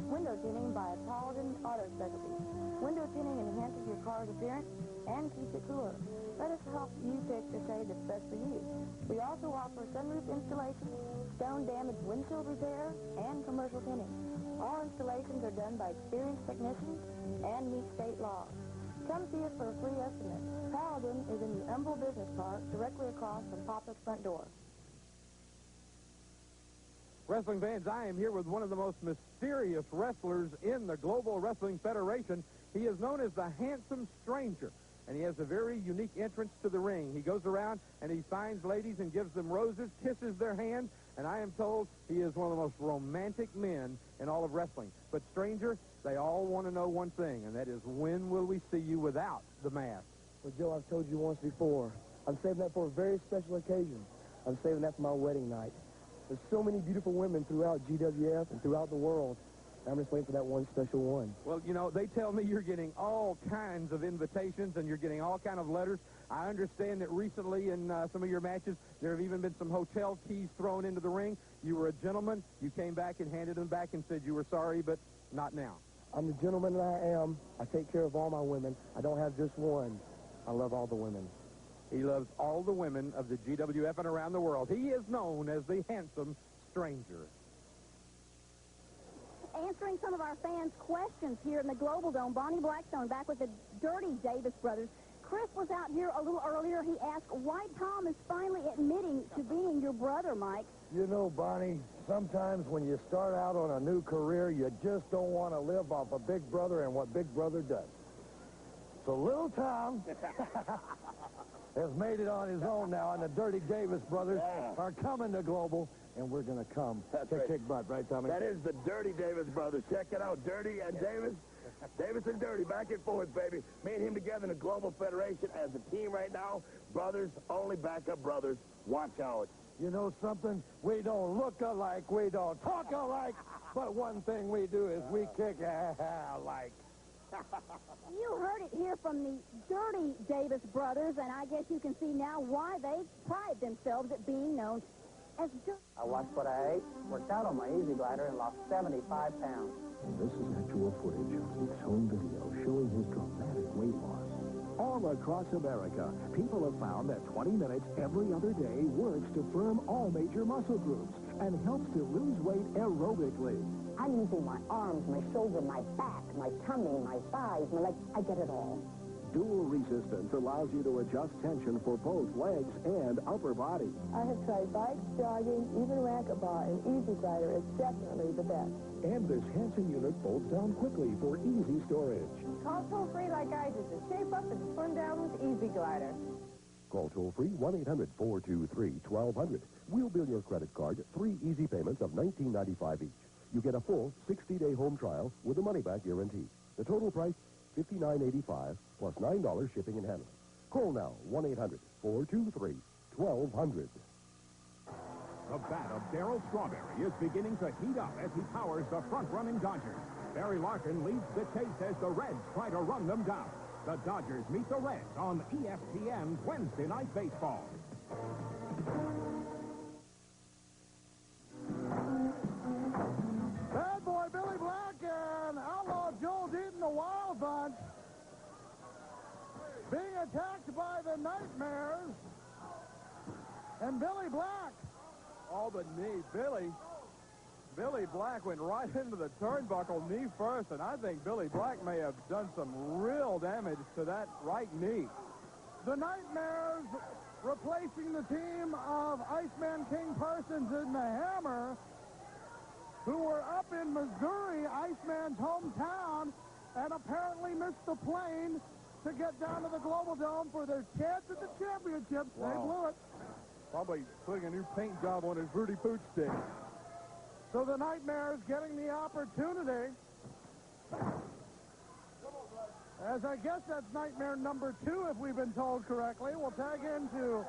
Window tinting by Paladin Auto Specialties. Window tinting enhances your car's appearance and keeps it cooler. Let us help you pick the shade that's best for you. We also offer sunroof installation, stone-damaged windshield repair, and commercial tinting. All installations are done by experienced technicians and meet state laws. Come see us for a free estimate. Paladin is in the Humble Business Park, directly across from Papa's front door.
Wrestling fans, I am here with one of the most mysterious wrestlers in the Global Wrestling Federation. He is known as the Handsome Stranger, and he has a very unique entrance to the ring. He goes around and he finds ladies and gives them roses, kisses their hands, and I am told he is one of the most romantic men in all of wrestling. But, Stranger, they all want to know one thing, and that is, when will we see you without the mask?
Well, Joe, I've told you once before, I'm saving that for a very special occasion. I'm saving that for my wedding night. There's so many beautiful women throughout GWF and throughout the world. I'm just waiting for that one special one.
Well, you know, they tell me you're getting all kinds of invitations and you're getting all kinds of letters. I understand that recently in some of your matches, there have even been some hotel keys thrown into the ring. You were a gentleman. You came back and handed them back and said you were sorry, but not now.
I'm the gentleman that I am. I take care of all my women. I don't have just one. I love all the women.
He loves all the women of the GWF and around the world. He is known as the Handsome Stranger.
Answering some of our fans' questions here in the Global Dome, Bonnie Blackstone back with the Dirty Davis brothers. Chris was out here a little earlier. He asked why Tom is finally admitting to being your brother, Mike.
You know, Bonnie, sometimes when you start out on a new career, you just don't want to live off of Big Brother and what Big Brother does. So little Tom has made it on his own now, and the Dirty Davis brothers are coming to Global, and we're going to come kick butt, right, Tommy?
That is the Dirty Davis brothers. Check it out, Dirty and Davis. Davis and Dirty, back and forth, baby. Me and him together in the Global Federation as a team right now. Brothers, only backup brothers. Watch out.
You know something? We don't look alike, we don't talk alike, but one thing we do is we kick alike.
You heard it here from the Dirty Davis brothers, and I guess you can see now why they pride themselves at being known as Dirty.
I watched what I ate, worked out on my Easy Glider, and lost 75 pounds.
This is actual footage of Zeke's home video showing his dramatic weight loss.
All across America, people have found that 20 minutes every other day works to firm all major muscle groups and helps to lose weight aerobically.
I'm using my arms, my shoulder, my back, my tummy, my thighs, my legs. I get it all.
Dual resistance allows you to adjust tension for both legs and upper body.
I have tried bike, jogging, even racquetball, and Easy Glider is definitely the best.
And this Hansen unit folds down quickly for easy storage.
Call toll-free like I did to shape up and slim down with Easy Glider.
Call toll-free 1-800-423-1200. We'll bill your credit card 3 easy payments of $19.95 each. You get a full 60-day home trial with a money-back guarantee. The total price, $59.85 plus $9 shipping and handling. Call now, 1-800-423-1200.
The bat of Darryl Strawberry is beginning to heat up as he powers the front-running Dodgers. Barry Larkin leads the chase as the Reds try to run them down. The Dodgers meet the Reds on ESPN's Wednesday Night Baseball.
Bad boy Billy Black and Outlaw Joel Deaton, the Wild Bunch, being attacked by the Nightmares. And Billy Black.
Oh, the knee. Billy Black went right into the turnbuckle, knee first, and I think Billy Black may have done some real damage to that right knee.
The Nightmares replacing the team of Iceman King Parsons and the Hammer who were up in Missouri, Iceman's hometown, and apparently missed the plane to get down to the Global Dome for their chance at the championship.
Wow.
They blew it.
Probably putting a new paint job on his Rudy Pooch stick.
So the Nightmares getting the opportunity. As I guess that's Nightmare number 2, if we've been told correctly. We'll tag into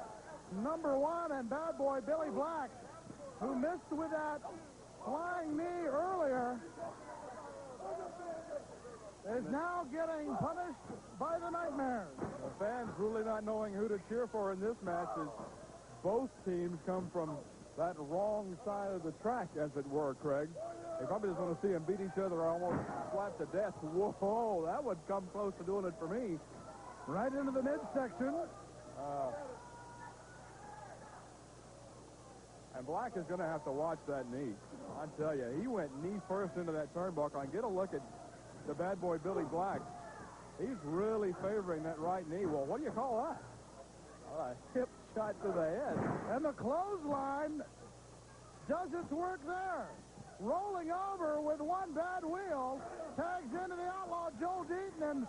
number 1 and bad boy Billy Black, who missed with that flying knee earlier, is now getting punished by the Nightmares.
The fans really not knowing who to cheer for in this match as both teams come from that wrong side of the track, as it were, Craig. They probably just want to see them beat each other almost flat to death. Whoa, that would come close to doing it for me.
Right into the midsection.
And Black is going to have to watch that knee. I tell you, he went knee first into that turnbuckle. And get a look at the bad boy Billy Black. He's really favoring that right knee. Well, what do you call that? A hip shot to the head.
And the clothesline does its work there. Rolling over with one bad wheel, tags into the outlaw Joe Deaton, and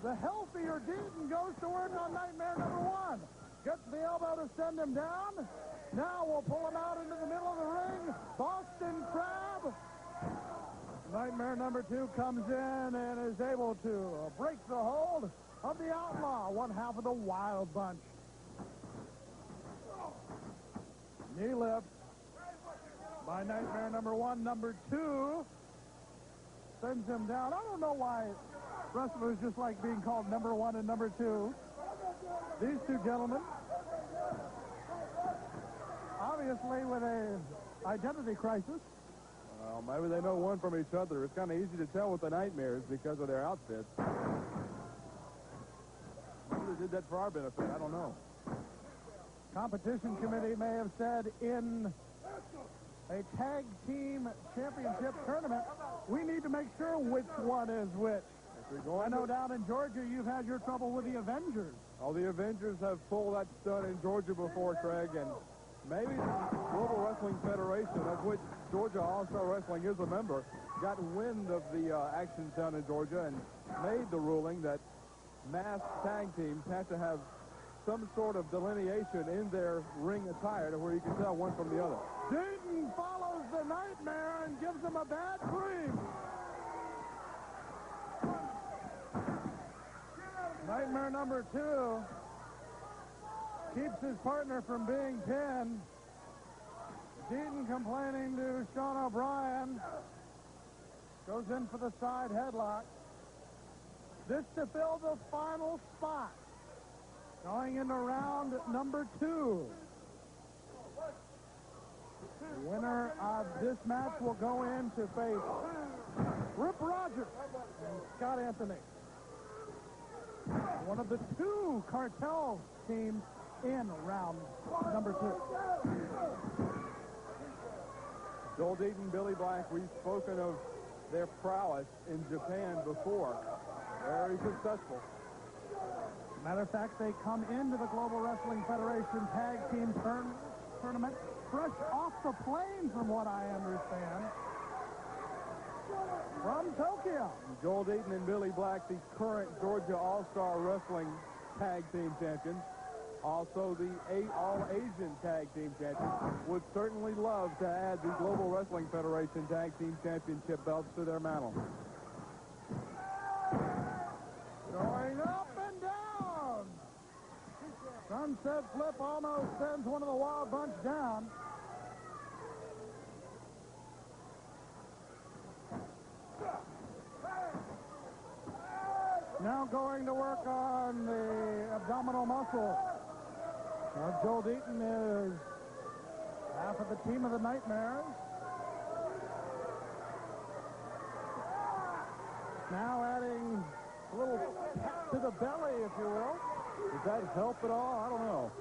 the healthier Deaton goes to work on Nightmare number 1. Gets the elbow to send him down. Now we'll pull him out into the middle of the ring. Boston Crab. Nightmare number 2 comes in and is able to break the hold of the outlaw, one half of the Wild Bunch. Knee lift by Nightmare number 1. Number 2 sends him down. I don't know why wrestlers just like being called number 1 and number 2. These two gentlemen, obviously with a identity crisis.
Well, maybe they know one from each other. It's kind of easy to tell with the Nightmares because of their outfits. Maybe they did that for our benefit. I don't know.
Competition committee may have said in a tag team championship tournament, we need to make sure which one is which. I know down in Georgia you've had your trouble with the Avengers.
Oh, the Avengers have pulled that stunt in Georgia before, Craig, and maybe the Global Wrestling Federation, of which Georgia All-Star Wrestling is a member, got wind of the actions down in Georgia and made the ruling that masked tag teams have to have some sort of delineation in their ring attire to where you can tell one from the other.
Deaton follows the Nightmare and gives him a bad cream. Nightmare number 2 keeps his partner from being pinned. Deaton complaining to Sean O'Brien. Goes in for the side headlock. This to fill the final spot. Going into round number 2. The winner of this match will go in to face Rip Rogers and Scott Anthony. One of the 2 cartel teams in round number 2.
Joel Deaton, Billy Black, we've spoken of their prowess in Japan before. Very successful.
Matter of fact, they come into the Global Wrestling Federation Tag Team Tournament fresh off the plane, from what I understand, from Tokyo.
Joel Deaton and Billy Black, the current Georgia All-Star Wrestling Tag Team Champions, also the All-Asian Tag Team Champions, would certainly love to add the Global Wrestling Federation Tag Team Championship belts to their mantle.
Going up and down. Sunset flip almost sends one of the Wild Bunch down. Now going to work on the abdominal muscle. Joel Deaton is half of the team of the Nightmares. Now adding a little tap to the belly, if you will.
Does that help at all? I don't know.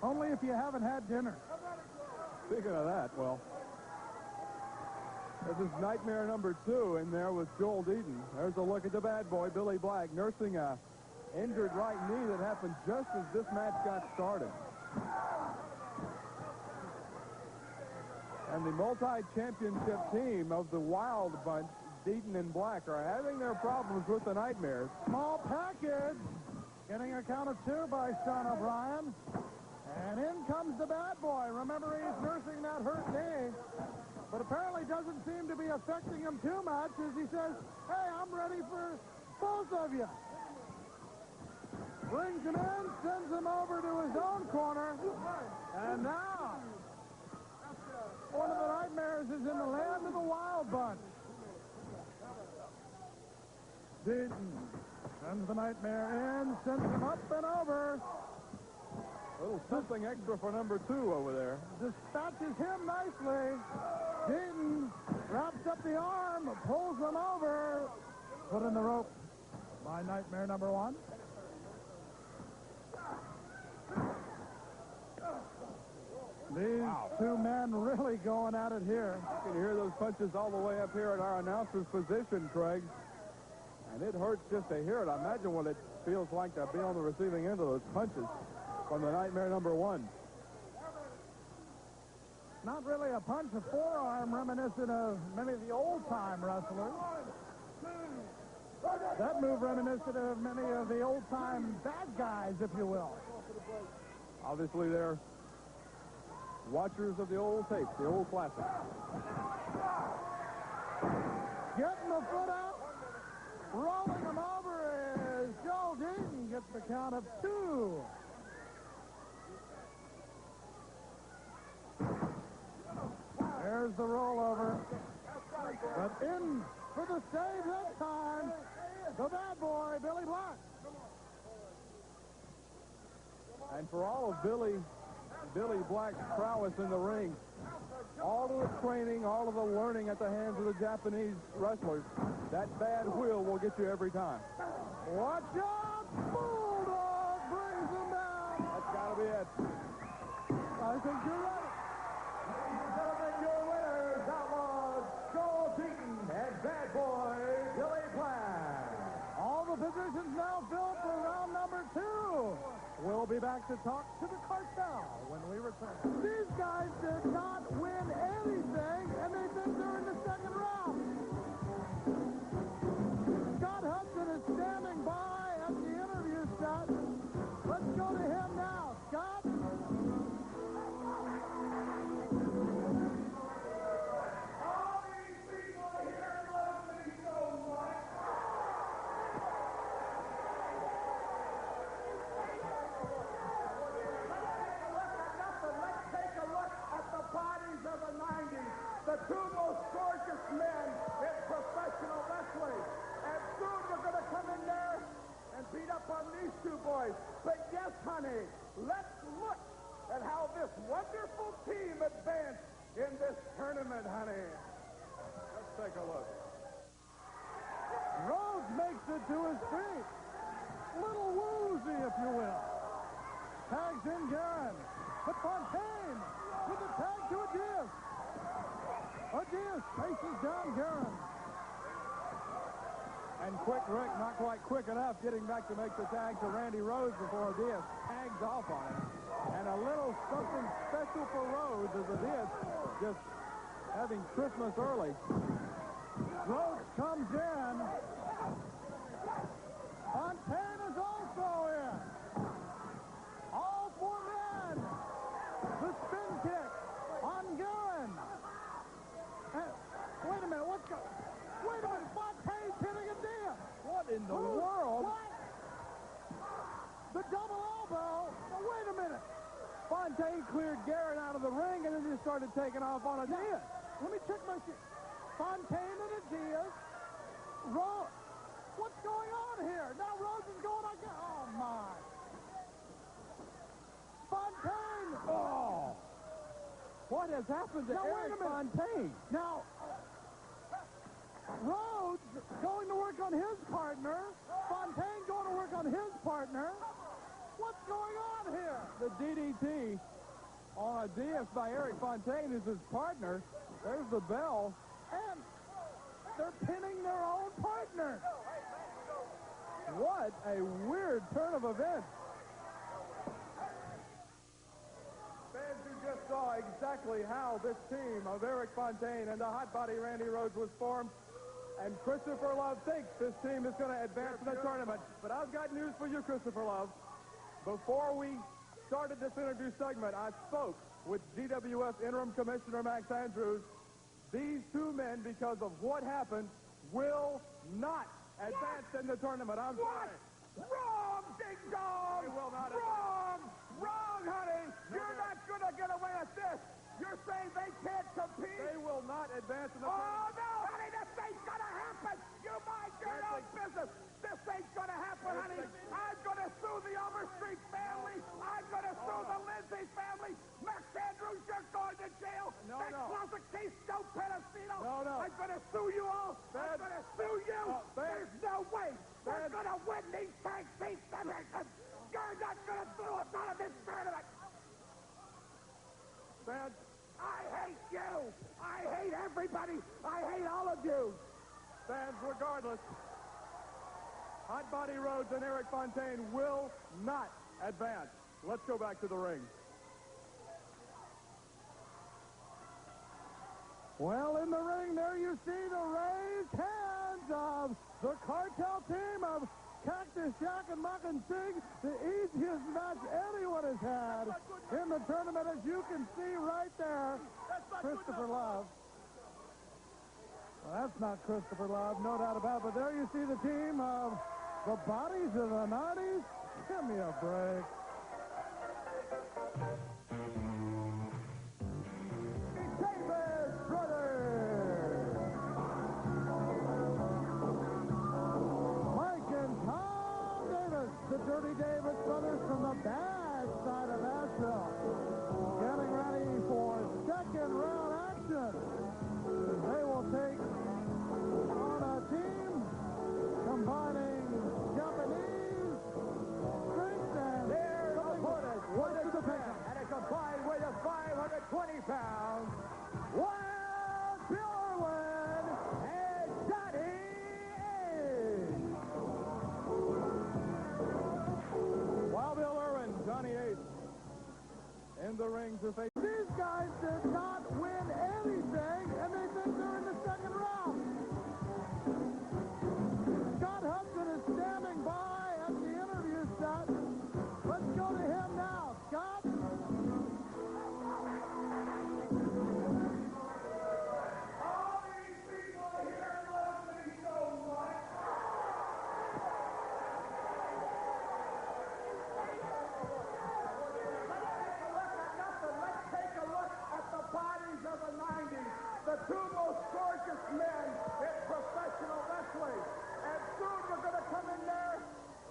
Only if you haven't had dinner.
Speaking of that, well, this is Nightmare number 2 in there with Joel Deaton. There's a look at the bad boy, Billy Black, nursing a injured right knee that happened just as this match got started. and the multi-championship team of the Wild Bunch, Deaton and Black, are having their problems with the Nightmares.
Small package. Getting a count of 2 by Sean O'Brien. And in comes the bad boy. Remember, he's nursing that hurt knee. But apparently doesn't seem to be affecting him too much as he says, hey, I'm ready for both of you. Brings him in, sends him over to his own corner. And now, one of the Nightmares is in the land of the Wild Bunch. Deaton sends the Nightmare in, sends him up and over.
A little something extra for number 2 over there.
Dispatches him nicely. Deaton wraps up the arm, pulls him over. Put in the rope by Nightmare number 1. These two men really going at it here.
You can hear those punches all the way up here at our announcer's position, Craig. And it hurts just to hear it. I imagine what it feels like to be on the receiving end of those punches from the Nightmare number 1.
Not really a punch, a forearm reminiscent of many of the old-time wrestlers. That move reminiscent of many of the old-time bad guys, if you will.
Obviously, they're watchers of the old tapes, the old classics.
Getting the foot out, rolling him over is Joe Deaton. Gets the count of 2. There's the rollover. But in for the save that time, the bad boy, Billy Black.
And for all of Billy Black's prowess in the ring, all of the training, all of the learning at the hands of the Japanese wrestlers, that bad will get you every time.
Watch out! Bulldog brings him down.
That's got to be it.
I think you're right.
Gentlemen, your winners, Outlaws, Joe Deaton and Bad Boy Billy Black.
All the positions now filled for round number 2. We'll be back to talk to the cartel when we return. These guys did not win anything, and they've been there in the second round. Scott Hudson is standing by at the interview set. Let's go to him now. Scott?
All these people here love me so much. Let's take a look at the bodies of the 90s. The 2 most gorgeous men in professional wrestling. And soon we're going to come in there and beat up on these 2 boys. But yes, honey, let's look at how this wonderful team advanced in this tournament, honey.
Let's take a look.
Rhodes makes it to his feet. Little woozy, if you will. Tags in Garin. But Fontaine with the tag to Adias. Adias faces down Garin.
And Quick Rick, not quite quick enough, getting back to make the tag to Randy Rhodes before Adias tags off on him. And a little something special for Rhodes as Adias just having Christmas early.
Rhodes comes in. Fontaine is also in. All 4 men. The spin kick on Garin. Wait a minute, wait a minute, Fontaine's hitting Adias.
What in the world?
What? The double elbow. Now, wait a minute.
Fontaine cleared Garin out of the ring and then just started taking off on Adias.
Let me check my shit. Fontaine and Adias. Rhodes. What's going on here? Now Rhodes is going like that. Oh, my. Fontaine.
Oh. What has happened to Eric Fontaine?
Now, Rhodes going to work on his partner. Fontaine going to work on his partner. What's going on here?
The DDT on Adias by Eric Fontaine is his partner. There's the bell.
And they're pinning their own partner.
What a weird turn of events.
Fans who
just saw exactly how this team of Eric Fontaine and the hot body Randy Rhodes was formed. And Christopher Love thinks this team is going to advance in the tournament. But I've got news for you, Christopher Love. Before we started this interview segment, I spoke with GWF Interim Commissioner Max Andrews. These two men, because of what happened, will not advance in the tournament. I'm sorry.
Wrong, big dog!
They will not
Wrong! Wrong, honey! You're not going to get away with this! You're saying they can't compete?
They will not advance in the
tournament.
tournament.
Oh, no, honey! This ain't going to happen! You mind your own business! This ain't going to happen, honey! I'm going to sue the Overstreet family! I'm going to sue the Lindsay family! Max Andrews, you're going to jail!
No,
Next was a case, no pedicino!
No.
I'm going to sue you all! I'm going to sue you! There's no way! We're going to win these tag team divisions! You're not going to throw us out of this tournament!
Bad.
I hate you! I hate everybody! I hate all of you!
Fans, regardless, Hot Body Rhodes and Eric Fontaine will not advance. Let's go back to the ring.
Well, in the ring, there you see the raised hands of the cartel team of Cactus Jack and Muckin' Sig, the easiest match anyone has had in the tournament, as you can see right there. Christopher Love. Well, that's not Christopher Love, no doubt about it, but there you see the team of the bodies of the 90s. Give me a break. Davis Brothers. Mike and Tom Davis, the Dirty Davis Brothers from the bad side of Nashville, getting ready for second round action. They will take on a team combining Japanese strength and
their opponent
What's the pickup?
and a combined weight of 520 pounds,
Wild Bill Irwin
and Johnny Ace.
Wild Bill Irwin, Johnny Ace, in the ring to face.
These guys did not win anything, and they think they're in the second round. Scott Hudson is standing by at the interview set. Let's go to him now. Scott?
All these people here love me so much. Let's take a look at the bodies of the 90s. The two most gorgeous men in professional wrestling. And soon we're going to come in there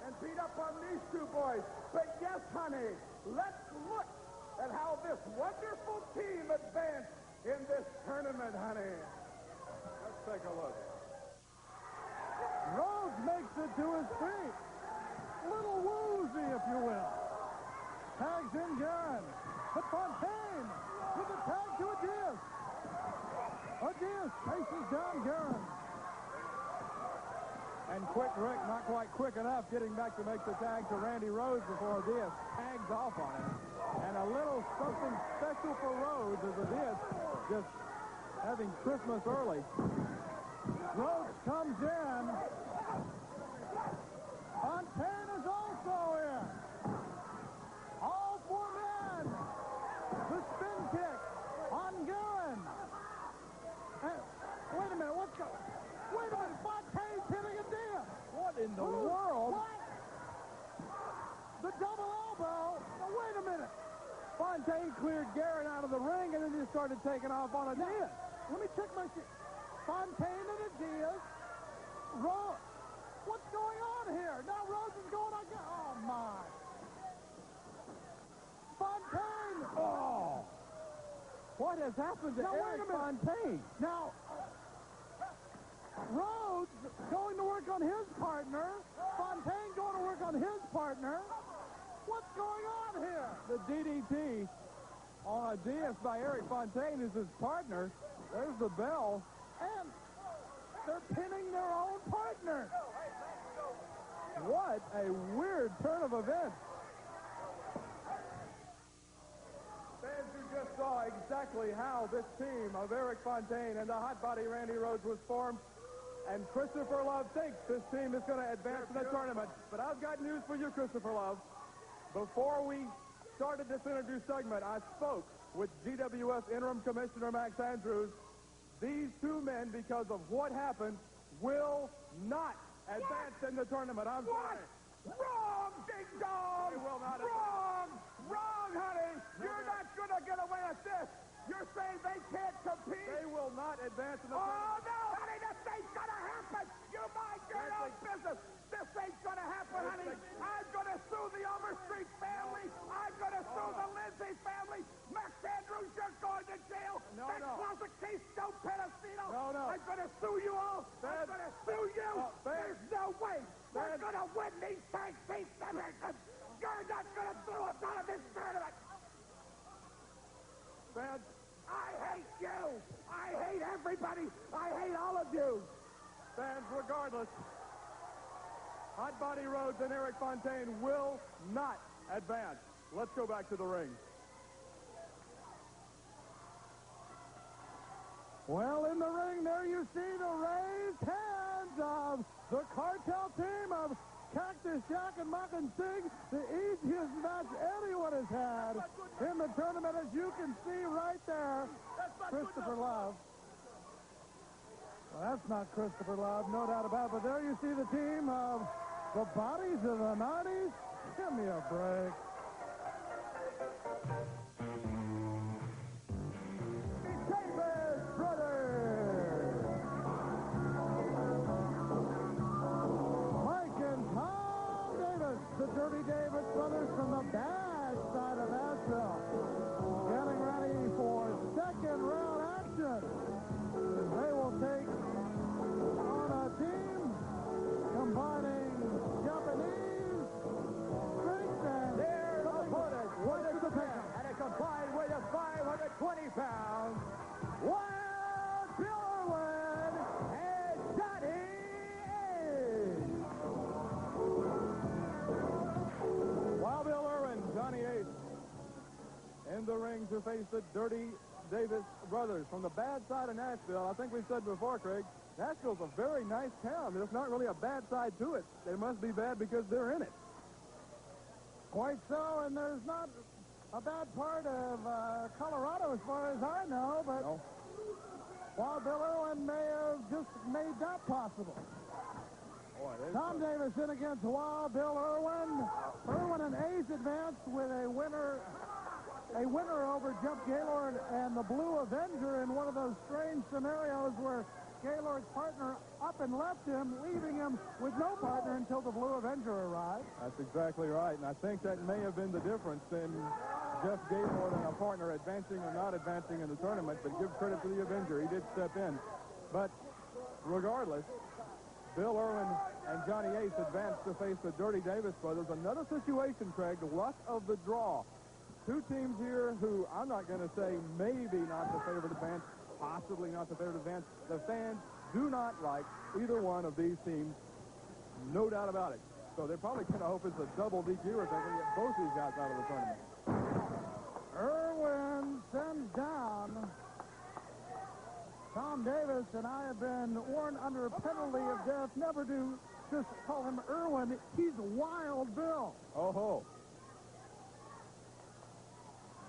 and beat up on these two boys. But yes, honey, let's look at how this wonderful team advanced in this tournament, honey.
Let's take a look.
Rhodes makes it to his feet. Little woozy, if you will. Tags in Garin. But Fontaine with the tag to Adias. Adias chases down Garin.
And quick Rick, not quite quick enough, getting back to make the tag to Randy Rhodes before Adias tags off on him. And a little something special for Rhodes as Adias just having Christmas early.
Rhodes comes in. Fontaine is also in. All four men. The spin kick on Garin. Wait a minute, what's going? Wait a minute, Fontaine's hitting Adias.
What in the world?
What? The double elbow. Now, wait a minute.
Fontaine cleared Garin out of the ring and then just started taking off on Adias.
Let me check my sheet. Fontaine and Adias. Rhodes. What's going on here? Now Rhodes is going on. Oh, my. Fontaine.
Oh. What has happened to Eric Fontaine?
Now, Rhodes going to work on his partner. Fontaine going to work on his partner. What's going on here?
The DDT on Adias by Eric Fontaine is his partner. There's the bell.
And they're pinning their own partner.
What a weird turn of events.
Fans who just
saw exactly how this team of Eric Fontaine and the hot body Randy Rhodes was formed. And Christopher Love thinks this team is going to advance in the tournament. But I've got news for you, Christopher Love. Before we started this interview segment, I spoke with GWF Interim Commissioner Max Andrews. These two men, because of what happened, will not advance in the tournament. I'm sorry.
Wrong, Big Dog!
They will not
Wrong! Wrong, honey! You're not going to get away with this! You're saying they can't compete?
They will not advance in the
tournament.
tournament.
Oh, no, honey! This ain't going to happen! You mind your own business! This ain't going to happen, honey! I'm going to sue the Overstreet family! I'm going to sue the Lindsay family! Max Andrews, you're going to jail!
No,
that closet case, no pedicino!
No.
I'm going to sue you all! I'm going to sue you! There's no way! We're going to win these tag team divisions! You're not going to throw us out of this tournament!
Fans,
I hate you! I hate everybody! I hate all of you!
Fans, regardless, Hot Body Rhodes and Eric Fontaine will not advance. Let's go back to the ring.
Well, in the ring, there you see the raised hands of the cartel team of Cactus Jack and Muckin Sig, the easiest match anyone has had in the tournament, as you can see right there. Christopher Love. Well, that's not Christopher Love, no doubt about it, but there you see the team of the bodies of the 90s. Give me a break. Davis Brothers. Mike and Tom Davis, the Dirty Davis Brothers from the bad side of Nashville, getting ready for second round action. They will take on a team combining Japanese strength and
their opponent with a pickup and a combined weight of 520 pounds. Wild Bill Irwin and Johnny Ace.
Wild Bill Irwin, Johnny Ace, in the ring to face the Dirty Davis Brothers from the bad side of Nashville. I think we said before, Craig, Nashville's a very nice town. There's not really a bad side to it. They must be bad because they're in it.
Quite so, and there's not a bad part of Colorado as far as I know, but Wild Bill Irwin may have just made that possible.
Boy,
Tom Davis in against Wild Bill Irwin. Irwin and Ace advanced with a winner over Jeff Gaylord and the Blue Avenger in one of those strange scenarios where Gaylord's partner up and left him, leaving him with no partner until the Blue Avenger arrived.
That's exactly right, and I think that may have been the difference in Jeff Gaylord and a partner advancing or not advancing in the tournament, but give credit to the Avenger. He did step in. But regardless, Bill Irwin and Johnny Ace advanced to face the Dirty Davis Brothers. Another situation, Craig, luck of the draw. Two teams here who I'm not going to say maybe not the favorite advance, possibly not the favorite advance. The fans do not like either one of these teams, no doubt about it. So they're probably going to hope it's a double DQ if they can get both these guys out of the tournament.
Irwin sends down Tom Davis, and I have been warned under penalty of death never to just call him Irwin. He's Wild Bill.
Oh ho.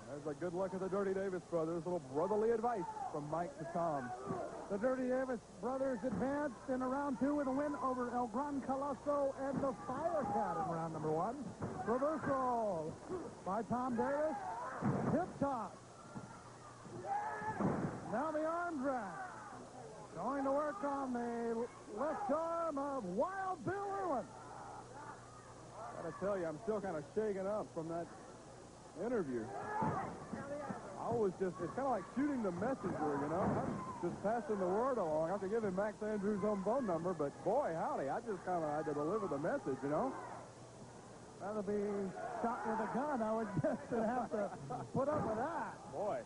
There's a good look at the Dirty Davis Brothers. A little brotherly advice from Mike to Tom.
The Dirty Davis Brothers advanced in round two with a win over El Gran Colosso and the Firecat in round number one. Reversal by Tom Davis. Hip toss. Now the arm drag. Going to work on the left arm of Wild Bill Irwin.
Gotta tell you, I'm still kind of shaken up from that interview. It's kind of like shooting the messenger, you know. I'm just passing the word along. I have to give him Max Andrews' own phone number, but boy, howdy, I just kind of had to deliver the message, you know.
That'll be shot with a gun. I would guess to have to put up with that.
Boy.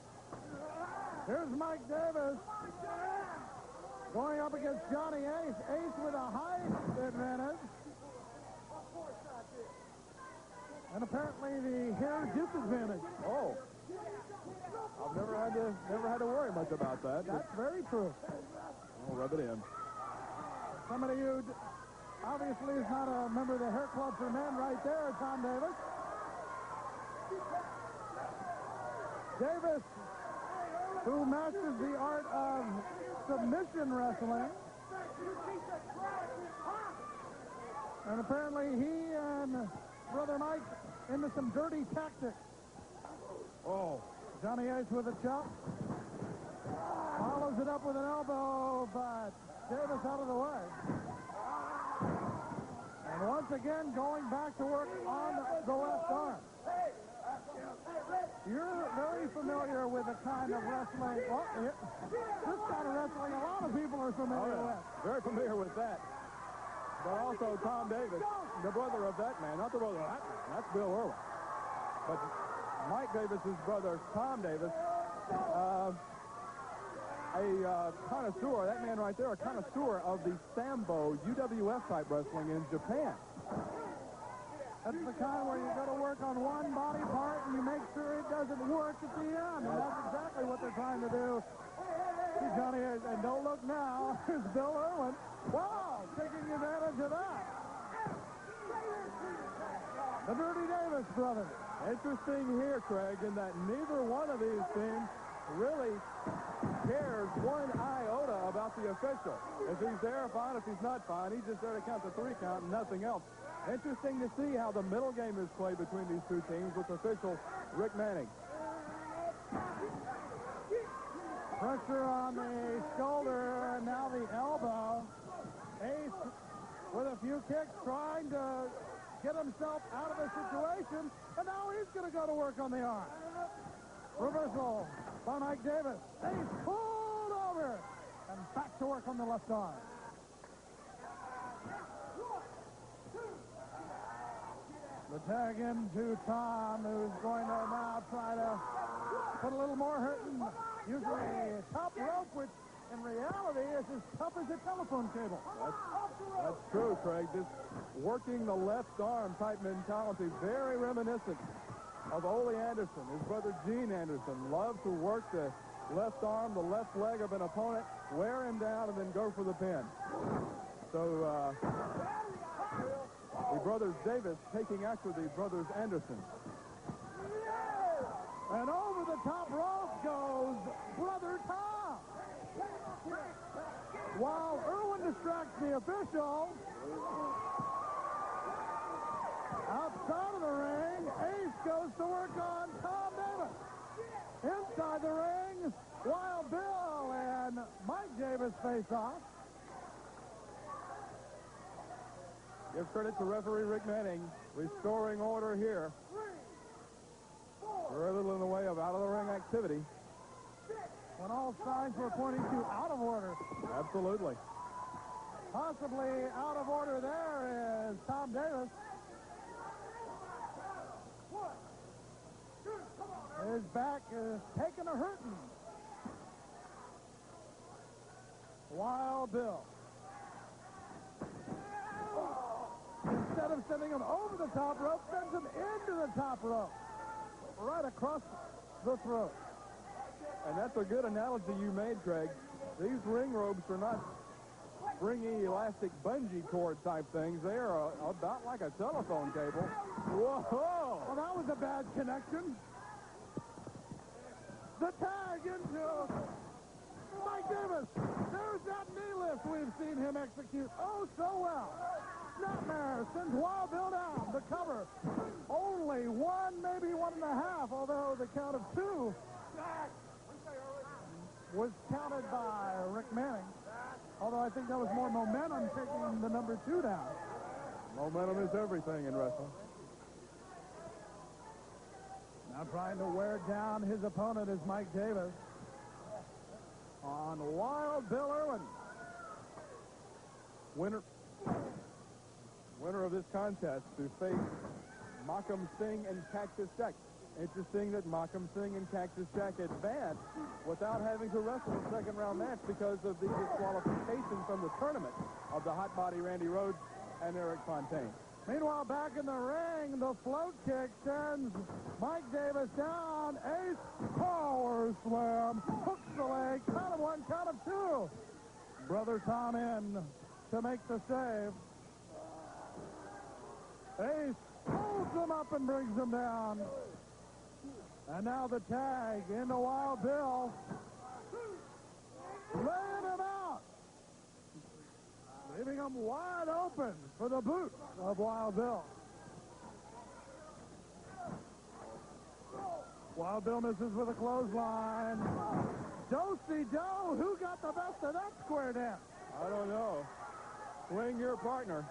Here's Mike Davis going up against Johnny Ace. Ace with a height advantage. And apparently the hair disadvantage.
Oh. I've never had to worry much about that.
That's very true.
We'll rub it in.
Somebody who obviously is not a member of the Hair Club for Men right there, Tom Davis. Davis, who masters the art of submission wrestling. And apparently he and Brother Mike into some dirty tactics.
Oh.
Johnny Ace with a chop. Follows it up with an elbow, but Davis out of the way. And once again, going back to work on the left arm. You're very familiar with the kind of wrestling. Well, this kind of wrestling, a lot of people are familiar with.
Very familiar with that. But also Tom Davis, the brother of that man, not the brother of that man. That's Bill Irwin. But Mike Davis's brother, Tom Davis, a connoisseur, that man right there, a connoisseur of the Sambo UWF type wrestling in Japan.
That's the kind where you go to work on one body part and you make sure it doesn't work at the end. And that's exactly what they're trying to do. See Johnny, and don't look now, here's Bill Irwin. Wow, taking advantage of that. The Dirty Davis brothers.
Interesting here, Craig, in that neither one of these teams really cares one iota about the official. If he's there, fine. If he's not, fine. He's just there to count the 3 count and nothing else. Interesting to see how the middle game is played between these two teams with official Rick Manning.
Pressure on the shoulder, and now the elbow. Ace with a few kicks trying to get himself out of the situation, and now he's going to go to work on the arm. Reversal by Mike Davis. Ace pulled over, and back to work on the left arm. The tag into Tom, who's going to now try to put a little more hurt in using a top rope, which in reality is as tough as a telephone cable.
That's true, Craig. Just working the left arm type mentality, very reminiscent of Ole Anderson. His brother Gene Anderson loved to work the left arm, the left leg of an opponent, wear him down, and then go for the pin. So the brothers Davis taking after the brothers Anderson.
And over the top rope goes Brother Tom. While Irwin distracts the official, outside of the ring, Ace goes to work on Tom Davis. Inside the ring, while Bill and Mike Davis face off.
Give credit to referee Rick Manning, restoring order here. Very little in the way of out-of-the-ring activity.
When all signs were pointing to out of order.
Absolutely.
Possibly out of order there is Tom Davis. His back is taking a hurting. Wild Bill. Instead of sending him over the top rope, sends him into the top rope. Right across the throat.
And that's a good analogy you made, Craig. These ring ropes are not springy, elastic bungee cord type things. They are about like a telephone cable. Whoa!
Well, that was a bad connection. The tag into Mike Davis. There's that knee lift we've seen him execute oh so well. Snapmare sends Wild Bill down. The cover. Only one, maybe 1.5, although the count of 2 was counted by Rick Manning. Although I think that was more momentum taking the number 2 down.
Momentum is everything in wrestling.
Now trying to wear down his opponent is Mike Davis. On Wild Bill Irwin.
Winner of this contest to face Makam Singh and Cactus Jack. Interesting that Makam Singh and Cactus Jack advanced without having to wrestle a second-round match because of the disqualification from the tournament of the hot body Randy Rhodes and Eric Fontaine.
Meanwhile, back in the ring, the float kick sends Mike Davis down. Ace power slam. Hooks the leg. Count of one, count of two. Brother Tom in to make the save. Ace pulls him up and brings him down. And now the tag into Wild Bill. Laying him out. Leaving him wide open for the boot of Wild Bill. Wild Bill misses with a clothesline. Do-si-do. Who got the best of that square dance?
I don't know. Swing your partner.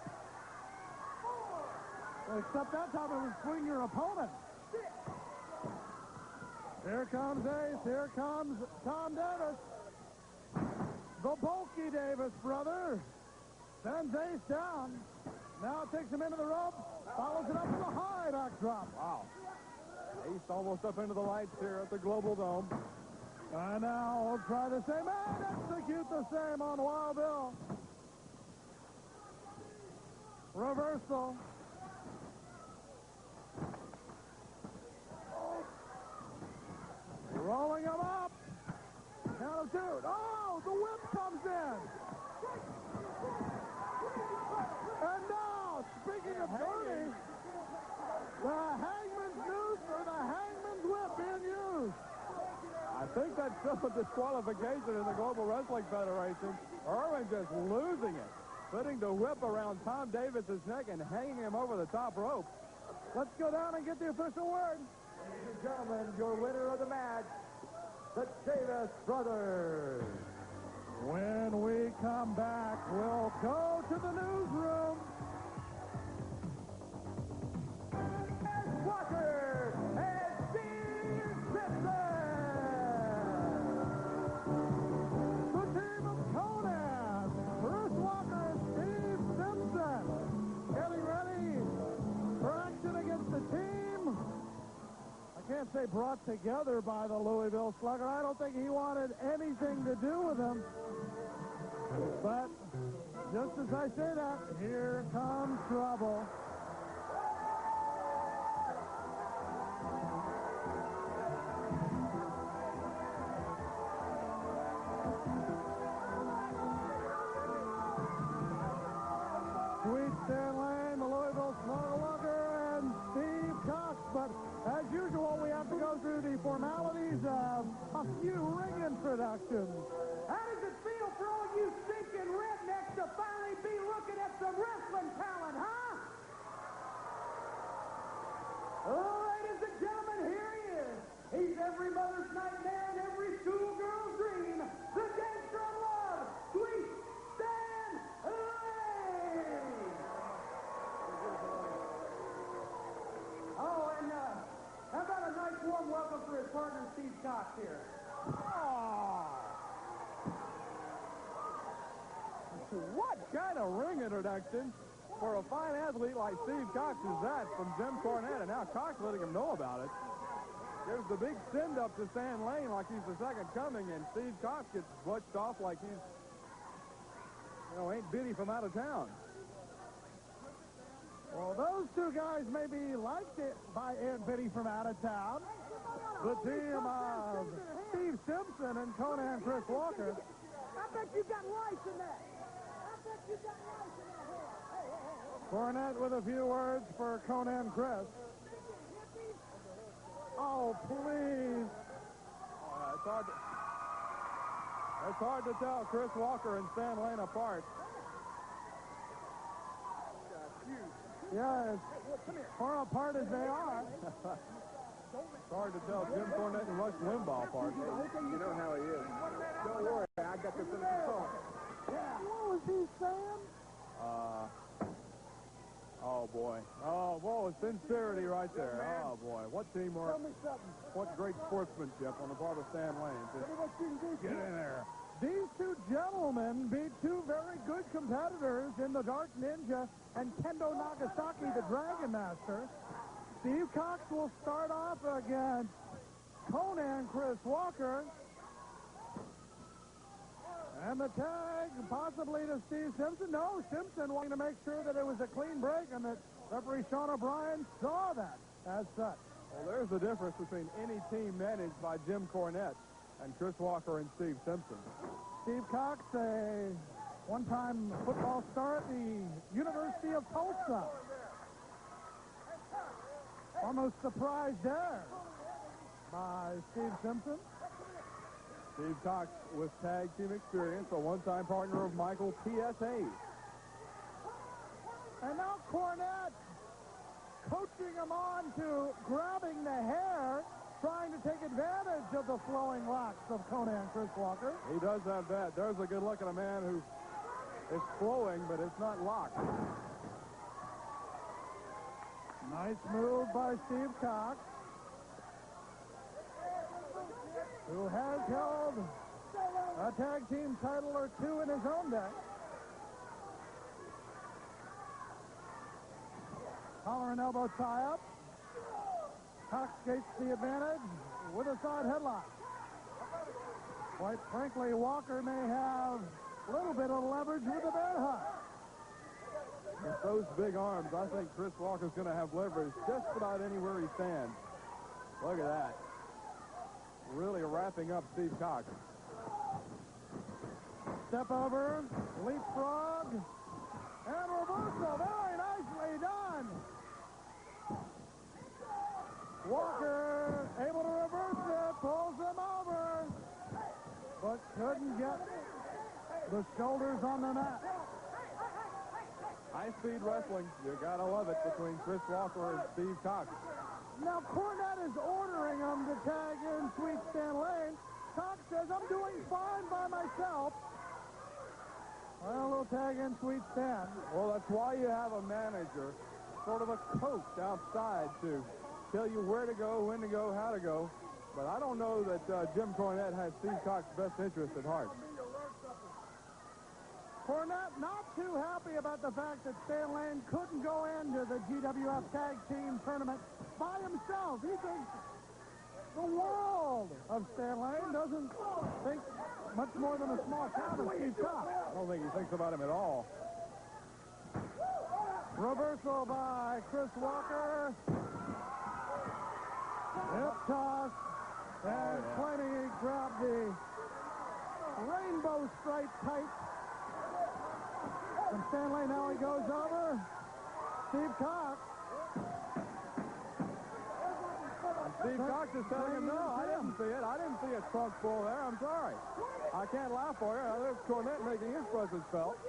Except that time it was swing your opponent. Here comes Ace. Here comes Tom Davis. The bulky Davis brother. Sends Ace down. Now takes him into the rope. Follows it up with a high backdrop.
Wow. Ace almost up into the lights here at the Global Dome.
And now we'll try the same and execute the same on Wild Bill. Reversal. Rolling him up. Count of two. Oh, the whip comes in. And now, speaking of dirty, the hangman's noose or the hangman's whip being used.
I think that's still a disqualification in the Global Wrestling Federation. Irwin just losing it. Putting the whip around Tom Davis's neck and hanging him over the top rope.
Let's go down and get the official word.
Ladies and gentlemen, your winner of the match, the Davis Brothers.
When we come back, we'll go to the newsroom.
Walker and Steve Simpson.
The team of Conan, Chris Walker and Steve Simpson, getting ready for action against the team. I can't say brought together by the Louisville Slugger. I don't think he wanted anything to do with him. But just as I say that, here comes trouble. Sweet Stan Lane, the Louisville Slugger, and Steve Cox. But as usual, we have to go through the formalities of a few ring introductions.
How does it feel for all you stinking rednecks to finally be looking at some wrestling talent, huh? Ladies and gentlemen, here he is. He's every mother's nightmare and every schoolgirl's dream. The gangster of love, Sweet Stan Lane. Oh, and how about a nice warm welcome for his partner, Steve Cox here.
What kind of ring introduction for a fine athlete like Steve Cox is that from Jim Cornette? And now Cox letting him know about it. Gives the big send-up to Stan Lane like he's the second coming, and Steve Cox gets butched off like he's, ain't Biddy from out of town.
Well, those two guys may be liked it by Aunt Biddy from out of town. The team of Steve Simpson and Conan Chris Walker.
I bet you got lice in that. I bet you got lice in that hair. Hey.
Cornette with a few words for Conan Chris. Oh, please.
It's hard to tell Chris Walker and Stan Lane apart.
Yes, far apart as they are.
It's hard to tell Jim Cornette and Rush Limbaugh apart.
You know how he is. Don't worry, I got this under control.
What was he saying?
Oh, boy. Oh, whoa, sincerity right there. Oh, boy. What teamwork.
Tell me something.
What great sportsmanship on the part of Stan Lane. Just get in there.
These two gentlemen beat two very good competitors in the Dark Ninja and Kendo Nagasaki, the Dragon Master. Steve Cox will start off against Conan Chris Walker. And the tag possibly to Steve Simpson. No, Simpson wanting to make sure that it was a clean break and that referee Sean O'Brien saw that as such.
Well, there's the difference between any team managed by Jim Cornette and Chris Walker and Steve Simpson.
Steve Cox, a one-time football star at the University of Tulsa. Almost surprised there by Steve Simpson.
Steve Cox with tag team experience, a one-time partner of Michael P.S. Hayes.
And now Cornette coaching him on to grabbing the hair, trying to take advantage of the flowing locks of Conan Chris Walker.
He does have that. There's a good look at a man who is flowing, but it's not locked.
Nice move by Steve Cox, who has held a tag team title or two in his own day. Collar and elbow tie-up. Cox gets the advantage with a side headlock. Quite frankly, Walker may have a little bit of leverage with the bear hug.
With those big arms, I think Chris Walker's going to have leverage just about anywhere he stands. Look at that. Really wrapping up Steve Cox.
Step over, leapfrog, and reversal. Very nicely done. Walker able to reverse it, pulls him over, but couldn't get the shoulders on the mat.
High-speed wrestling, you gotta love it, between Chris Walker and Steve Cox.
Now Cornette is ordering him to tag in Sweet Stan Lane. Cox says, I'm doing fine by myself. Well, we'll tag in Sweet Stan.
Well, that's why you have a manager, sort of a coach outside to tell you where to go, when to go, how to go. But I don't know that Jim Cornette has Steve Cox's best interest at heart.
Cornette not too happy about the fact that Stan Lane couldn't go into the GWF Tag Team Tournament by himself. He thinks the world of Stan Lane, doesn't think much more than a small town of Steve Cox.
I don't think he thinks about him at all.
Reversal by Chris Walker. Hip toss. And Plenty grabbed the rainbow stripe tight. From Stan Lane, now he goes over. Steve Cox.
Steve Cox is telling him, no, I didn't see it. I didn't see a trunk pull there. I'm sorry. I can't laugh for you. There's Cornette making his presence felt.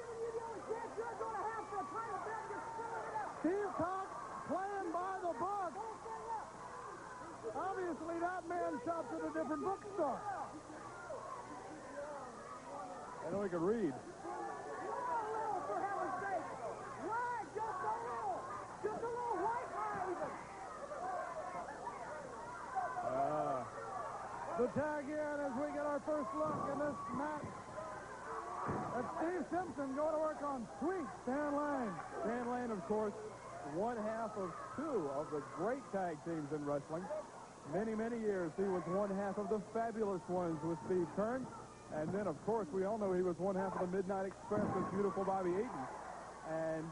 Steve Cox playing by the book. Obviously, that man shops at a different bookstore.
I know he can read.
The tag in as we get our first look in this match. That's Steve Simpson going to work on Sweet Stan Lane.
Stan Lane, of course, one half of two of the great tag teams in wrestling. Many, many years he was one half of the fabulous ones with Steve Keirn. And then, of course, we all know he was one half of the Midnight Express with beautiful Bobby Eaton. And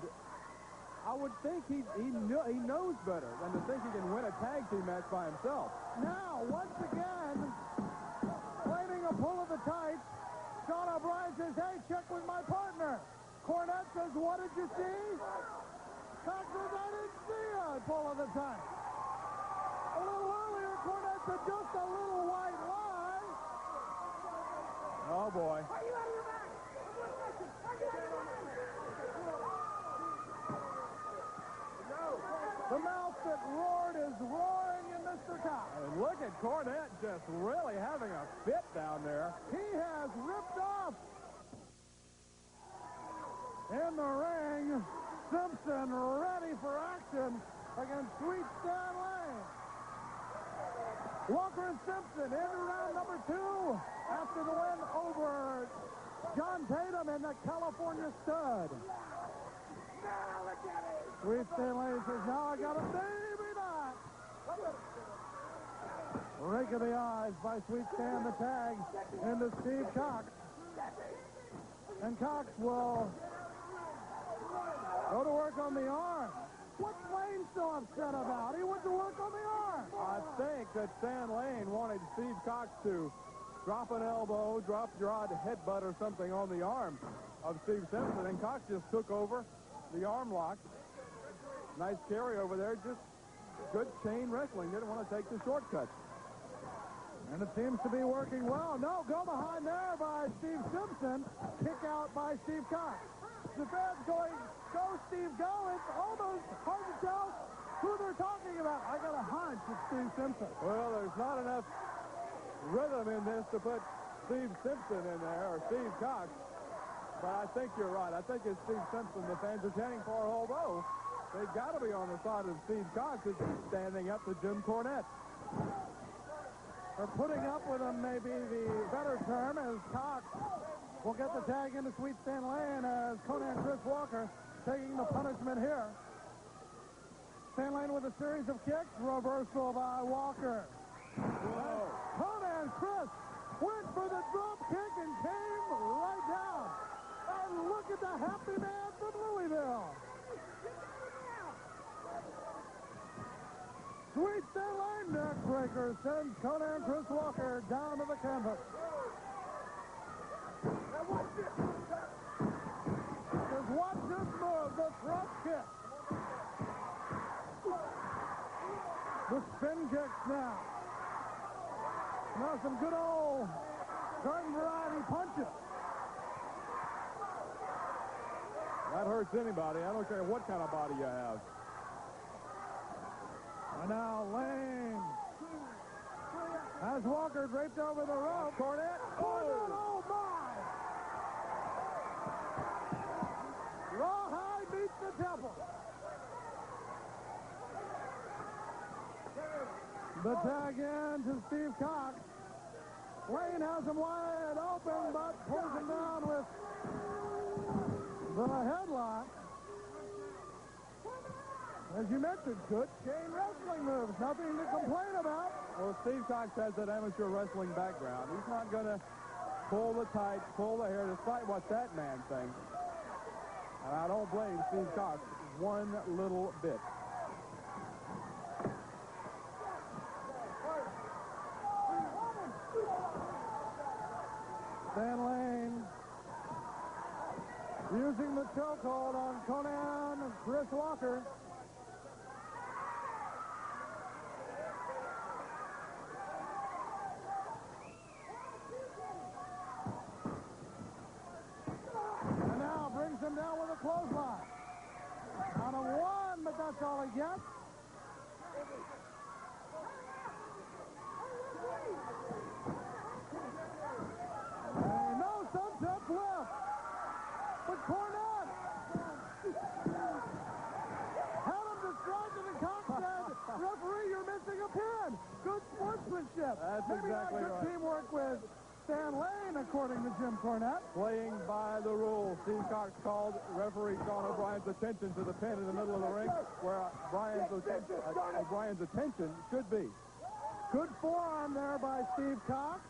I would think he knows better than to think he can win a tag team match by himself.
Now, once again, claiming a pull of the tights, Sean O'Brien says, hey, check with my partner. Cornette says, what did you see? Cox says, I didn't see a pull of the tights. A little earlier, Cornette said, just a little white lie.
Oh, boy.
Are you out of your mind? The mouth that roared is roaring in Mr. Cox.
And look at Cornette just really having a fit down there.
He has ripped off. In the ring, Simpson ready for action against Sweet Stan Lane. Walker and Simpson into round number 2 after the win over John Tatum and the California Stud. Sweet Stan Lane says, now I got a baby back. Rake of the eyes by Sweet Stan, the tag into Steve Cox. And Cox will go to work on the arm. What's Lane so upset about? He went to work on the arm.
I think that Stan Lane wanted Steve Cox to drop an elbow, drop your odd headbutt or something on the arm of Steve Simpson, and Cox just took over the arm lock. Nice carry over there, just good chain wrestling. Didn't want to take the shortcuts.
And it seems to be working well. No, go behind there by Steve Simpson. Kick out by Steve Cox. The fans going, go, Steve, go. It's almost hard to tell who they're talking about. I got a hunch it's Steve Simpson.
Well, there's not enough rhythm in this to put Steve Simpson in there, or Steve Cox. But I think you're right. I think it's Steve Simpson the fans are chanting for, although they've got to be on the side of Steve Cox as he's standing up to Jim Cornette.
Or putting up with him may be the better term, as Cox will get the tag into Sweet Stan Lane as Conan Chris Walker taking the punishment here. Stan Lane with a series of kicks, reversal by Walker.
Whoa.
Conan Chris went for the drop kick and came right down. And look at the happy man from Louisville. Sweet Stan Lane neck breaker sends Conan Chris Walker down to the canvas. Just watch this move, the drop kick. The spin kicks now. Now some good old garden variety punches.
That hurts anybody. I don't care what kind of body you have.
And now Lane has Walker draped over the rope.
Cornette.
Oh my! Rawhide beats the temple. The tag in to Steve Cox. Lane has him wide open, but pulls him down with the headlock. As you mentioned, good chain wrestling moves. Nothing to complain about.
Well, Steve Cox has that amateur wrestling background. He's not going to pull the tights, pull the hair, despite what that man thinks. And I don't blame Steve Cox one little bit.
Stan Lane using the chokehold on Conan and Chris Walker. And now brings him down with a clothesline. Out of one, but that's all he gets. No sunset left. But Cornette had him distracted, and Cox said, referee, you're missing a pin. Good sportsmanship.
That's
Maybe
exactly
not good
right.
teamwork with Stan Lane, according to Jim Cornette.
Playing by the rules, Steve Cox called referee Sean O'Brien's attention to the pin in the middle of the ring, where O'Brien's attention should be.
Good forearm there by Steve Cox.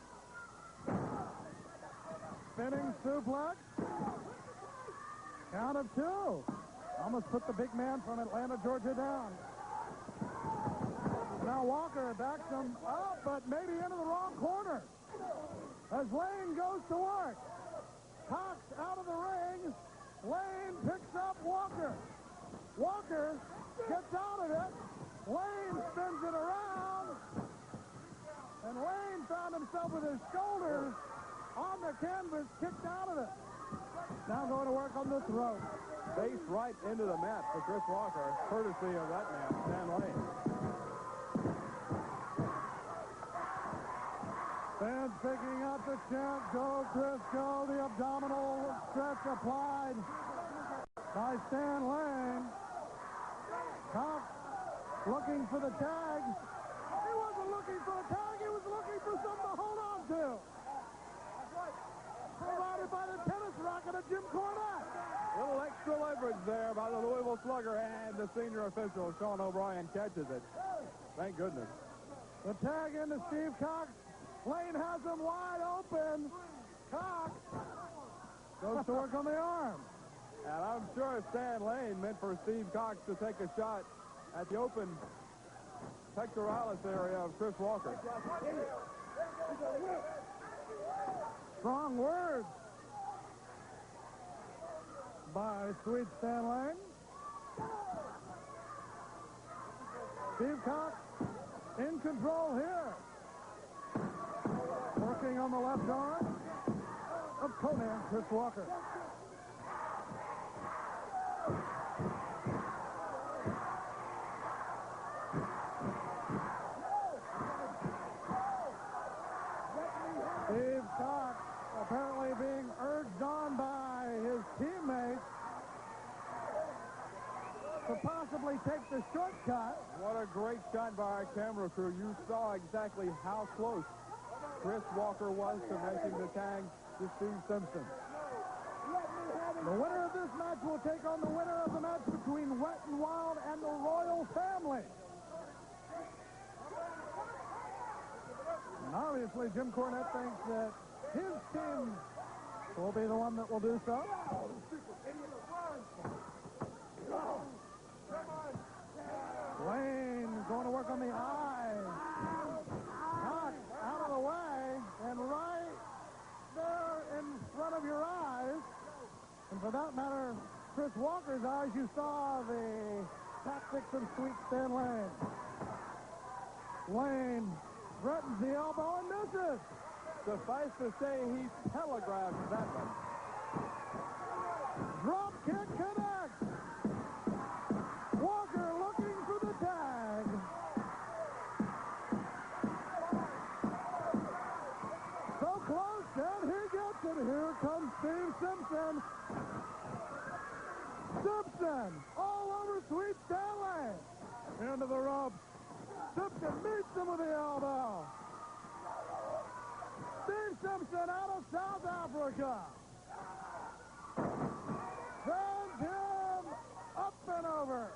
Spinning suplex. Count of two. Almost put the big man from Atlanta, Georgia down. Now Walker backs him up, but maybe into the wrong corner. As Lane goes to work. Cox out of the ring. Lane picks up Walker. Walker gets out of it. Lane spins it around. And Lane found himself with his shoulders on the canvas, kicked out of it. Now going to work on the throat.
Face right into the mat for Chris Walker, courtesy of that man, Stan Lane.
Fans picking up the chant, go Chris, go. The abdominal stretch applied by Stan Lane. Cox looking for the tag. He wasn't looking for a tag, he was looking for something to hold on to. Provided by the tennis racket of Jim Cornette.
A little extra leverage there by the Louisville Slugger, and the senior official, Sean O'Brien, catches it. Thank goodness.
The tag into Steve Cox. Lane has him wide open. Cox Goes to work on the arm.
And I'm sure Stan Lane meant for Steve Cox to take a shot at the open pectoralis area of Chris Walker.
Strong words by Sweet Stan Lane. Steve Cox in control here. Working on the left arm of Conan, Chris Walker. Steve Cox apparently being urged on by his teammates to possibly take the shortcut.
What a great shot by our camera crew. You saw exactly how close Chris Walker was to making the tag to Steve Simpson.
The winner of this match will take on the winner of the match between Wet and Wild and the Royal Family. And obviously, Jim Cornette thinks that his team will be the one that will do so. Lane going to work on the eye. Cox out of the way, and right there in front of your eyes, and for that matter, Chris Walker's eyes, you saw the tactics of Sweet Stan Lane. Lane threatens the elbow and misses.
Suffice to say, he telegraphed that one.
Drop kick connects. Walker looking for the tag. So close, and he gets it. Here comes Steve Simpson. Simpson all over Sweet Stan Lane. Into the ropes. Simpson meets him with the elbow. Steve Simpson out of South Africa. Sends him up and over.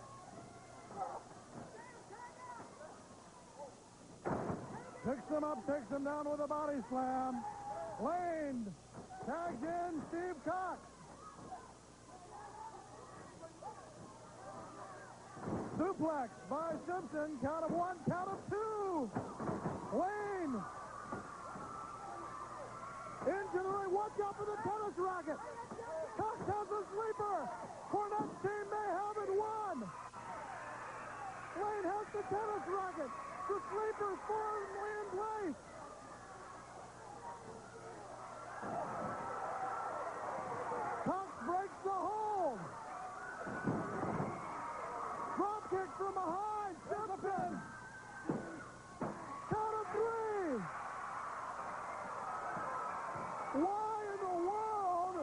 Picks him up, takes him down with a body slam. Lane tags in Steve Cox. Suplex by Simpson. Count of one, count of two. Lane into the ring. Watch out for the tennis racket. Cox has a sleeper. Cornette's team may have it won. Lane has the tennis racket. The sleeper firmly in place. Cox breaks the hold. Drop kick from behind. Simpson. Count of three. Why in the world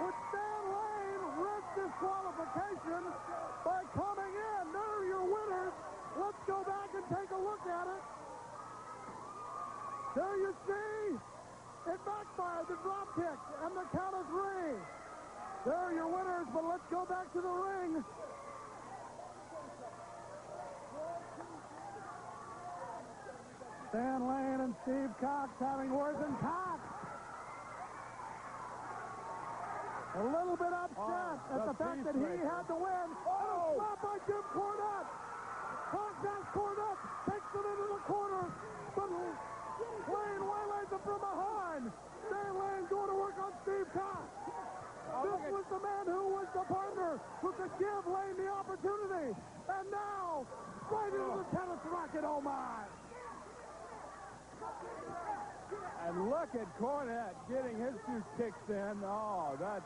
would Stan Lane risk disqualification by coming in? They're your winners. Let's go back and take a look at it. There you see. It backfired, the drop kick, and the count of three. They're your winners, but let's go back to the ring. Stan Lane and Steve Cox having words, and Cox a little bit upset at the fact that he had to win. Oh! Slap by Jim Cornette. Cox has Cornette, takes it into the corner, but Lane waylays him from behind. Stan Lane going to work on Steve Cox. This was the man who was the partner who could give Lane the opportunity. And now, right into the tennis racket, oh my.
And look at Cornette getting his two kicks in. Oh, that's...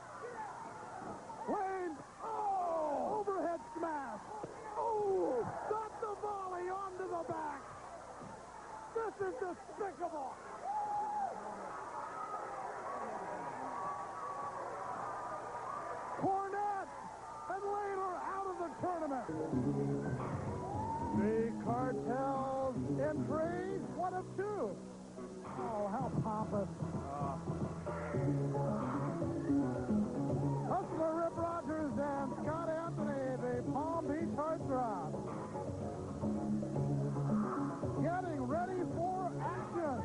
Lane, oh, overhead smash. Oh, got the volley onto the back. This is despicable. Cornette and Lane are out of the tournament. The Cartel's entry, one of two. Oh, how pompous. Hustler Rip Rogers and Scott Anthony, the Palm Beach Heartthrob. Getting ready for action.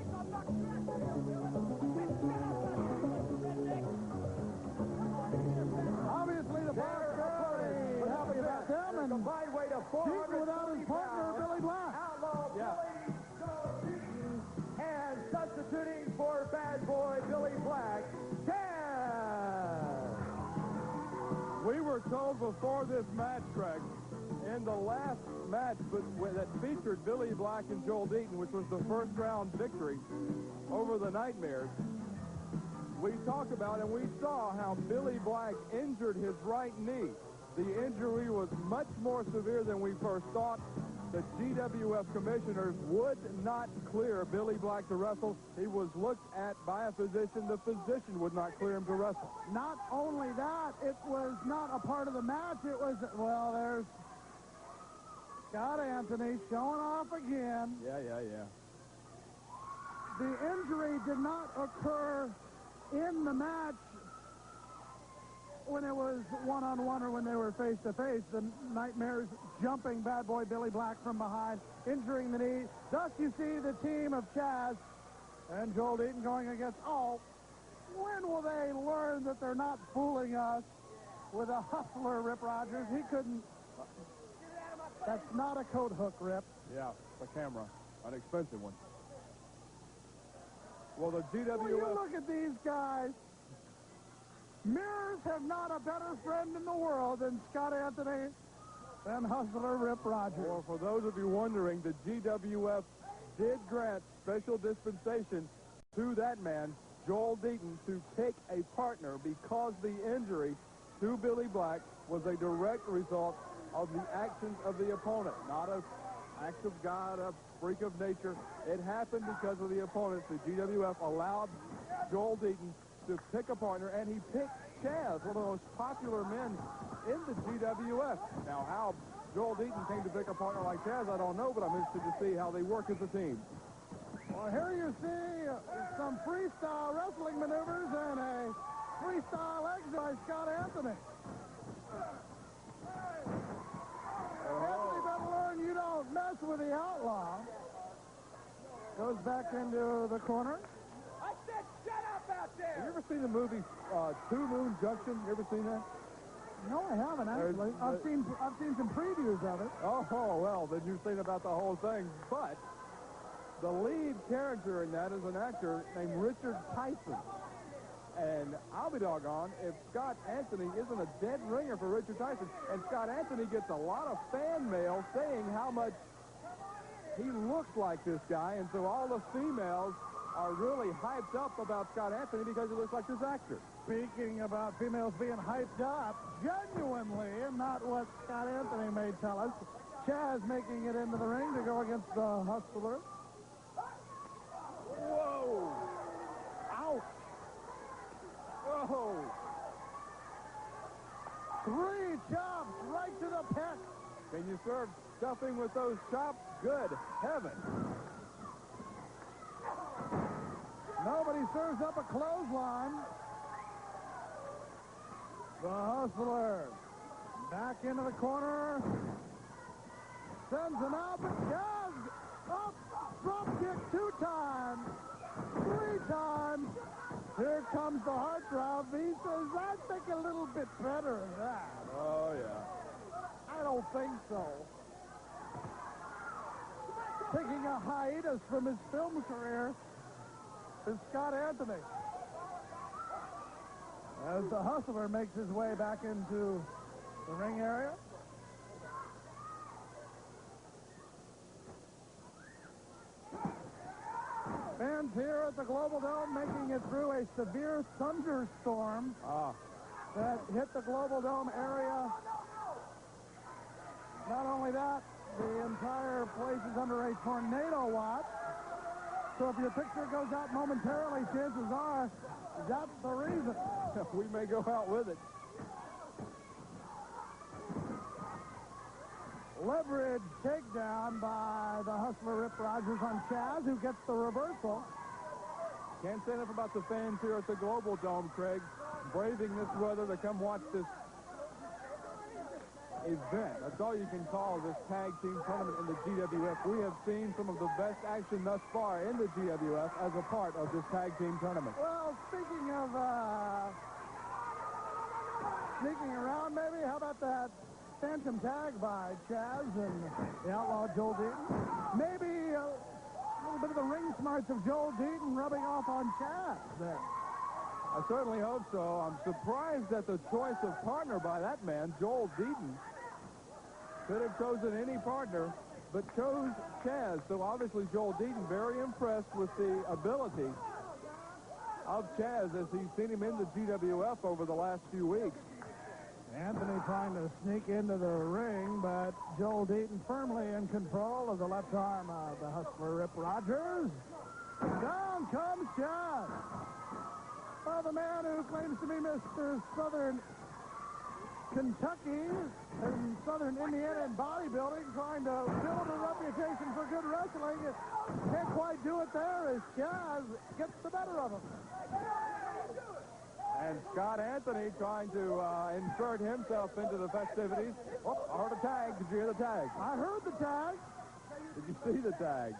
combined weight of
Deaton without his
440
partner,
pounds.
Billy Black.
Outlaw
Yeah.
Billy Joe Deaton, and substituting for bad boy Billy Black, Chaz.
We were told before this match, Craig, in the last match that featured Billy Black and Joel Deaton, which was the first round victory over the Nightmares, we talked about and we saw how Billy Black injured his right knee. The injury was much more severe than we first thought. The GWF commissioners would not clear Billy Black to wrestle. He was looked at by a physician. The physician would not clear him to wrestle.
Not only that, it was not a part of the match. It was, well, there's Scott Anthony showing off again.
Yeah.
The injury did not occur in the match when it was one-on-one or when they were face-to-face. The Nightmares jumping bad boy Billy Black from behind, injuring the knee. Thus you see the team of Chaz and Joel Deaton going against, when will they learn that they're not fooling us with a hustler, Rip Rogers? He couldn't. That's not a coat hook, Rip.
Yeah, the camera, an expensive one. Well, the GWF...
Well, you look at these guys. Mirrors have not a better friend in the world than Scott Anthony and hustler Rip Rogers.
Well, for those of you wondering, the GWF did grant special dispensation to that man, Joel Deaton, to pick a partner because the injury to Billy Black was a direct result of the actions of the opponent, not an act of God, a freak of nature. It happened because of the opponents. The GWF allowed Joel Deaton to pick a partner, and he picked Chaz, one of the most popular men in the GWF. Now, how Joel Deaton came to pick a partner like Chaz, I don't know, but I'm interested to see how they work as a team.
Well, here you see some freestyle wrestling maneuvers and a freestyle exit by Scott Anthony. Anthony better learn you don't mess with the outlaw. Goes back into the corner.
I said shut up out there!
Have you ever seen the movie Two Moon Junction? You ever seen that?
No, I haven't, actually. I've seen some previews of it.
Oh, well, then you've seen about the whole thing. But the lead character in that is an actor named Richard Tyson. And I'll be doggone if Scott Anthony isn't a dead ringer for Richard Tyson. And Scott Anthony gets a lot of fan mail saying how much he looks like this guy. And so all the females are really hyped up about Scott Anthony because he looks like this actor.
Speaking about females being hyped up, genuinely, and not what Scott Anthony may tell us, Chaz making it into the ring to go against the hustler.
Whoa! Ouch! Whoa!
3 chops right to the pec.
Can you serve stuffing with those chops? Good heaven.
Nobody serves up a clothesline. The hustler back into the corner. Sends him out, but Chaz up. Drop kick 2 times. 3 times. Here comes the heartthrob. He says, I think a little bit better than that.
Oh, yeah.
I don't think so. Taking a hiatus from his film career is Scott Anthony. As the hustler makes his way back into the ring area. Fans here at the Global Dome making it through a severe thunderstorm that hit the Global Dome area. Not only that, the entire place is under a tornado watch. So if your picture goes out momentarily, chances are that's the reason.
We may go out with it.
Leverage takedown by the hustler Rip Rogers on Chaz, who gets the reversal.
Can't say enough about the fans here at the Global Dome, Craig, braving this weather to come watch this event. That's all you can call this tag team tournament in the GWF. We have seen some of the best action thus far in the GWF as a part of this tag team tournament.
Well, speaking of sneaking around, maybe, how about that phantom tag by Chaz and the outlaw Joel Deaton. Maybe a little bit of the ring smarts of Joel Deaton rubbing off on Chaz there.
I certainly hope so. I'm surprised at the choice of partner by that man, Joel Deaton. Could have chosen any partner, but chose Chaz. So obviously Joel Deaton very impressed with the ability of Chaz as he's seen him in the GWF over the last few weeks.
Anthony trying to sneak into the ring, but Joel Deaton firmly in control of the left arm of the hustler, Rip Rogers. Down comes Chaz. Oh, the man who claims to be Mr. Southern Kentucky and Southern Indiana in bodybuilding, trying to build a reputation for good wrestling. It can't quite do it there as Chaz gets the better of him.
And Scott Anthony trying to insert himself into the festivities. Oh, I heard a tag. Did you hear the tag?
I heard the tag.
Did you see the tag?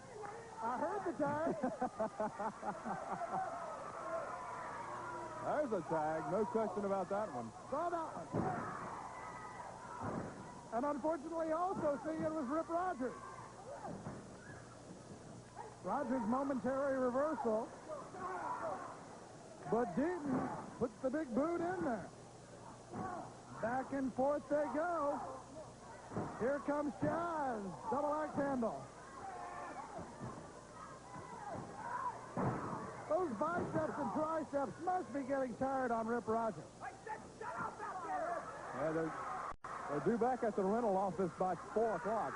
I heard the tag.
There's a tag. No question about that one.
Saw that one. And unfortunately also seeing it was Rip Rogers. Rogers' momentary reversal. But Deaton puts the big boot in there. Back and forth they go. Here comes Chaz. Double axe handle. Those biceps and triceps must be getting tired on Rip Rogers.
Yeah, they're due back at the rental office by 4 o'clock.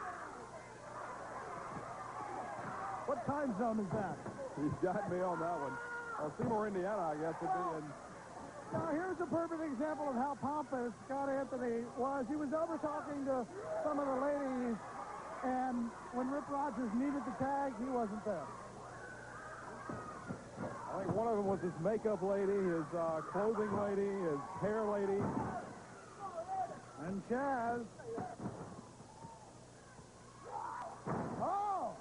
What time zone is that?
He's got me on that one. Well, Seymour, Indiana, I guess, would be in.
Now, here's a perfect example of how pompous Scott Anthony was. He was over talking to some of the ladies, and when Rip Rogers needed the tag, he wasn't there.
I think one of them was his makeup lady, his clothing lady, his hair lady.
And Chaz. Oh!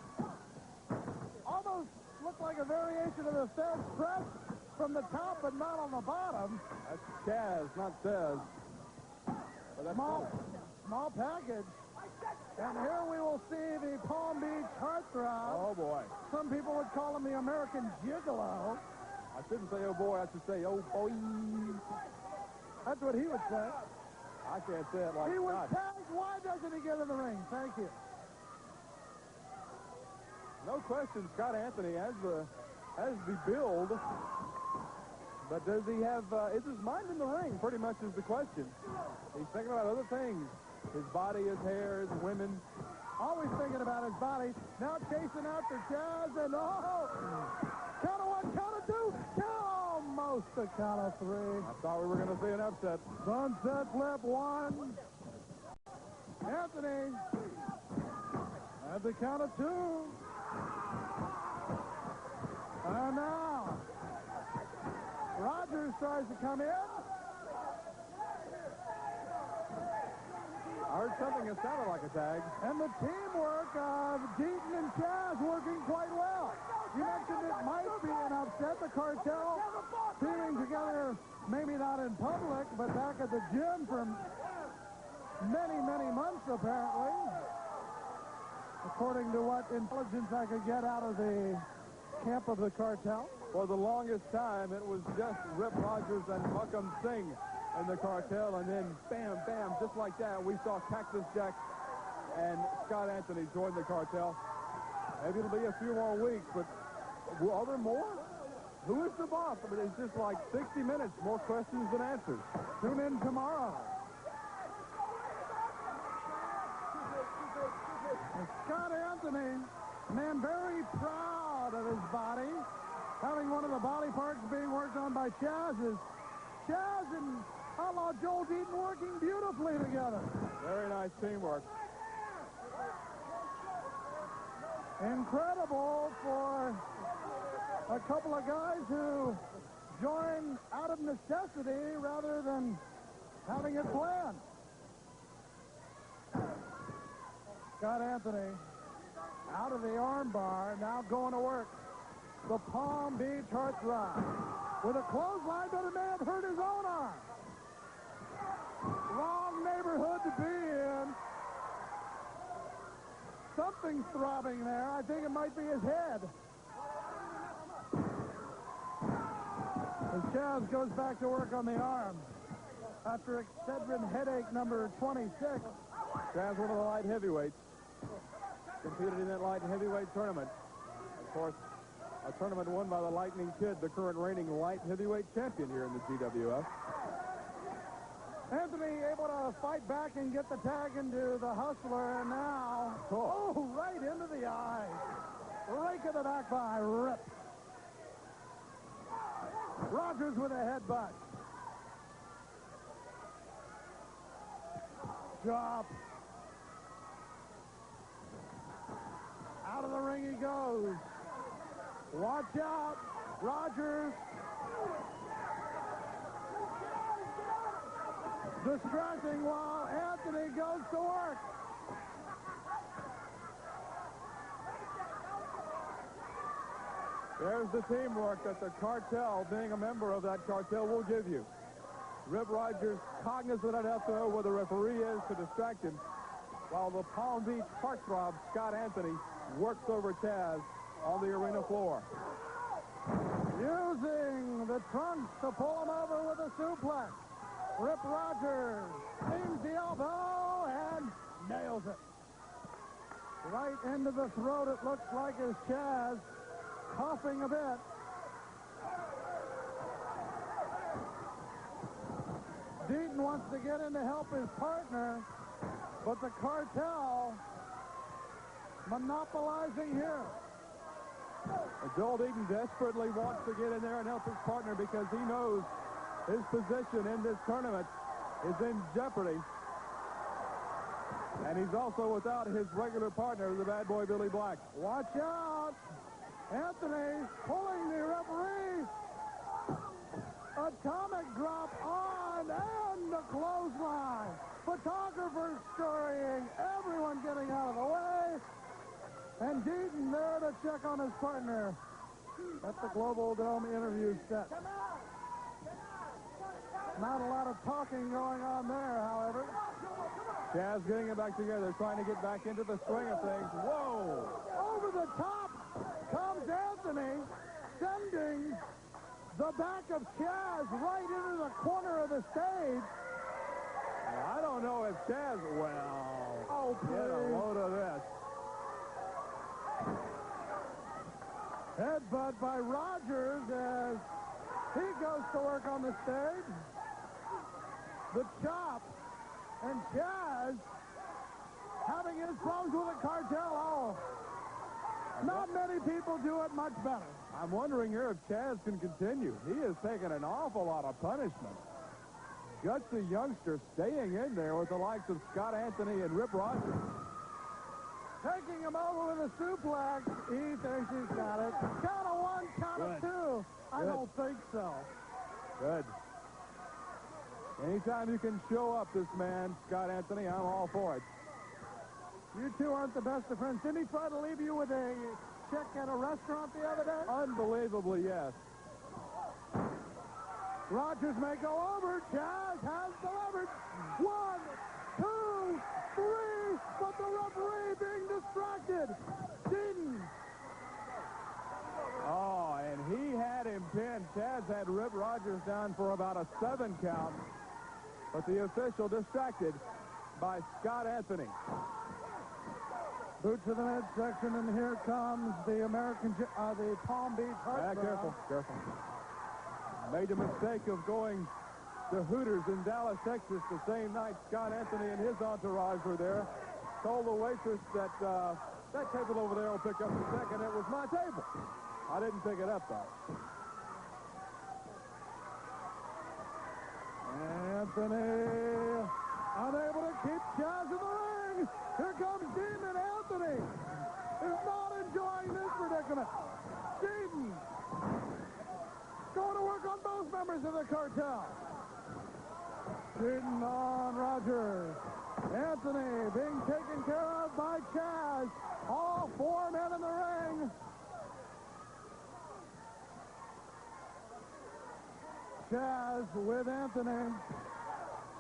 Almost looked like a variation of the Fez press from the top, but not on the bottom.
That's Chaz, not Fez.
Small package. And here we will see the Palm Beach heartthrob.
Oh, boy.
Some people would call him the American Gigolo.
I shouldn't say oh, boy. I should say oh, boy.
That's what he would say.
I can't say it like that.
He was tagged. Why doesn't he get in the ring? Thank you.
No question, Scott Anthony has the build. But does he have, is his mind in the ring, pretty much is the question. He's thinking about other things. His body, his hair, his women.
Always thinking about his body. Now chasing after Chaz, and count of 1, count of 2, almost a count of 3.
I thought we were going to see an upset.
Sunset flip 1. Anthony at the count of 2. And now Rogers tries to come in.
I heard something that sounded like a tag.
And the teamwork of Deaton and Chaz working quite well. You mentioned it might be an upset. The cartel teaming together, maybe not in public, but back at the gym for many, many months, apparently. According to what intelligence I could get out of the camp of the cartel.
For the longest time, it was just Rip Rogers and Muckam Singh in the cartel, and then bam, bam, just like that, we saw Cactus Jack and Scott Anthony join the cartel. Maybe it'll be a few more weeks, but are there more? Who is the boss? I mean, it's just like 60 minutes, more questions than answers.
Tune in tomorrow. And Scott Anthony, man, very proud of his body, having one of the body parts being worked on by Chaz and outlaw Joel Deaton working beautifully together.
Very nice teamwork.
Incredible for a couple of guys who join out of necessity rather than having it planned. Scott Anthony out of the armbar, now going to work. The Palm Beach heartthrob with a clothesline, but it may have hurt his own arm. Wrong neighborhood to be in Something's throbbing there. I think it might be his head. As Chaz goes back to work on the arm after Excedrin headache number 26.
Chaz, one of the light heavyweights, competed in that light heavyweight tournament. Of course, a tournament won by the Lightning Kid, the current reigning light heavyweight champion here in the GWF.
Anthony able to fight back and get the tag into the Hustler, and now, right into the eye. Rake of the back by Rip. Rogers with a headbutt. Drop. Out of the ring he goes. Watch out. Rogers. Distracting while Anthony goes to work.
There's the teamwork that the cartel, being a member of that cartel, will give you. Rip Rogers cognizant enough to know where the referee is to distract him, while the Palm Beach heartthrob Scott Anthony works over Chaz on the arena floor.
Using the trunks to pull him over with a suplex. Rip Rogers aims the elbow and nails it. Right into the throat, it looks like, as Chaz coughing a bit. Deaton wants to get in to help his partner, but the cartel monopolizing here.
Joel Deaton desperately wants to get in there and help his partner because he knows his position in this tournament is in jeopardy. And he's also without his regular partner, the bad boy Billy Black.
Watch out! Anthony pulling the referee. Atomic drop on and the clothesline. Photographers scurrying, everyone getting out of the way. And Deaton there to check on his partner at the Global Dome interview set. Not a lot of talking going on there, however.
Chaz getting it back together, trying to get back into the swing of things. Whoa!
Over the top comes Anthony, sending the back of Chaz right into the corner of the stage.
I don't know if Chaz, get a load of this.
Headbutt by Rogers as he goes to work on the stage. The chop, and Chaz having his problems with the cartel. Not many people do it much better.
I'm wondering here if Chaz can continue. He has taken an awful lot of punishment. Gutsy youngster staying in there with the likes of Scott Anthony and Rip Rogers.
Taking him over with a suplex. He thinks he's got it. Count of one, count of two. I don't think so.
Good. Anytime you can show up this man, Scott Anthony, I'm all for it.
You two aren't the best of friends. Didn't he try to leave you with a check at a restaurant the other day?
Unbelievably, yes.
Rogers may go over. Chaz has the leverage. 1, 2, 3, but the referee being distracted. Deaton.
Oh, and he had him pinned. Chaz had Rip Rogers down for about a 7 count, but the official distracted by Scott Anthony.
Boot to the midsection, and here comes the the Palm Beach Heartthrob.
Careful. Made the mistake of going to Hooters in Dallas, Texas the same night Scott Anthony and his entourage were there. Told the waitress that that table over there will pick up the second. It was my table. I didn't pick it up, though.
Anthony unable to keep Chaz in the ring. Here comes Deaton. Anthony is not enjoying this predicament. Deaton going to work on both members of the cartel. Deaton on Rogers. Anthony being taken care of by Chaz. All 4 men in the ring. Chaz with Anthony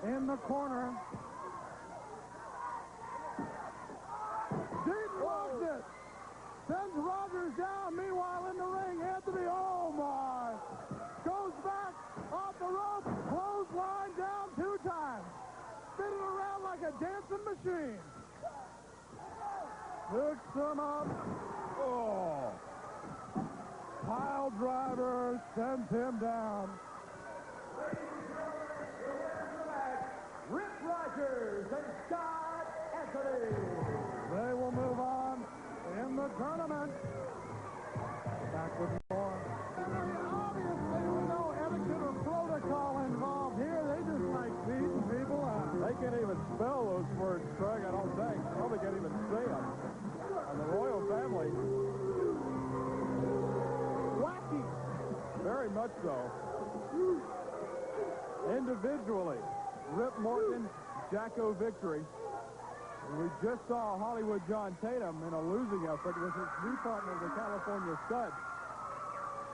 in the corner. Deaton loves Sends Rogers down. Meanwhile, in the ring, Anthony, oh my, goes back off the rope, clothesline down 2 times. Spinning around like a dancing machine. Picks him up. Oh. Pile driver sends him down.
Rip Rogers and Scott Anthony.
They will move on in the tournament. Back with more. Obviously, we know etiquette or protocol involved here. They just like beating people up.
They can't even spell those words, Craig, I don't think. Probably can't even say them. And the royal family.
Wacky.
Very much so. Individually, Rip Morgan, Jacko Victory. And we just saw Hollywood John Tatum in a losing effort with his new partner, the California Stud.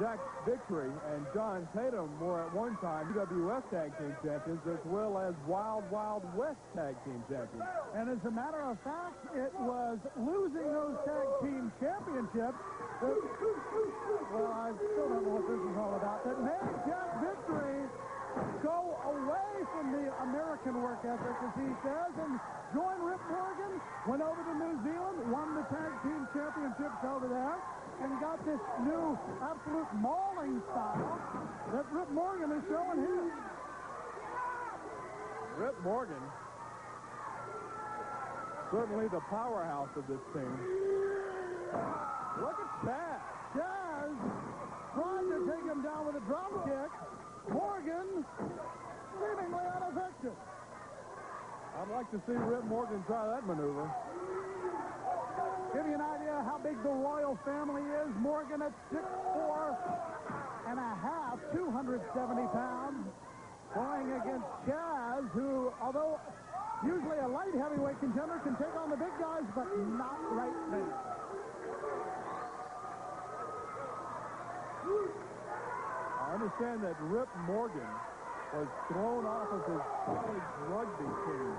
Jack Victory and John Tatum were at one time GWF Tag Team Champions as well as Wild Wild West Tag Team Champions.
And as a matter of fact, it was losing those Tag Team Championships that, well, I still don't know what this is all about, that made Jack Victory go away from the American work ethic, as he says, and join Rip Morgan, went over to New Zealand, won the Tag Team Championships over there, and got this new absolute mauling style that Rip Morgan is showing here.
Rip Morgan, certainly the powerhouse of this team. Look at Chaz.
Chaz trying to take him down with a drop kick. Morgan seemingly unaffected.
I'd like to see Rip Morgan try that maneuver.
Give you an idea how big the royal family is. Morgan at 6'4" and a half, 270 pounds, going against Chaz, who, although usually a light heavyweight contender, can take on the big guys, but not right now.
I understand that Rip Morgan was thrown off of his college rugby team.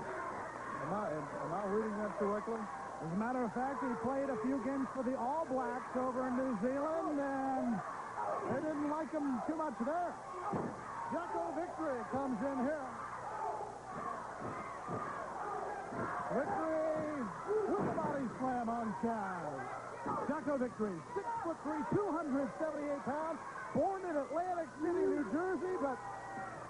Am I reading that correctly?
As a matter of fact, he played a few games for the All Blacks over in New Zealand, and they didn't like him too much there. Jacko Victory comes in here. Victory with a body slam on Chaz. Jacko Victory, 6'3", 278 pounds, born in Atlantic City, New Jersey, but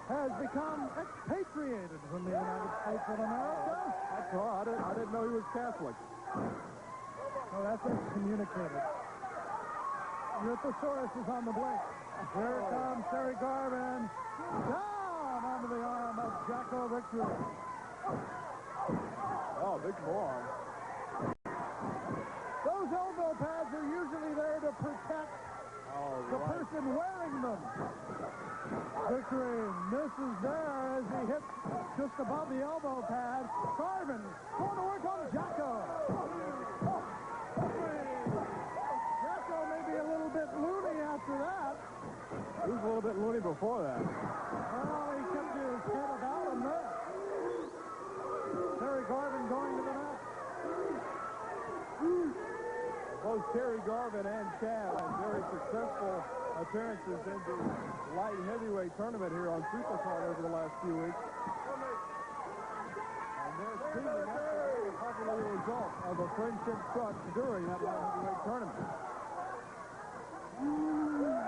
has become expatriated from the United States of America.
That's all. I didn't know he was Catholic.
Oh, that's excommunicated. Your thesaurus is on the blink. Here comes Terry Garvin. Down onto the arm of Jacko Victory.
Oh, big forearm.
Those elbow pads are usually there to protect the person wearing them. Victory misses there as he hits just above the elbow pad. Garvin going to work on Jacko. Jacko may be a little bit loony after that.
He was a little bit loony before that.
Well, he kept his head about him there. Terry Garvin going to the net.
Both Terry Garvin and Chad had very successful appearances in the light heavyweight tournament here on Supercard over the last few weeks. And they're teaming up probably a result of a friendship struck during that light heavyweight tournament.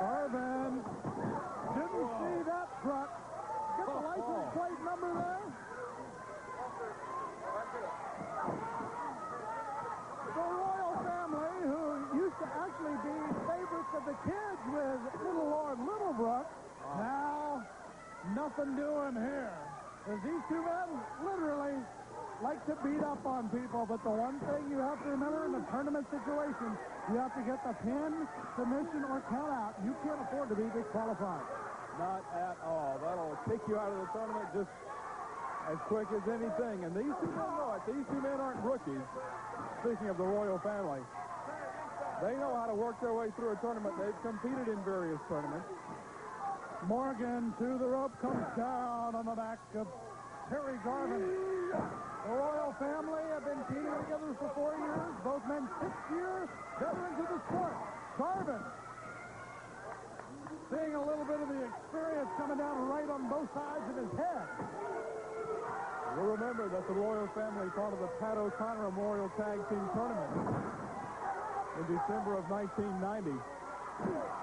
Garvin didn't see that truck. Get the license plate number there. The royal family, who used to actually be favorites of the kids with little Lord Littlebrook, now nothing doing here. Because these two men literally like to beat up on people, but the one thing you have to remember in a tournament situation, you have to get the pin, submission, or count out. You can't afford to be disqualified.
Not at all. That'll kick you out of the tournament just as quick as anything. And these two men know it. These two men aren't rookies. Speaking of the royal family, they know how to work their way through a tournament. They've competed in various tournaments.
Morgan to the rope, comes down on the back of Terry Garvin. The royal family have been teaming together for 4 years. Both men 6-year veterans of the sport. Garvin seeing a little bit of the experience coming down right on both sides of his head.
You'll remember that the Royal family part of the Pat O'Connor Memorial Tag Team Tournament in December of 1990.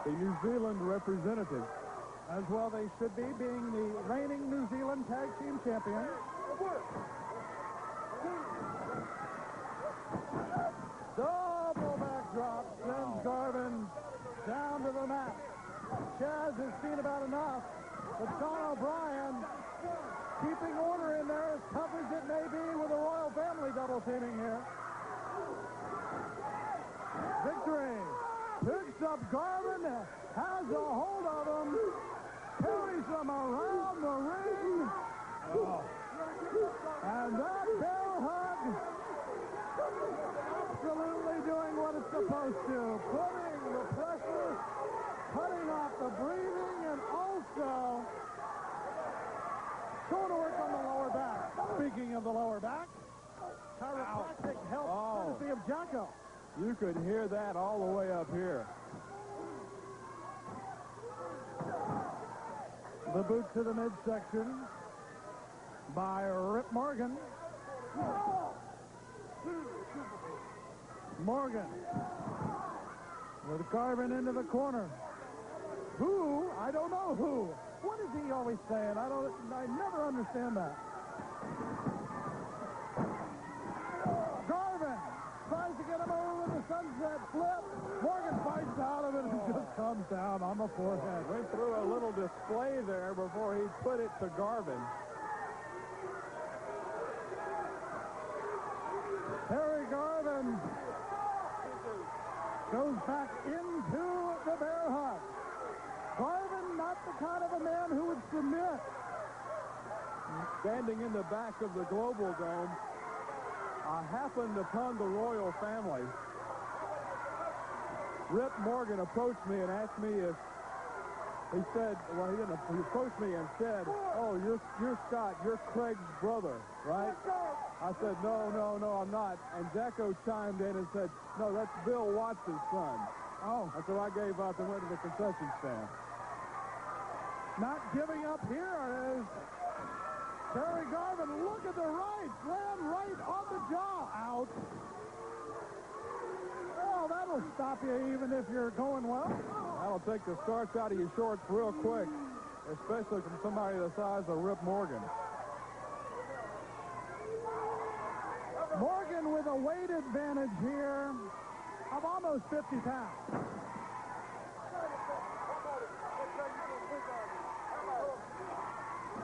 The New Zealand representative.
As well they should be, being the reigning New Zealand Tag Team champions. Double backdrop sends Garvin down to the mat. Chaz has seen about enough, but Sean O'Brien keeping order in there, as tough as it may be with the Royal family double teaming here. Victory picks up Garvin, has a hold of him, carries him around the ring, and that bear hug absolutely doing what it's supposed to, putting the pressure, cutting off the breathing, and also going to work on the lower back. Speaking of the lower back, chiropractic help courtesy of Jocko.
You could hear that all the way up here.
The boot to the midsection by Rip Morgan. Morgan with Garvin into the corner. Who? I don't know who. What is he always saying? I never understand that. Garvin tries to get him over with the sunset flip. Morgan fights out of it and just comes down on the forehead.
Went through a little display there before he put it to Garvin.
Terry Garvin goes back into the bear hug. Garvin, not the kind of a man who would submit.
Standing in the back of the Global Dome, I happened upon the Royal family. Rip Morgan approached me and asked me if, he said, well, he approached me and said, oh, you're Scott, you're Craig's brother, right? I said, no, I'm not. And Jacko chimed in and said, no, that's Bill Watts' son.
Oh.
And so I gave up and went to the concession stand.
Not giving up here is Terry Garvin. Look at the right. Slam right on the jaw. Out. Well, that'll stop you even if you're going well.
That'll take the starch out of your shorts real quick, especially from somebody the size of Rip Morgan.
Morgan with a weight advantage here of almost 50 pounds.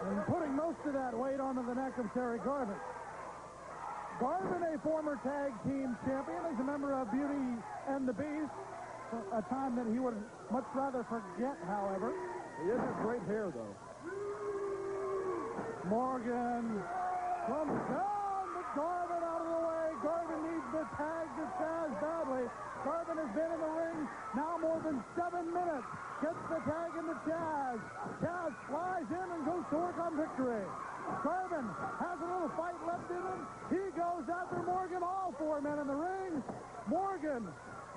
And putting most of that weight onto the neck of Terry Garvin. Garvin, a former tag team champion, is a member of Beauty and the Beast, a time that he would much rather forget, however.
He has great hair, though.
Morgan comes down, but Garvin out of the way. Garvin needs the tag to Chaz badly. Garvin has been in the ring now more than 7 minutes. Gets the tag into Chaz. Chaz flies in and goes to work on Victory. Garvin has a little fight left in him. He goes after Morgan, all 4 men in the ring. Morgan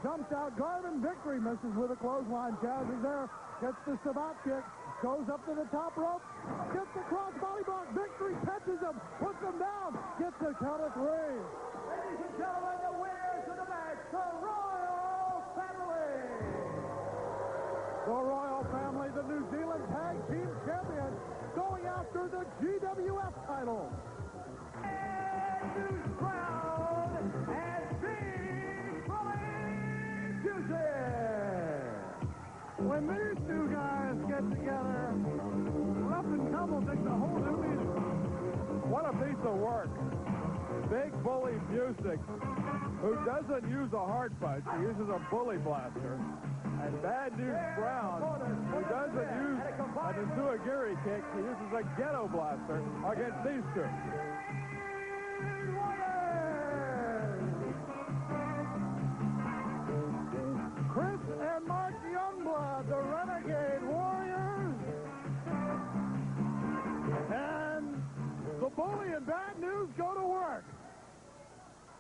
jumps out. Garvin, Victory misses with a clothesline. Chaz is there. Gets the savate kick. Goes up to the top rope. Gets the cross body block. Victory catches him. Puts him down. Gets the count of 3.
Ladies and gentlemen, the winners of the match, the Royal Family.
The Royal Family, the New Zealand Tag Team Champions, going after the GWF title.
And News Brown and Big Bully Music.
When these two guys get together, rough and tumble takes a whole new meaning.
What a piece of work. Big Bully Music, who doesn't use a hard punch, he uses a bully blaster. And Bad News Brown, who doesn't use an Enzui kick, he uses a ghetto blaster against these two.
Chris and Mark Youngblood, the Renegade Warriors. And the Bully and Bad News go to work.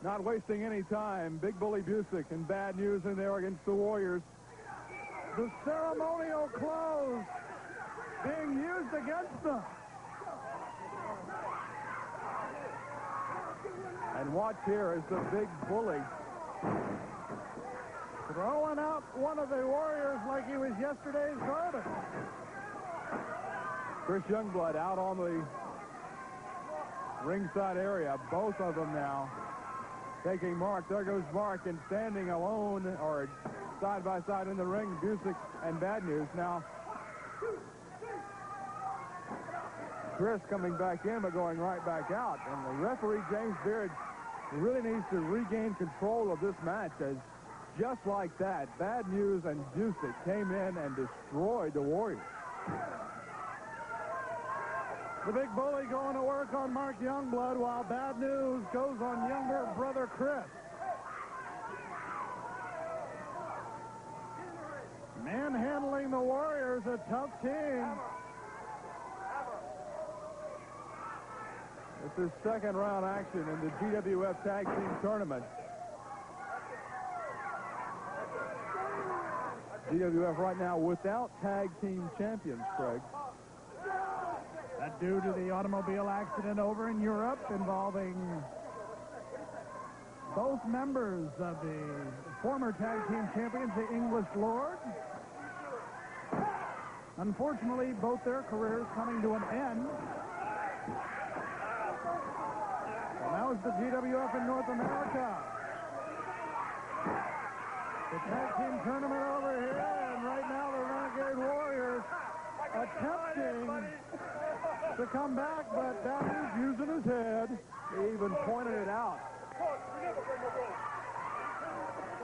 Not wasting any time. Big Bully Busick and Bad News in there against the Warriors.
The ceremonial clothes being used against them.
And watch here as the Big Bully
throwing out one of the Warriors like he was yesterday's garbage.
Chris Youngblood out on the ringside area. Both of them now taking Mark. There goes Mark, and standing alone or side by side in the ring, Busick and Bad News. Now, Chris coming back in but going right back out. And the referee, James Beard, really needs to regain control of this match, as just like that, Bad News and Busick came in and destroyed the Warriors.
The Big Bully going to work on Mark Youngblood while Bad News goes on younger brother Chris. Manhandling the Warriors, a tough team.
This is second round action in the GWF Tag Team Tournament. GWF right now without tag team champions, Craig.
That due to the automobile accident over in Europe involving both members of the former tag team champions, the English Lords. Unfortunately, both their careers coming to an end. Well, now it's the GWF in North America. The tag team tournament over here, and right now the Renegade Warriors attempting to come back, but Bad News using his head.
He even pointed it out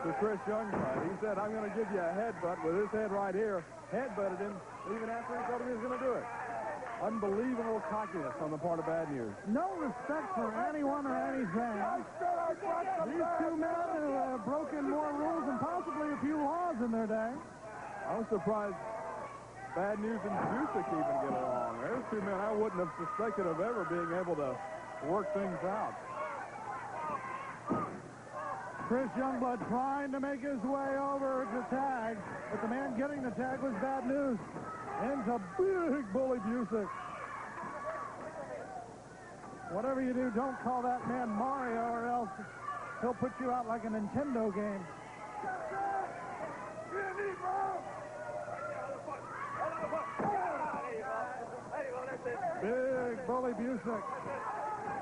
to Chris Youngblood. He said, I'm going to give you a headbutt with his head right here. Headbutted him even after he told him he was going to do it. Unbelievable cockiness on the part of Bad News.
No respect for anyone or anything. These two men who have broken more rules and possibly a few laws in their day.
I was surprised Bad News and Busick even get along. There's two men I wouldn't have suspected of ever being able to work things out.
Chris Youngblood trying to make his way over to tag, but the man getting the tag was Bad News. Into Big Bully Busick. Whatever you do, don't call that man Mario, or else he'll put you out like a Nintendo game. Big Bully Busick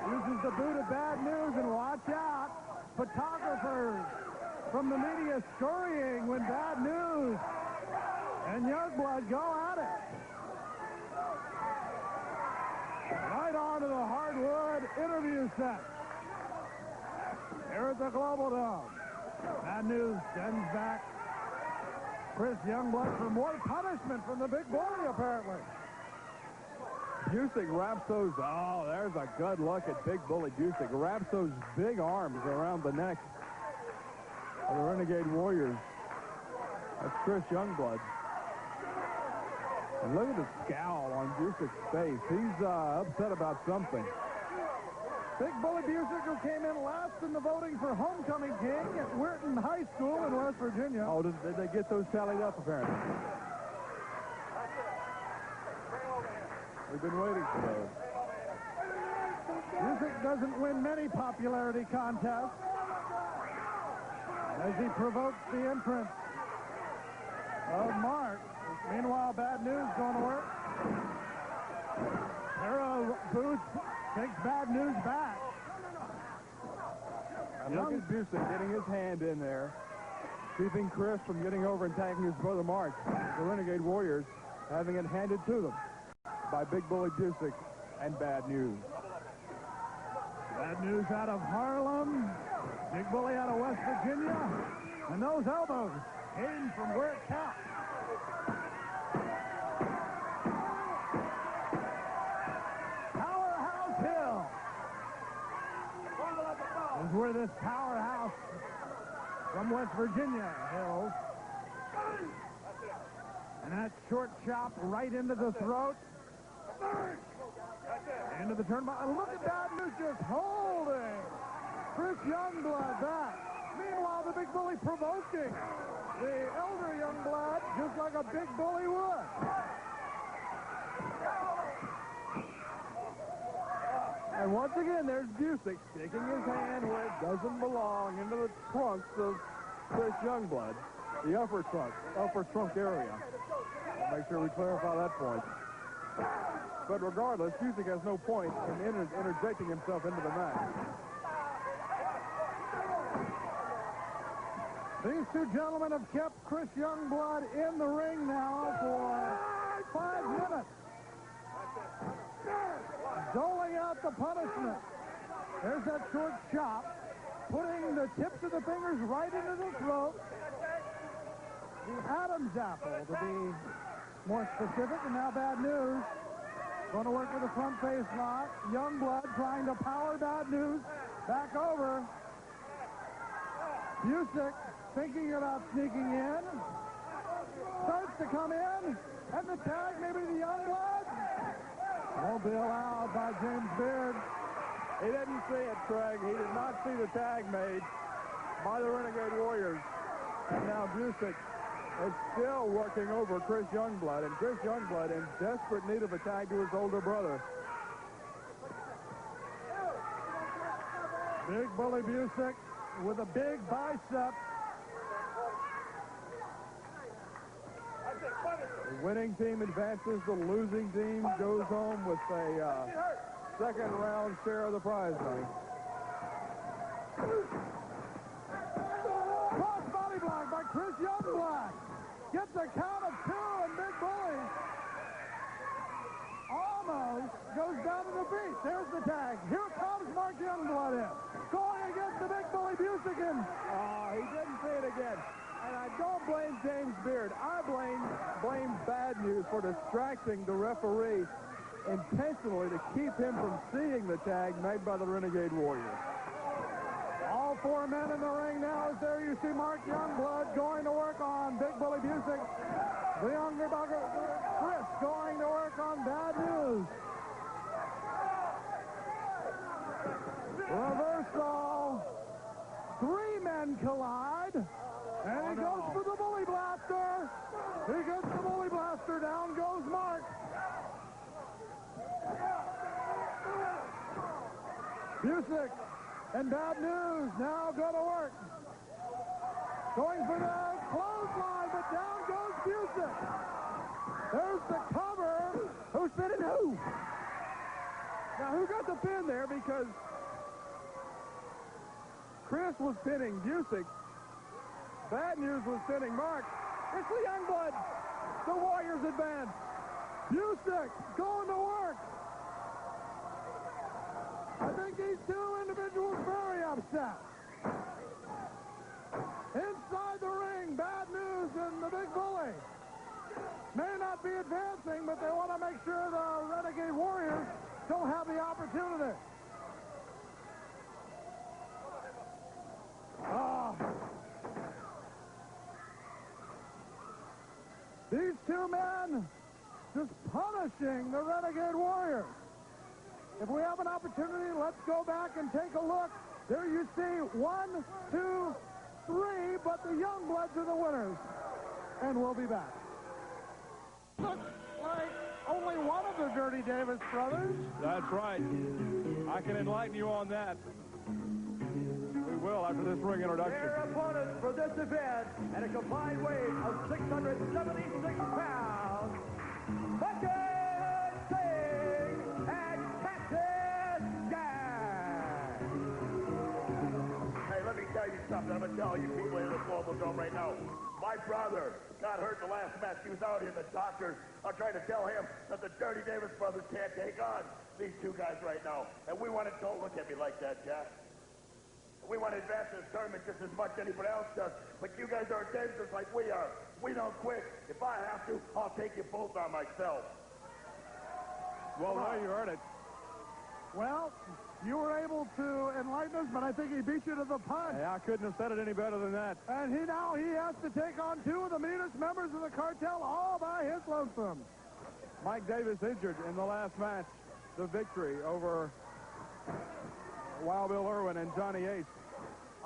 uses the boot of Bad News, and watch out. Photographers from the media scurrying when Bad News and Youngblood go at it. Right onto the hardwood interview set here at the Global Dome. Bad News sends back Chris Youngblood for more punishment from the Big Bully, apparently.
Busick wraps those, oh, there's a good look at Big Bully Busick. Wraps those big arms around the neck of the Renegade Warriors. That's Chris Youngblood. And look at the scowl on Busick's face. He's upset about something.
Big Bully Busick, who came in last in the voting for Homecoming King at Weirton High School in West Virginia.
Oh, did they get those tallied up, apparently? We've been waiting for those.
Busick doesn't win many popularity contests as he provokes the entrance of Mark. Meanwhile, Bad News going to work. Pair of boots takes Bad News back.
And look at Busick getting his hand in there, keeping Chris from getting over and tagging his brother Mark. The Renegade Warriors having it handed to them by Big Bully Busick and Bad News.
Bad News out of Harlem. Big Bully out of West Virginia. And those elbows came from where it counts. Powerhouse Hill is where this powerhouse from West Virginia hails. And that short chop right into the throat. Into the tournament. And look at Bad News just holding Chris Youngblood back. Meanwhile, the big bully provoking the elder Youngblood just like a big bully would. And once again, there's Busick sticking his hand where it doesn't belong, into the trunks of Chris Youngblood, the upper trunk area. We'll make sure we clarify that point. But regardless, Busick has no point in interjecting himself into the match. These two gentlemen have kept Chris Youngblood in the ring now for 5 minutes. Doling out the punishment. There's that short chop, putting the tips of the fingers right into the throat. The Adam's apple, to be more specific, and now Bad News. Going to work with the front face lock. Youngblood trying to power Bad News back over. Busick thinking about sneaking in. Starts to come in, and the tag, maybe the Youngblood. Won't be allowed by James Beard. He didn't see it, Craig. He did not see the tag made by the Renegade Warriors. And now Busick is still working over Chris Youngblood, and Chris Youngblood in desperate need of a tag to his older brother. Big Bully Busick with a big bicep. The winning team advances. The losing team goes home with a second round share of the prize money. Cross body block by Chris Youngblood. Gets a count of 2, and Big Bully almost goes down to the feet. There's the tag. Here comes Mark Youngblood in. Going against the Big Bully Busick. He didn't see it again. And I don't blame James Beard. I blame Bad News for distracting the referee intentionally to keep him from seeing the tag made by the Renegade Warriors. All 4 men in the ring now. As there you see Mark Youngblood going to work on Big Bully Busick. The younger brother, Chris, going to work on Bad News. Reversal. 3 men collide. And he goes for the Bully Blaster. He gets the Bully Blaster. Down goes Mark. Busick and Bad News now go to work. Going for the clothesline, but down goes Busick. There's the cover. Who's pinning who? Now, who got the pin there? Because Chris was pinning Busick. Bad News was pinning Mark. It's the Youngblood. The Warriors advance. Busick going to work. I think these two individuals very upset. Inside the ring, Bad News and the Big Bully may not be advancing, but they want to make sure the Renegade Warriors don't have the opportunity. These two men just punishing the Renegade Warriors. If we have an opportunity, let's go back and take a look. There you see 1, 2, 3, but the Youngbloods are the winners. And we'll be back. Looks like only one of the Dirty Davis brothers.
That's right. I can enlighten you on that. We will after this ring introduction.
Their opponents for this event at a combined weight of 676 pounds, Bucket Singh and Cactus Jack.
Hey, let me tell you something. I'm going to tell you people in the Global Dome right now. My brother got hurt in the last match. He was out here. The doctors are trying to tell him that the Dirty Davis brothers can't take on these two guys right now. And we want to, don't look at me like that, Jack. We want to advance this tournament just as much as anybody else does. But you guys are dangerous like we are. We don't quit. If I have to, I'll take you both on myself.
Well, now you heard it.
Well, you were able to enlighten us, but I think he beat you to the punch.
Hey, I couldn't have said it any better than that.
And he has to take on 2 of the meanest members of the cartel all by his lonesome.
Mike Davis injured in the last match. The victory over Wild Bill Irwin and Johnny Ace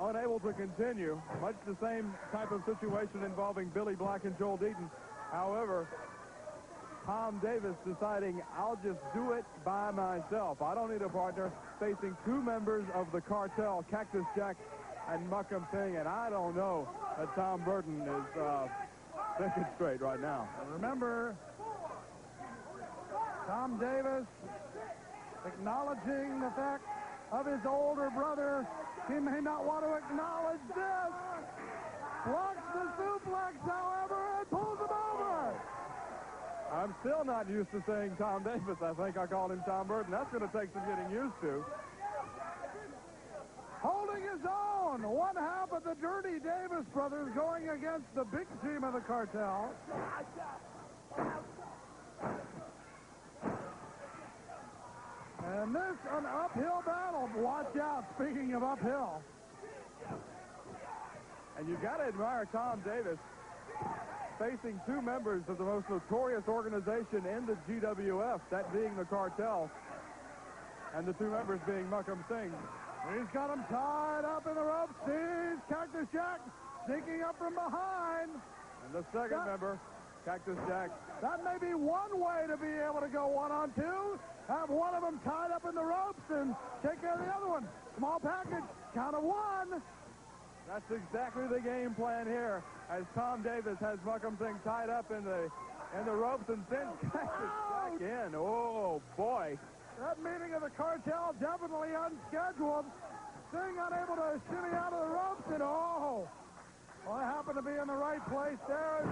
unable to continue. Much the same type of situation involving Billy Black and Joel Deaton. However, Tom Davis deciding, I'll just do it by myself. I don't need a partner, facing two members of the cartel, Cactus Jack and Muckham Singh, and I don't know that Tom Burton is thinking straight right now.
Remember, Tom Davis acknowledging the fact of his older brother. He may not want to acknowledge this. Blocks the suplex, however, and pulls him over.
I'm still not used to saying Tom Davis. I think I called him Tom Burton. That's going to take some getting used to.
Holding his own. One half of the Dirty Davis brothers going against the big team of the cartel. And this, an uphill battle. Watch out, speaking of uphill.
And you've got to admire Tom Davis facing two members of the most notorious organization in the GWF, that being the cartel, and the two members being Muckham Singh.
He's got him tied up in the ropes. Sees Cactus Jack sneaking up from behind.
And the second member, Cactus Jack.
That may be one way to be able to go 1-on-2. Have one of them tied up in the ropes and take care of the other one. Small package, count of one.
That's exactly the game plan here, as Tom Davis has Muckham Singh tied up in the ropes and sends Cactus Jack in. Oh, boy.
That meeting of the cartel definitely unscheduled. Singh unable to shimmy out of the ropes, and well, I happen to be in the right place there.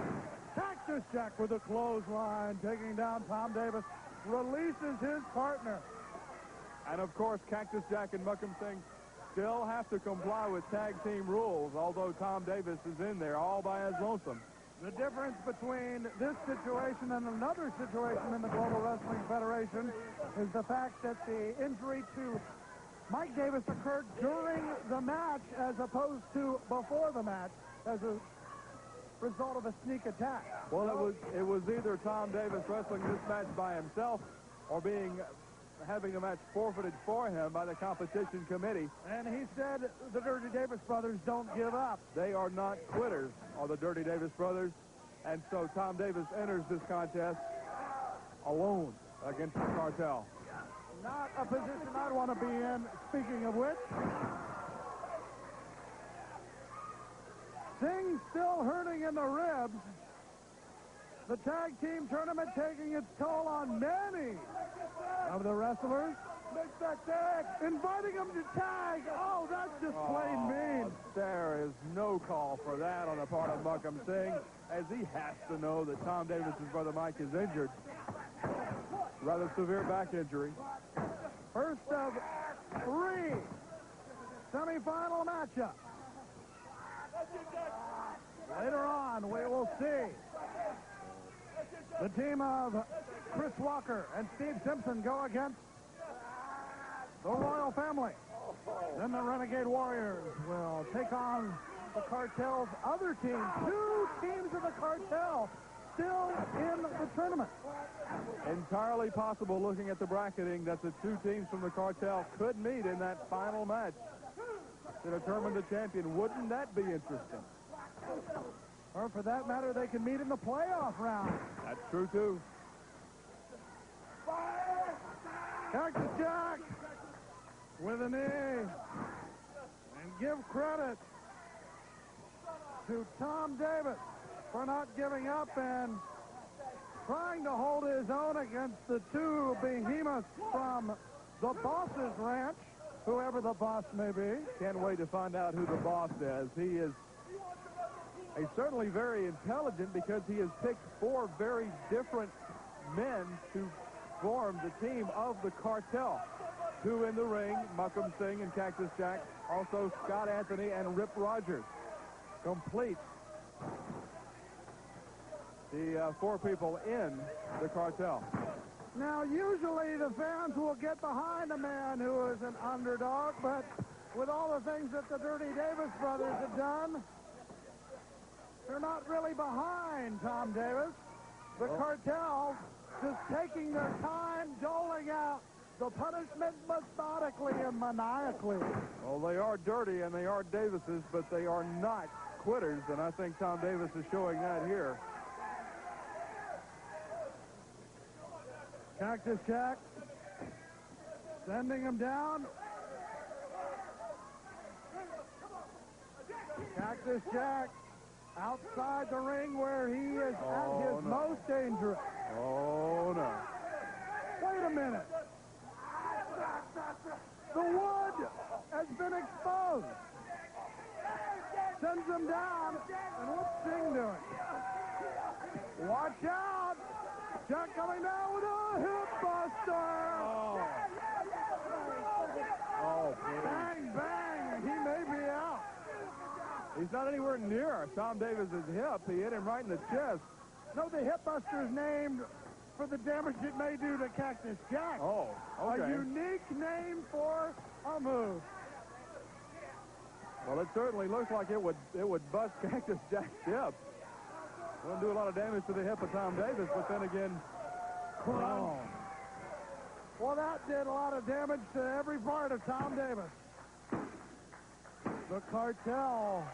Cactus Jack with a clothesline, taking down Tom Davis, releases his partner.
And, of course, Cactus Jack and Muckham Singh still have to comply with tag team rules, although Tom Davis is in there all by his lonesome.
The difference between this situation and another situation in the Global Wrestling Federation is the fact that the injury to Mike Davis occurred during the match as opposed to before the match as a result of a sneak attack.
Well, it was either Tom Davis wrestling this match by himself or having the match forfeited for him by the competition committee.
And he said the Dirty Davis brothers don't give up.
They are not quitters, are the Dirty Davis brothers. And so Tom Davis enters this contest alone against the cartel.
Not a position I'd want to be in, speaking of which. Singh still hurting in the ribs. The tag team tournament taking its toll on many of the wrestlers. Makes that tag. Inviting them to tag. Oh, that's just plain mean.
There is no call for that on the part of Muckham Singh, as he has to know that Tom Davis's brother Mike is injured. Rather severe back injury.
First of three semifinal matchup. Later on, we will see the team of Chris Walker and Steve Simpson go against the Royal Family. Then the Renegade Warriors will take on the cartel's other team. Two teams of the cartel still in the tournament.
Entirely possible, looking at the bracketing, that the two teams from the cartel could meet in that final match to determine the champion. Wouldn't that be interesting?
Or for that matter, they can meet in the playoff round.
That's true, too.
Cactus Jack with a knee. And give credit to Tom Davis for not giving up and trying to hold his own against the two behemoths from the Boss's Ranch, whoever the boss may be.
Can't wait to find out who the boss is. He's certainly very intelligent, because he has picked four very different men to form the team of the cartel. Two in the ring, Muckham Singh and Cactus Jack. Also Scott Anthony and Rip Rogers. Complete the four people in the cartel.
Now, usually the fans will get behind a man who is an underdog, but with all the things that the Dirty Davis brothers have done, they're not really behind Tom Davis. The cartel just taking their time, doling out the punishment methodically and maniacally.
Well, they are dirty and they are Davis's, but they are not quitters, and I think Tom Davis is showing that here.
Cactus Jack sending him down. Cactus Jack outside the ring where he is at his most dangerous.
Oh, no.
Wait a minute. The wood has been exposed. Sends him down. And what's Sting doing? Watch out. Jack coming down with a hip buster.
Oh,
bang, bang. He may be out.
He's not anywhere near Tom Davis's hip. He hit him right in the chest.
No, the hip buster is named for the damage it may do to Cactus Jack.
Oh, okay.
A unique name for a move.
Well, it certainly looks like it would bust Cactus Jack's hip. Wouldn't do a lot of damage to the hip of Tom Davis, but then again,
oh. Well, that did a lot of damage to every part of Tom Davis. The Cartel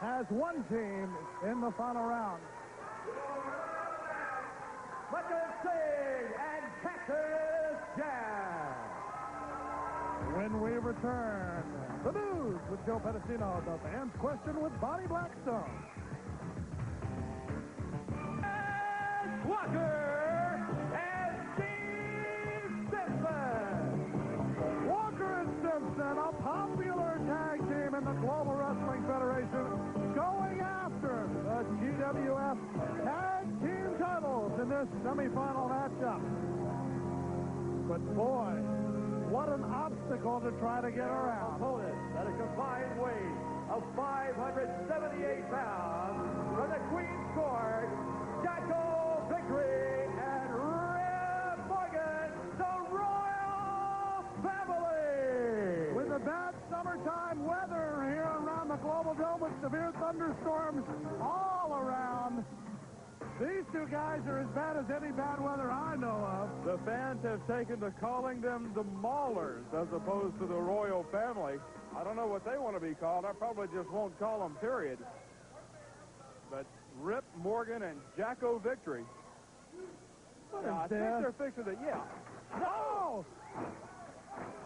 has one team in the final round.
Sting and Cactus Jack.
When we return, the news with Joe Pedicino, the fans question with Bonnie Blackstone.
And Walker and Steve Simpson.
Walker and Simpson, a popular tag team in the Global Wrestling Federation, going after the GWF Tag Team titles in this semifinal matchup. But boy, what an obstacle to try to get around.
Opponents at a combined weight of 578 pounds from the Queen's Court, Jacko Victory and Rip Morgan, the Royal Family.
With the bad summertime weather here around the Global Dome with severe thunderstorms all around, these two guys are as bad as any bad weather I know of.
the fans have taken to calling them the Maulers as opposed to the Royal Family. I don't know what they want to be called. I probably just won't call them, period. But Rip Morgan and Jacko Victory. I think they're fixing it, yeah.
No!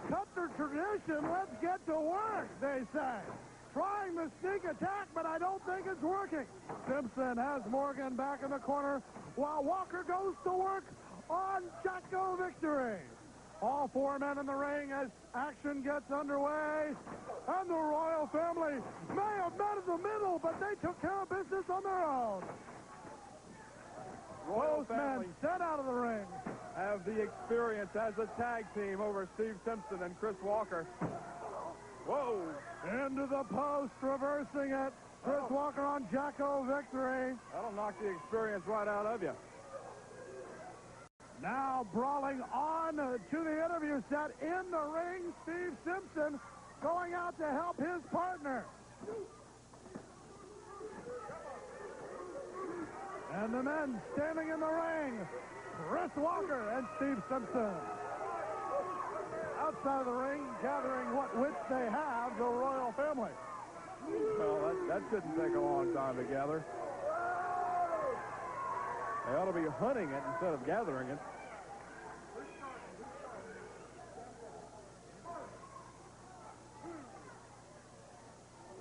Cut the tradition, let's get to work, they say. Trying the sneak attack, but I don't think it's working. Simpson has Morgan back in the corner while Walker goes to work on Jacko Victory. All four men in the ring as action gets underway. And the Royal Family may have met in the middle, but they took care of business on their own.
Royal
Both men sent out of the ring.
Have the experience as a tag team over Steve Simpson and Chris Walker. Whoa!
Into the post, reversing it. Chris Walker on Jacko Victory.
That'll knock the experience right out of you.
Now brawling on to the interview set in the ring, Steve Simpson going out to help his partner. And the men standing in the ring, Chris Walker and Steve Simpson. Outside of the ring, gathering what wits they have, the Royal Family.
Well, that shouldn't take a long time to gather. They ought to be hunting it instead of gathering it.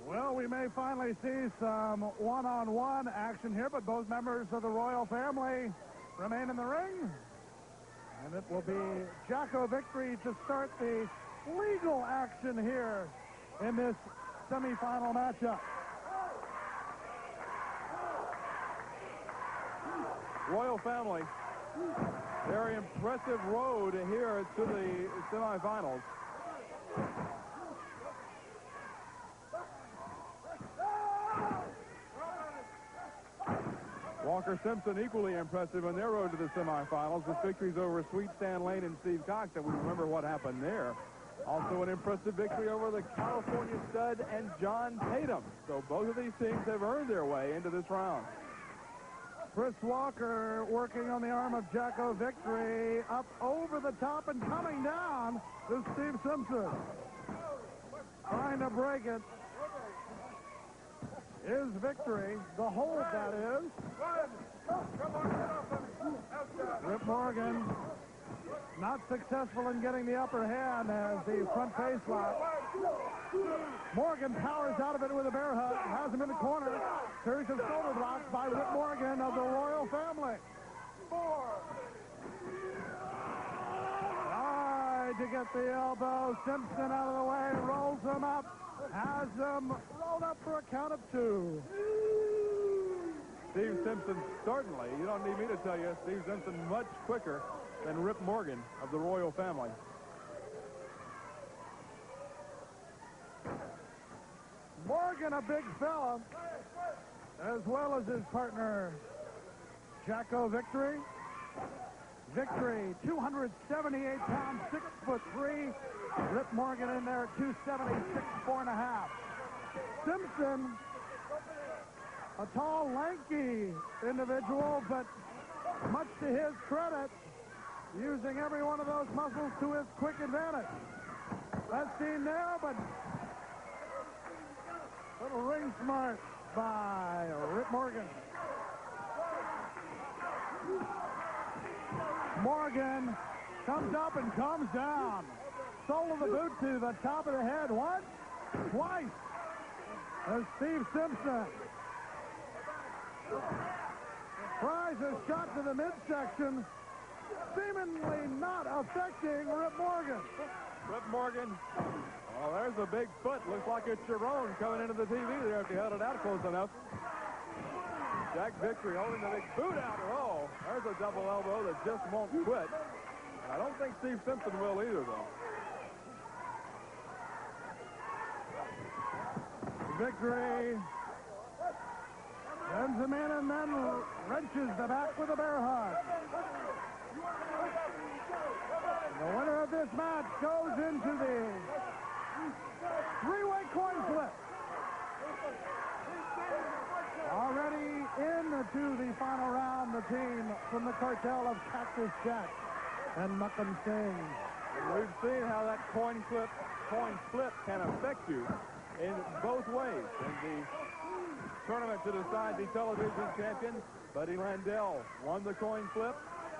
Well, we may finally see some one-on-one action here, but both members of the Royal Family remain in the ring. And it will be Jacko Victory to start the legal action here in this semifinal matchup.
Royal Family, very impressive road here to the semifinals. Walker Simpson equally impressive on their road to the semifinals with victories over Sweet Stan Lane and Steve Cox, and we remember what happened there. Also an impressive victory over the California Stud and John Tatum. So both of these teams have earned their way into this round.
Chris Walker working on the arm of Jacko Victory, up over the top and coming down to Steve Simpson. Trying to break it is Victory, the hold that is. Rip Morgan not successful in getting the upper hand as the front face lock. Morgan powers out of it with a bear hug, has him in the corner. Series of shoulder blocks by Rip Morgan of the Royal family. Tried to get the elbow. Simpson out of the way, rolls him up, has him rolled up for a count of 2.
Steve Simpson, certainly, you don't need me to tell you, Steve Simpson much quicker than Rip Morgan of the Royal family.
Morgan, a big fella, as well as his partner, Jacko Victory. Victory, 278 pounds, 6'3". Rip Morgan in there at 276, 4.5. Simpson, a tall, lanky individual, but much to his credit, using every one of those muscles to his quick advantage. That's seen there, but little ring smart by Rip Morgan. Morgan comes up and comes down. Sole of the boot to the top of the head. Once, twice. As Steve Simpson tries a shot to the midsection, seemingly not affecting Rip Morgan.
Rip Morgan, oh, there's a big foot. Looks like it's your own coming into the TV there if you held it out close enough. Jack Victory holding the big boot out. Oh, there's a double elbow that just won't quit. I don't think Steve Simpson will either, though.
Victory sends him in and then wrenches the back with a bear hug. The winner of this match goes into the three-way coin flip. Already into the final round, the team from the cartel of Cactus Jack and Muck'em Singh.
We've seen how that coin flip can affect you in both ways. In the tournament to decide the television champion, Buddy Landell won the coin flip,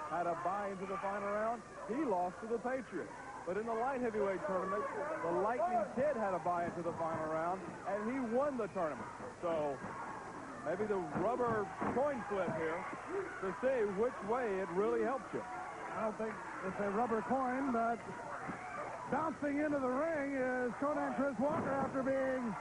had a bye into the final round. He lost to the Patriots. But in the light heavyweight tournament, the Lightning Kid had a bye into the final round, and he won the tournament. So maybe the rubber coin flip here to see which way it really helps you.
I don't think it's a rubber coin, but bouncing into the ring is Conan Chris Walker after being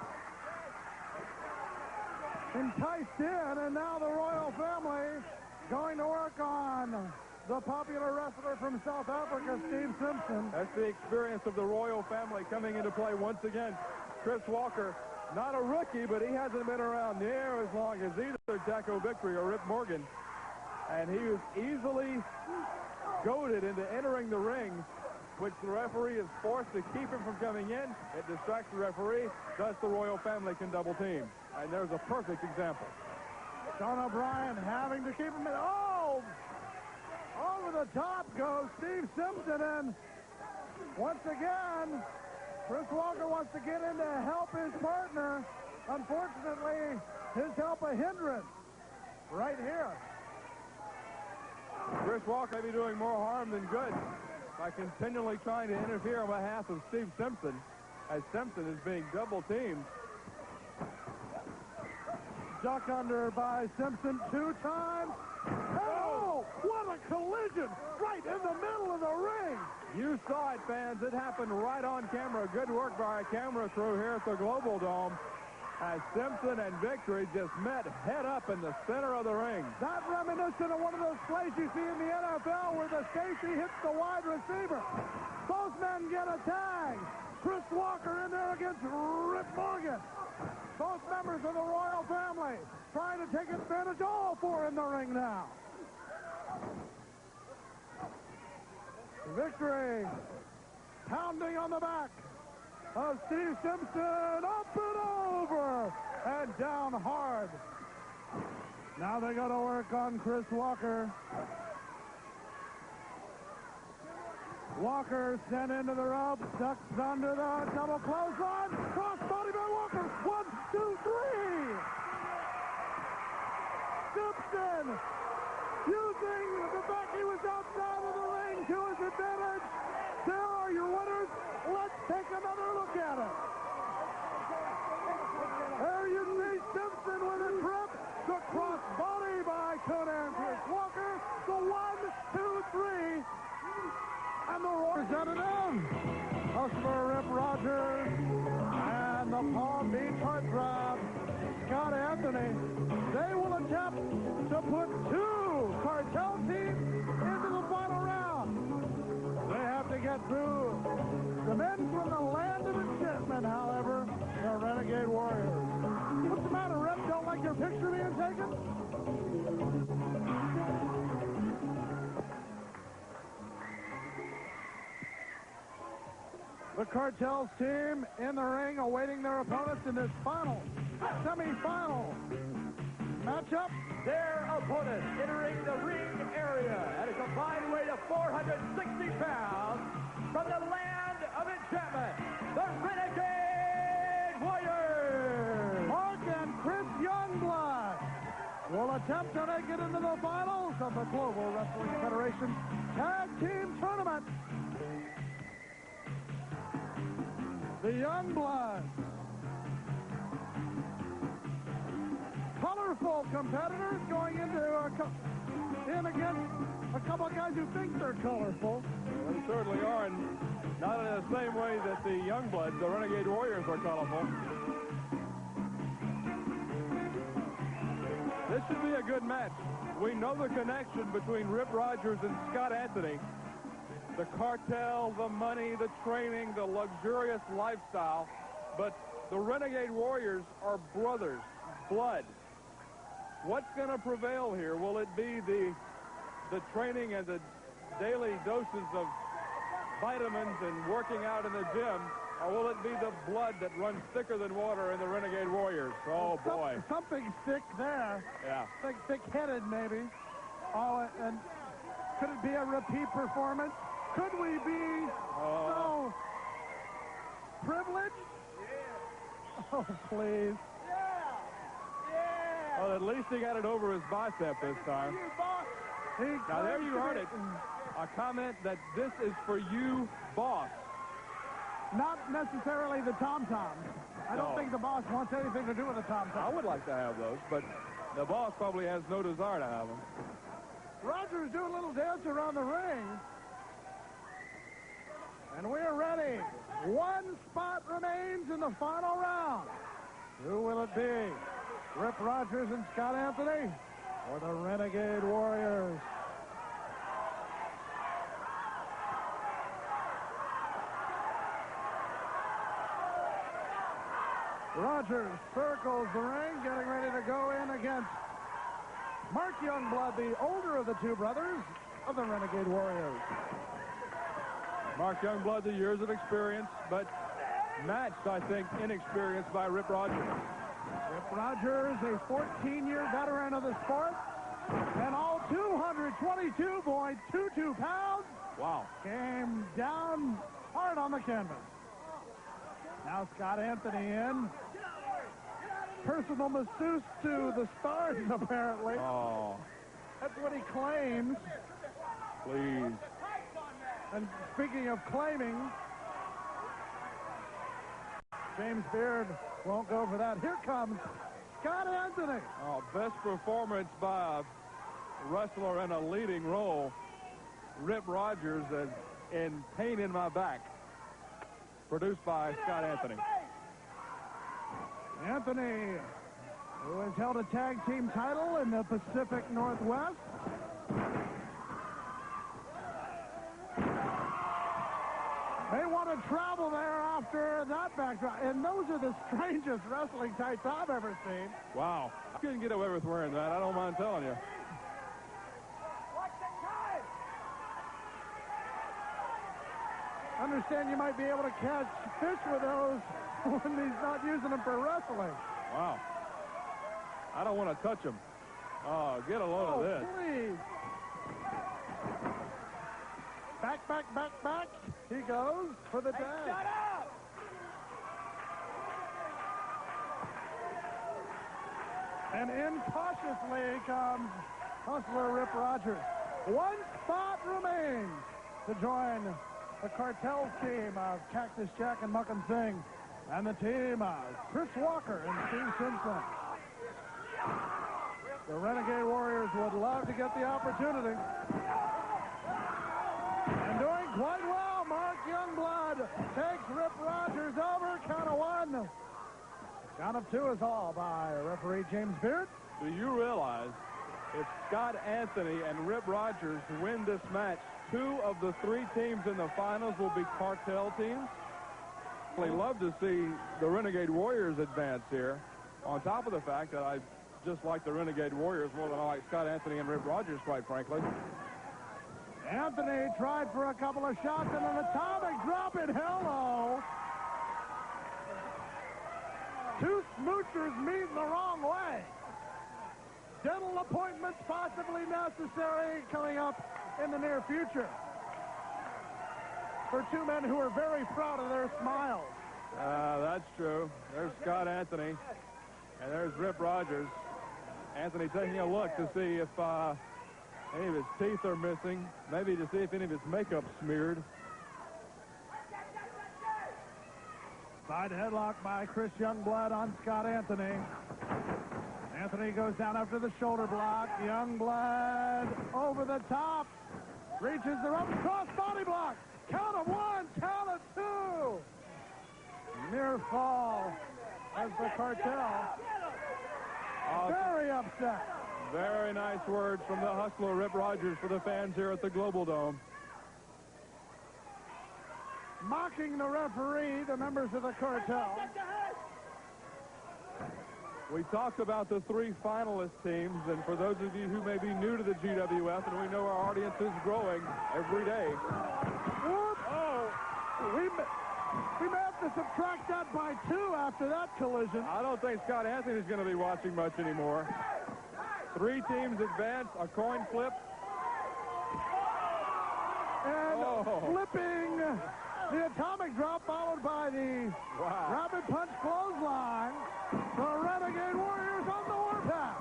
enticed in, and now the Royal family going to work on the popular wrestler from South Africa, Steve Simpson.
That's the experience of the Royal family coming into play once again. Chris Walker, not a rookie, but he hasn't been around near as long as either Jacko Victory or Rip Morgan. And he was easily goaded into entering the ring, which the referee is forced to keep him from coming in. It distracts the referee, thus the Royal family can double team. And there's a perfect example.
Sean O'Brien having to keep him in. Oh! Over the top goes Steve Simpson, and once again, Chris Walker wants to get in to help his partner. Unfortunately, his help a hindrance right here.
Chris Walker may be doing more harm than good by continually trying to interfere on behalf of Steve Simpson, as Simpson is being double teamed.
Duck under by Simpson 2 times. Oh, what a collision right in the middle of the ring.
You saw it, fans. It happened right on camera. Good work by our camera crew here at the Global Dome as Simpson and Victory just met head up in the center of the ring.
Not reminiscent of one of those plays you see in the NFL where the safety hits the wide receiver. Both men get a tag. Chris Walker in there against Rip Morgan. Both members of the Royal family trying to take advantage. All four in the ring now. Victory pounding on the back of Steve Simpson, up and over and down hard. Now they got to work on Chris Walker. Walker sent into the rope, ducks under the double clothesline, cross body by Walker. 1, 2, 3. Simpson using the fact he was outside of the ring to his advantage. There are your winners. Let's take another look at it. There you see Simpson with a trip. The cross body by Conan Chris Walker. The 1, 2, 3. And the representative, Hustler Rip Rogers, and the Palm Beach Heartthrob, Scott Anthony. They will attempt to put 2 cartel teams into the final round. They have to get through the men from the land of enchantment, however, the Renegade Warriors. What's the matter, Rip? Don't like your picture being taken? The Cartels team in the ring awaiting their opponents in this final, semi-final matchup.
Their opponent entering the ring area at a combined weight of 460 pounds from the land of enchantment, the Renegade Warriors.
Mark and Chris Youngblood will attempt to make it into the finals of the Global Wrestling Federation Tag Team Tournament. The Youngbloods, colorful competitors going into in against a couple of guys who think they're colorful.
Well, they certainly are, and not in the same way that the Youngbloods, the Renegade Warriors, are colorful. This should be a good match. We know the connection between Rip Rogers and Scott Anthony. The cartel, the money, the training, the luxurious lifestyle. But the Renegade Warriors are brothers, blood. What's going to prevail here? Will it be the training and the daily doses of vitamins and working out in the gym, or will it be the blood that runs thicker than water in the Renegade Warriors? Oh, boy.
Something thick there.
Yeah.
Thick-headed, maybe. Oh, and could it be a repeat performance? Could we be so privileged? Yeah. Oh, please.
Yeah. Well, at least he got it over his bicep this time. Now, there you heard it. A comment that this is for you, boss.
Not necessarily the tom-toms. I don't think the boss wants anything to do with the tom-toms.
I would like to have those, but the boss probably has no desire to have them.
Roger's doing a little dance around the ring. And we're ready. 1 spot remains in the final round. Who will it be? Rip Rogers and Scott Anthony, or the Renegade Warriors? Rogers circles the ring, getting ready to go in against Mark Youngblood, the older of the 2 brothers of the Renegade Warriors.
Mark Youngblood, the years of experience, but matched, I think, inexperienced by Rip Rogers.
Rip Rogers, a 14-year veteran of the sport, and all 222.22 pounds.
Wow.
Came down hard on the canvas. Now Scott Anthony in. Personal masseuse to the stars, apparently.
Oh.
That's what he claims.
Please.
And speaking of claiming, James Beard won't go for that. Here comes Scott Anthony.
Oh, best performance by a wrestler in a leading role. Rip Rogers in Pain in My Back. Produced by Scott Anthony.
Anthony, who has held a tag team title in the Pacific Northwest. They want to travel there after that backdrop. And those are the strangest wrestling tights I've ever seen.
Wow. I couldn't get away with wearing that. I don't mind telling you.
Understand you might be able to catch fish with those when he's not using them for wrestling.
Wow. I don't want to touch them. Oh, get a load of this.
Please. Back. He goes for the tag.
Hey, shut up!
And incautiously comes Hustler Rip Rogers. One spot remains to join the cartel team of Cactus Jack and Muckham Singh and the team of Chris Walker and Steve Simpson. The Renegade Warriors would love to get the opportunity. And doing quite well, Mark Youngblood takes Rip Rogers over. Count of one. Count of two is all by referee James Beard.
Do you realize if Scott Anthony and Rip Rogers win this match, 2 of the 3 teams in the finals will be cartel teams? I'd love to see the Renegade Warriors advance here, on top of the fact that I just like the Renegade Warriors more than I like Scott Anthony and Rip Rogers, quite frankly.
Anthony tried for a couple of shots and an atomic drop in hello. 2 smoochers meet the wrong way. Dental appointments possibly necessary coming up in the near future for 2 men who are very proud of their smiles.
That's true. There's Scott Anthony, and there's Rip Rogers. Anthony taking a look to see if any of his teeth are missing, maybe to see if any of his makeup's smeared.
Side headlock by Chris Youngblood on Scott Anthony. Anthony goes down after the shoulder block. Youngblood over the top. Reaches the rope, cross body block. Count of 1, count of 2. Near fall as the cartel. Very upset.
Very nice words from the hustler, Rip Rogers, for the fans here at the Global Dome.
Mocking the referee, the members of the cartel.
We talked about the 3 finalist teams, and for those of you who may be new to the GWF, and we know our audience is growing every day.
Whoop! Oh, we may have to subtract that by 2 after that collision.
I don't think Scott Anthony is going to be watching much anymore. 3 teams advance, a coin flip.
And flipping the atomic drop, followed by the rapid punch clothesline. The Renegade Warriors on the warpath.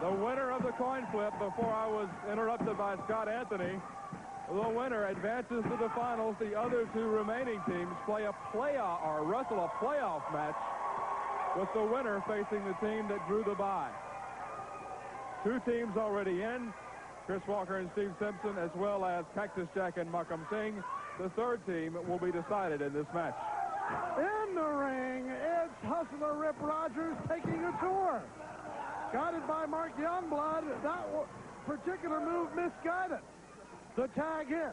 The winner of the coin flip, before I was interrupted by Scott Anthony, the winner advances to the finals. The other 2 remaining teams play a playoff or wrestle a playoff match with the winner facing the team that drew the bye. 2 teams already in, Chris Walker and Steve Simpson, as well as Cactus Jack and Muckham Singh. The 3rd team will be decided in this match.
In the ring, it's Hustler Rip Rogers taking a tour. Guided by Mark Youngblood, that particular move misguided. The tag in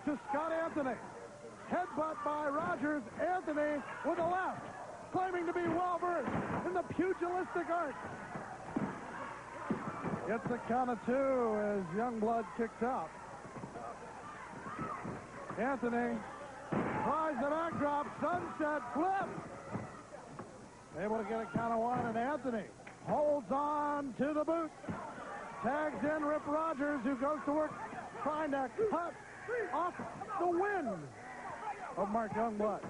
to Scott Anthony. Headbutt by Rogers. Anthony with a left, claiming to be well-versed in the pugilistic art. Gets the count of 2 as Youngblood kicks out. Anthony tries the backdrop, sunset flip. Able to get a count of 1, and Anthony holds on to the boot. Tags in Rip Rogers, who goes to work trying to cut off the wind of Mark Youngblood.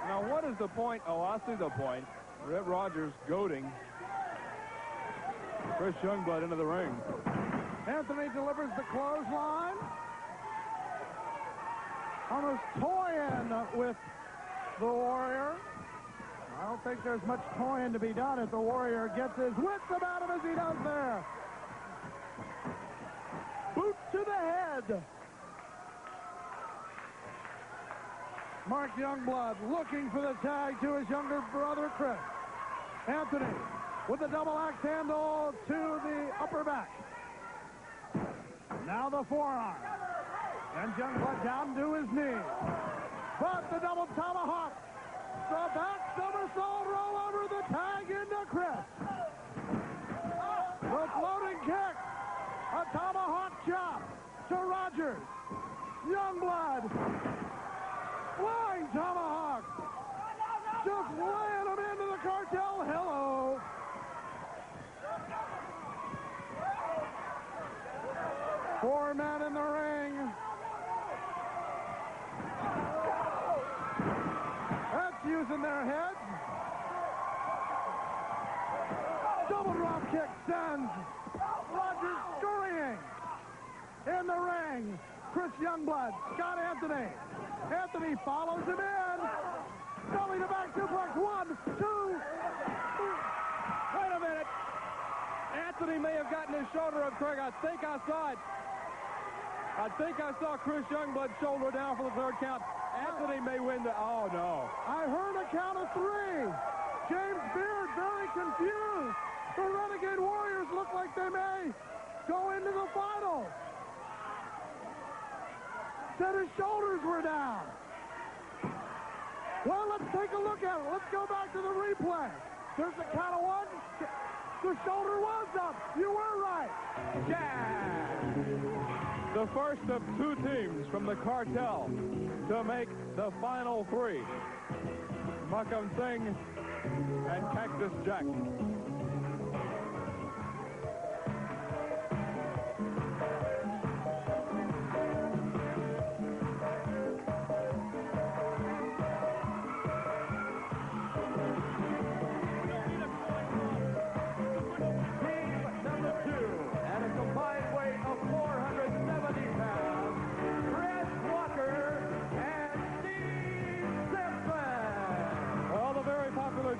Now, what is the point? Oh, I see the point. Rip Rogers goading Chris Youngblood into the ring.
Anthony delivers the clothesline. Almost toying with the Warrior. I don't think there's much toying to be done if the Warrior gets his wits about him as he does there. Boot to the head. Mark Youngblood looking for the tag to his younger brother, Chris. Anthony with a double axe handle to the upper back. Now the forearm. And Youngblood down to his knee. But the double tomahawk. The back somersault roll over the tag into Chris. The floating kick. A tomahawk chop to Rogers. Youngblood. Flying tomahawk. Just laying him into the cartel. Hello. 4 men in the ring. That's using their heads. Double drop kick sends Rogers scurrying. In the ring, Chris Youngblood, Scott Anthony. Anthony follows him in. Belly to back suplex. 1, 2.
Wait a minute. Anthony may have gotten his shoulder up, Craig. I think I saw it. I think I saw Chris Youngblood's shoulder down for the third count. Anthony may win the... Oh, no.
I heard a count of 3. James Beard very confused. The Renegade Warriors look like they may go into the finals. Said his shoulders were down. Well, let's take a look at it. Let's go back to the replay. There's the count of 1. The shoulder was up. You were right.
Yeah! The first of 2 teams from the cartel to make the final 3. Makam Singh and Cactus Jack.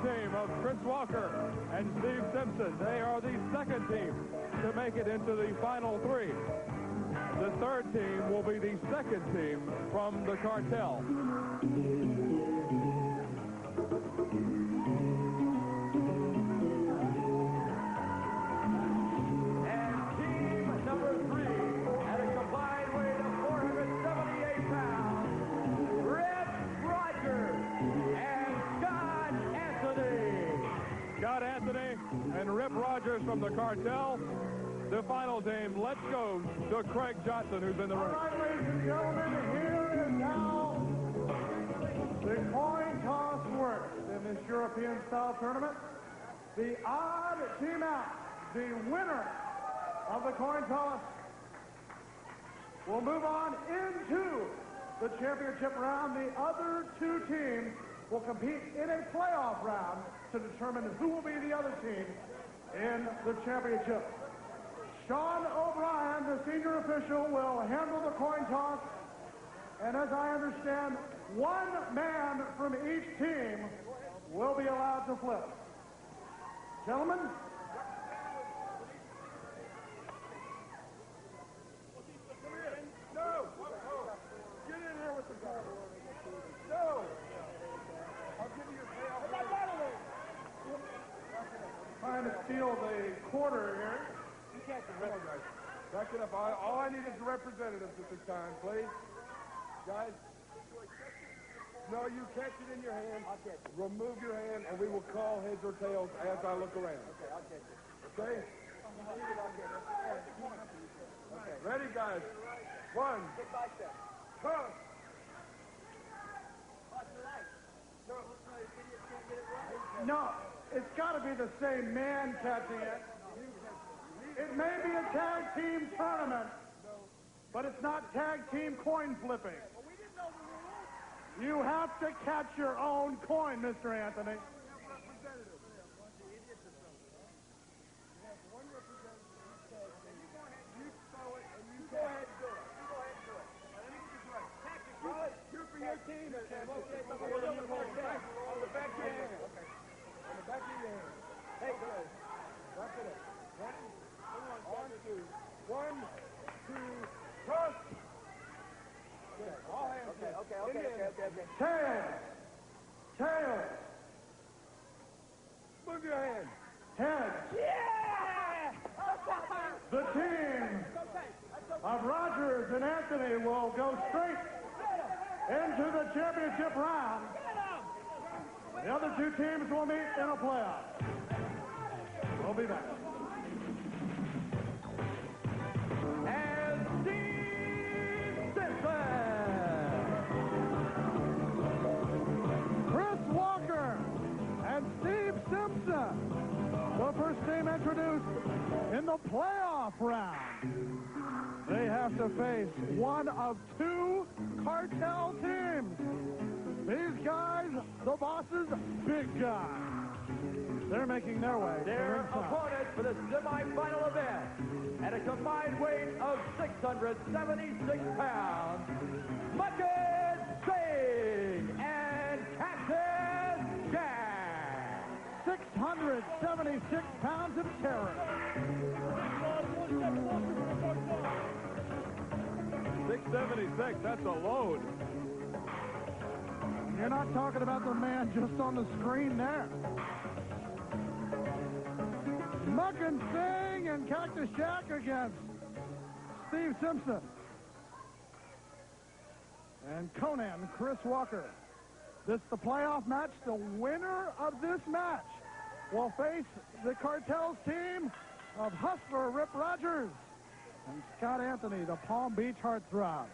Team of Chris Walker and Steve Simpson. They are the second team to make it into the final 3. The third team will be the second team from the cartel. And team number 3 at a combined weight of 478 pounds, Rip Rogers and Scott Anthony and Rip Rogers from the cartel. The final team, let's go to Craig Johnson, who's in the ring.
All right, ladies and gentlemen, here is how the coin toss works in this European-style tournament. The odd team out, the winner of the coin toss, will move on into the championship round. The other 2 teams will compete in a playoff round to determine who will be the other team in the championship. Sean O'Brien, the senior official, will handle the coin toss. And as I understand, 1 man from each team will be allowed to flip. Gentlemen?
No! Get in here with the ball. No! I'll give you your payoff.
Trying to steal the quarter here.
You can't come on, guys. Back it up. All I need is the representatives at this time, please. Guys. No, you catch it in your hand. I'll catch it. Remove your hand, and we will call heads or tails as I look around. Okay, I'll catch it. Okay? Okay. Ready, guys? 1. Toss.
No, it's got to be the same man catching it. It may be a tag team tournament, but it's not tag team coin flipping. You have to catch your own coin, Mr. Anthony.
Your team is on the back of your hand. Okay. On the back of your hand. Hey, good. Wrap it up. 1, 2, toss. Okay. All hands. Okay.
Tails.
Move your hand.
Head.
Yeah!
The team of Rogers and Anthony will go straight into the championship round. The other 2 teams will meet in a playoff. We'll be back.
And Steve Simpson.
Chris Walker and Steve Simpson, the first team introduced in the playoff round. They have have to face one of two cartel teams. These guys, the bosses, big guys. They're making their way.
Their opponent for the semifinal event at a combined weight of 676 pounds, Mucken Singh and Cactus Jack.
676 pounds of terror.
676, that's a load.
You're not talking about the man just on the screen there. Mucken Singh and Cactus Jack against Steve Simpson. And Conan Chris Walker. This is the playoff match. The winner of this match will face the Cartels team of Hustler Rip Rogers and Scott Anthony, the Palm Beach Heartthrob.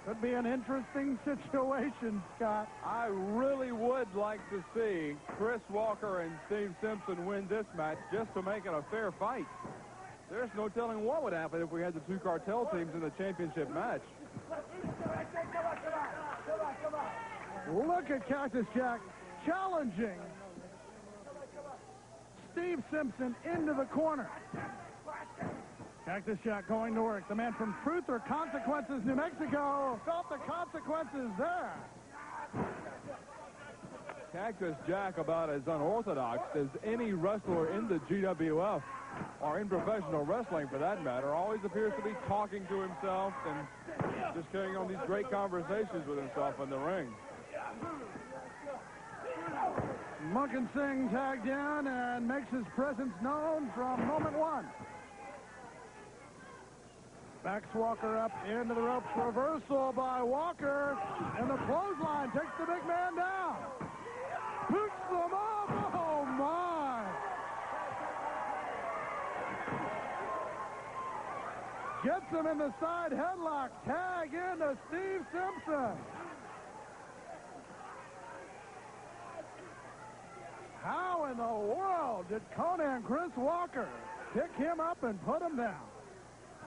Could be an interesting situation, Scott.
I really would like to see Chris Walker and Steve Simpson win this match just to make it a fair fight. There's no telling what would happen if we had the two cartel teams in the championship match.
Look at Cactus Jack challenging Steve Simpson into the corner. Cactus Jack going to work. The man from Truth or Consequences, New Mexico, felt the consequences there.
Cactus Jack about as unorthodox as any wrestler in the GWF or in professional wrestling for that matter. Always appears to be talking to himself and just carrying on these great conversations with himself in the ring.
Mucken Singh tagged in and makes his presence known from moment one. Backs Walker up into the ropes. Reversal by Walker. And the clothesline takes the big man down. Picks them up. Oh, my. Gets him in the side headlock. Tag into Steve Simpson. How in the world did Conan Chris Walker pick him up and put him down?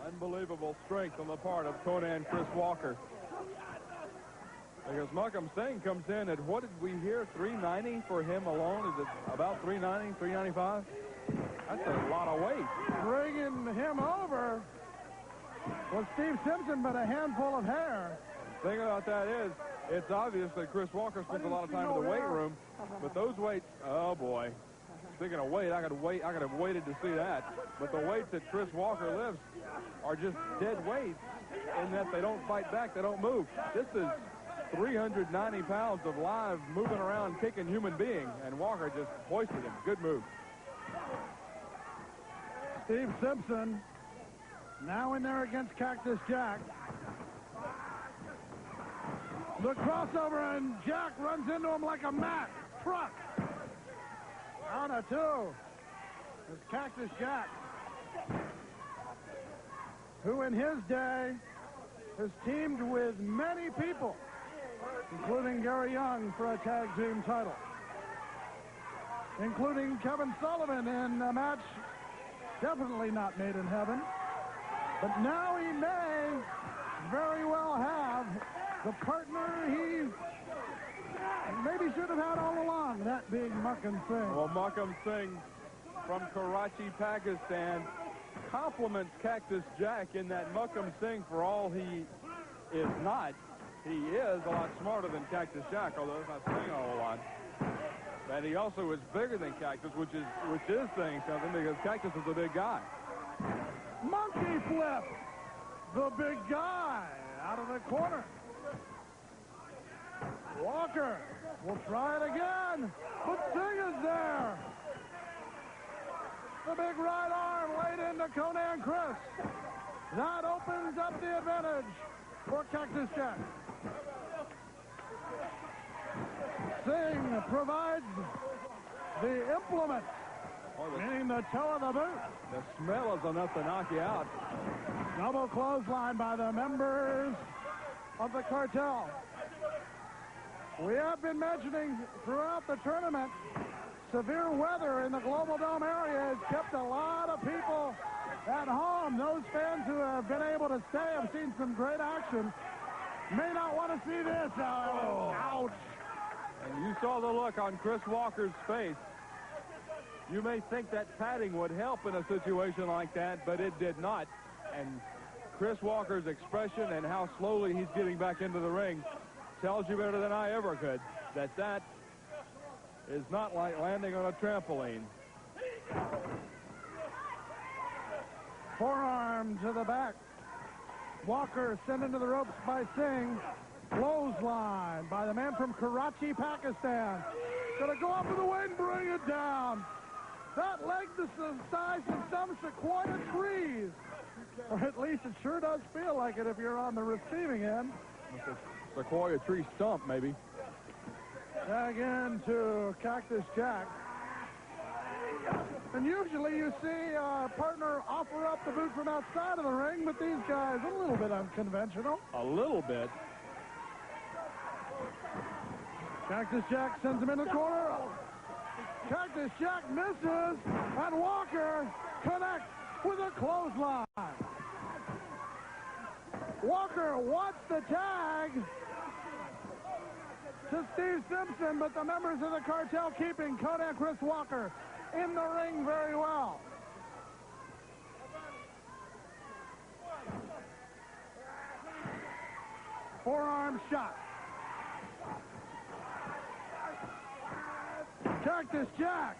Unbelievable strength on the part of Conan Chris Walker. Because Mucken Singh comes in at, what did we hear, 390 for him alone? Is it about 390, 395? That's a lot of weight.
Bringing him over was Steve Simpson, but a handful of hair.
The thing about that is, it's obvious that Chris Walker spends a lot of time in the weight room, but those weights, oh boy. Speaking of weight, I could have waited to see that. But the weights that Chris Walker lifts are just dead weights in that they don't fight back, they don't move. This is 390 pounds of live, moving around, kicking human being, and Walker just hoisted him. Good move.
Steve Simpson now in there against Cactus Jack. The crossover, and Jack runs into him like a Mack truck. On a two. It's Cactus Jack, who in his day has teamed with many people, including Gary Young for a tag team title, including Kevin Sullivan in a match definitely not made in heaven. But now he may very well have the partner he maybe should have had all along, that being Mucken Singh.
Well, Mucken Singh from Karachi, Pakistan, compliments Cactus Jack in that Mucken Singh, for all he is not, he is a lot smarter than Cactus Jack, although he's not saying a whole lot. And he also is bigger than Cactus, which is saying something, because Cactus is a big guy.
Monkey flip. The big guy out of the corner. Walker will try it again, but Singh is there. The big right arm laid into Conan Chris. That opens up the advantage for Cactus Jack. Singh provides the implement, meaning the toe of the boot.
The smell is enough to knock you out.
Double clothesline by the members of the cartel. We have been mentioning throughout the tournament, severe weather in the Global Dome area has kept a lot of people At home, those fans who have been able to stay have seen some great action. May not want to see this, however.
Oh.
Ouch.
And you saw the look on Chris Walker's face. You may think that padding would help in a situation like that, but it did not. And Chris Walker's expression and how slowly he's getting back into the ring tells you better than I ever could that is not like landing on a trampoline.
Forearm to the back. Walker sent into the ropes by Singh. Clothesline by the man from Karachi, Pakistan. Gonna go up with the weight and bring it down. That leg the size of some sequoia trees. Or at least it sure does feel like it if you're on the receiving end.
Sequoia tree stump, maybe.
Tag into Cactus Jack. And usually you see a partner offer up the boot from outside of the ring, but these guys a little bit unconventional.
A little bit.
Cactus Jack sends him in the corner. Cactus Jack misses, and Walker connects with a clothesline. Walker wants the tag to Steve Simpson, but the members of the cartel keeping Conan Chris Walker in the ring very well. Forearm shot. Cactus Jack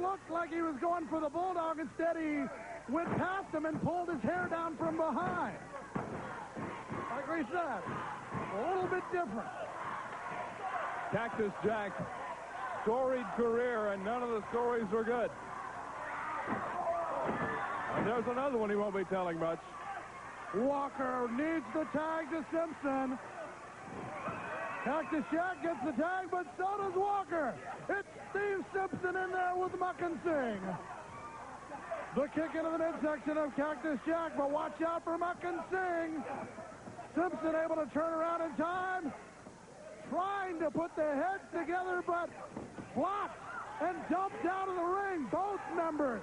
looked like he was going for the Bulldog. Instead, he went past him and pulled his hair down from behind. Like we said, a little bit different.
Cactus Jack, storied career, and none of the stories were good. And there's another one he won't be telling much.
Walker needs the tag to Simpson. Cactus Jack gets the tag, but so does Walker. It's Steve Simpson in there with Muck and Sing. The kick into the midsection of Cactus Jack, but watch out for Muck and Sing. Simpson able to turn around in time. Trying to put their heads together, but blocked and dumped out of the ring. Both members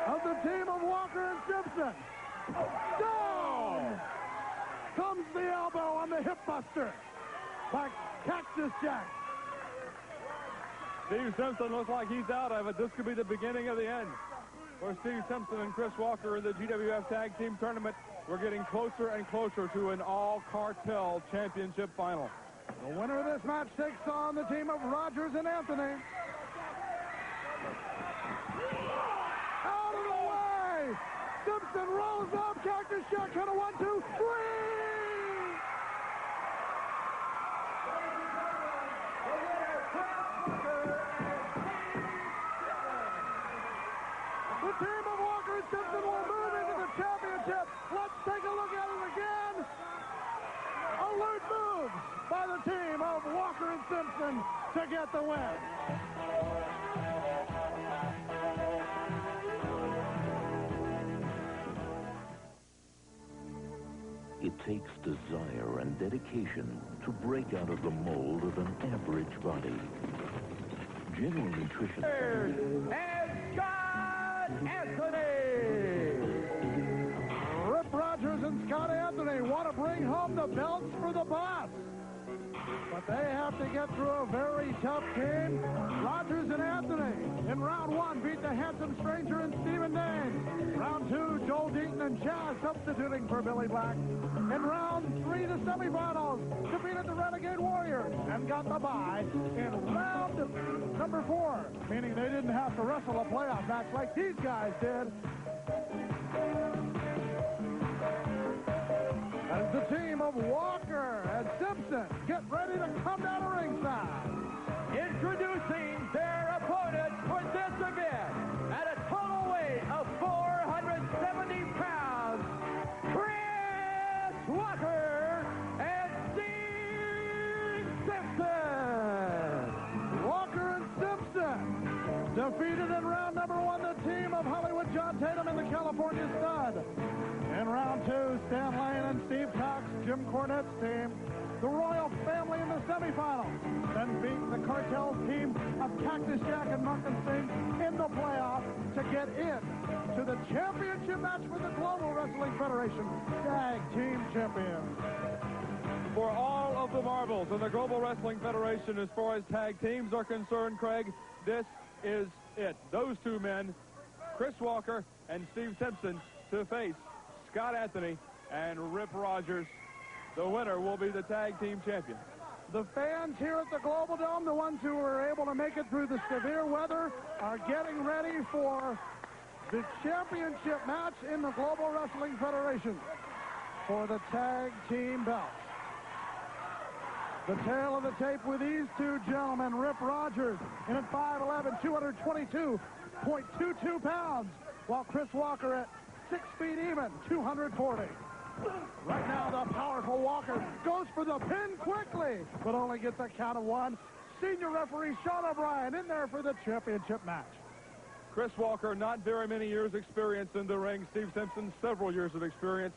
of the team of Walker and Simpson. Down comes the elbow on the hip buster by Cactus Jack.
Steve Simpson looks like he's out of it. This could be the beginning of the end for Steve Simpson and Chris Walker in the GWF Tag Team Tournament. We're getting closer and closer to an all-cartel championship final.
The winner of this match takes on the team of Rogers and Anthony. Out of the way! Simpson rolls up. Cactus Jack kind of 1, 2, 3! The team of Walker and Simpson will move into the championship. Let's take a look at it again. Alert moves by the team of Walker and Simpson to get the win.
It takes desire and dedication to break out of the mold of an average body. General Nutrition.
And Scott Anthony!
Rip Rogers and Scott Anthony want to bring home the belts for the boss. But they have to get through a very tough game. Rogers and Anthony in round 1 beat the handsome stranger and Stephen Dane. Round 2, Joel Deaton and Jazz substituting for Billy Black. In round 3, the semifinals defeated the Renegade Warriors and got the bye in round number 4, meaning they didn't have to wrestle a playoff match like these guys did. As the team of Walker and Simpson get ready to come down to ringside.
Introducing their opponents for this event at a total weight of 470 pounds, Chris Walker and Steve Simpson.
Walker and Simpson defeated in round number 1 the team of Hollywood John Tatum and the California Stud. In round 2, Stan Lane and Steve Cox, Jim Cornette's team, the Royal Family in the semifinals, then beat the Cartel's team of Cactus Jack and Munkin Singh in the playoffs to get in to the championship match for the Global Wrestling Federation Tag Team Champions.
For all of the marbles in the Global Wrestling Federation as far as tag teams are concerned, Craig, this is it. Those two men, Chris Walker and Steve Simpson, to face Scott Anthony and Rip Rogers. The winner will be the tag team champion.
The fans here at the Global Dome, the ones who were able to make it through the severe weather, are getting ready for the championship match in the Global Wrestling Federation for the tag team belts. The tail of the tape with these two gentlemen, Rip Rogers in at 5'11", 222.22 pounds, while Chris Walker at 6 feet even, 240. Right now, the powerful Walker goes for the pin quickly, but only gets a count of one. Senior referee Sean O'Brien in there for the championship match.
Chris Walker, not very many years experience in the ring. Steve Simpson, several years of experience.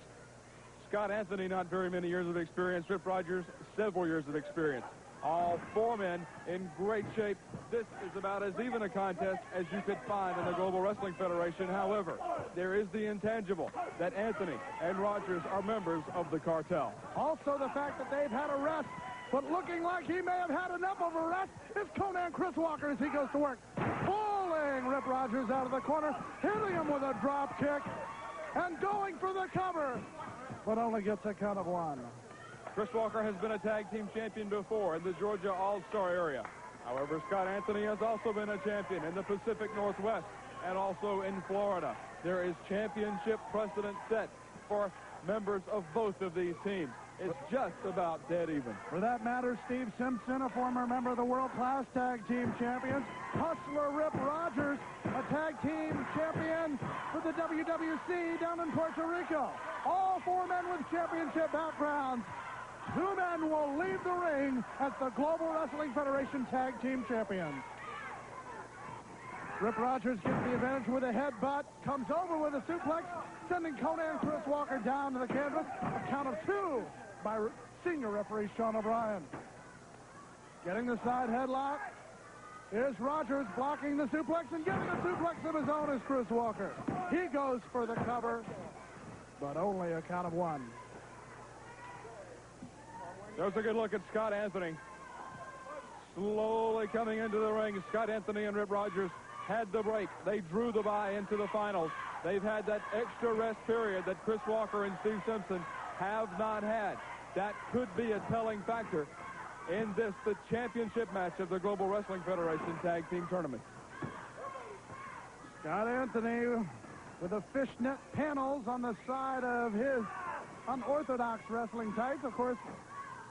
Scott Anthony, not very many years of experience. Rip Rogers, several years of experience. All four men in great shape. This is about as even a contest as you could find in the Global Wrestling Federation. However, there is the intangible that Anthony and Rogers are members of the cartel.
Also, the fact that they've had a rest, but looking like he may have had enough of a rest, is Conan Chris Walker as he goes to work. Pulling Rip Rogers out of the corner, hitting him with a drop kick, and going for the cover, but only gets a count of one.
Chris Walker has been a tag team champion before in the Georgia All-Star area. However, Scott Anthony has also been a champion in the Pacific Northwest and also in Florida. There is championship precedent set for members of both of these teams. It's just about dead even.
For that matter, Steve Simpson, a former member of the world-class tag team champions. Hustler Rip Rogers, a tag team champion for the WWC down in Puerto Rico. All four men with championship backgrounds. Two men will leave the ring as the Global Wrestling Federation Tag Team Champions. Rip Rogers gets the advantage with a headbutt, comes over with a suplex, sending Conan Chris Walker down to the canvas. A count of two by senior referee Sean O'Brien. Getting the side headlock is Rogers, blocking the suplex and getting a suplex of his own is Chris Walker. He goes for the cover, but only a count of one.
There's a good look at Scott Anthony. Slowly coming into the ring. Scott Anthony and Rip Rogers had the break. They drew the bye into the finals. They've had that extra rest period that Chris Walker and Steve Simpson have not had. That could be a telling factor in this, the championship match of the Global Wrestling Federation Tag Team Tournament.
Scott Anthony with the fishnet panels on the side of his unorthodox wrestling tights. Of course,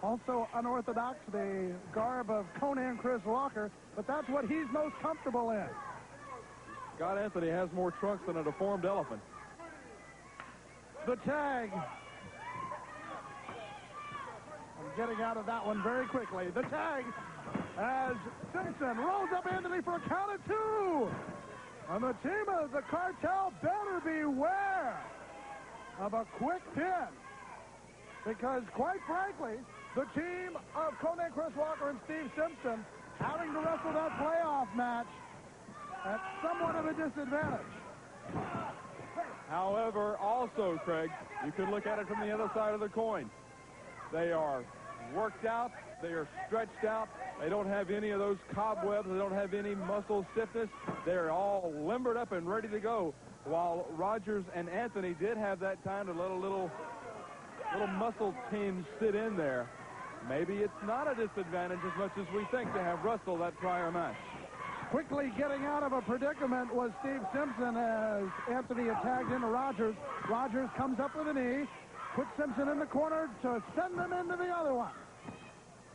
also unorthodox, the garb of Conan Chris Walker, but that's what he's most comfortable in.
Scott Anthony has more trunks than a deformed elephant.
The tag. I'm getting out of that one very quickly. The tag as Simpson rolls up Anthony for a count of two. And the team of the cartel better beware of a quick pin. Because, quite frankly, the team of Conan Chris Walker and Steve Simpson having to wrestle that playoff match at somewhat of a disadvantage.
However, also, Craig, you can look at it from the other side of the coin. They are worked out. They are stretched out. They don't have any of those cobwebs. They don't have any muscle stiffness. They're all limbered up and ready to go. While Rogers and Anthony did have that time to let a little muscle tinge sit in there. Maybe it's not a disadvantage as much as we think to have wrestled that prior match.
Quickly getting out of a predicament was Steve Simpson as Anthony had tagged into Rogers. Rogers comes up with a knee, puts Simpson in the corner to send him into the other one.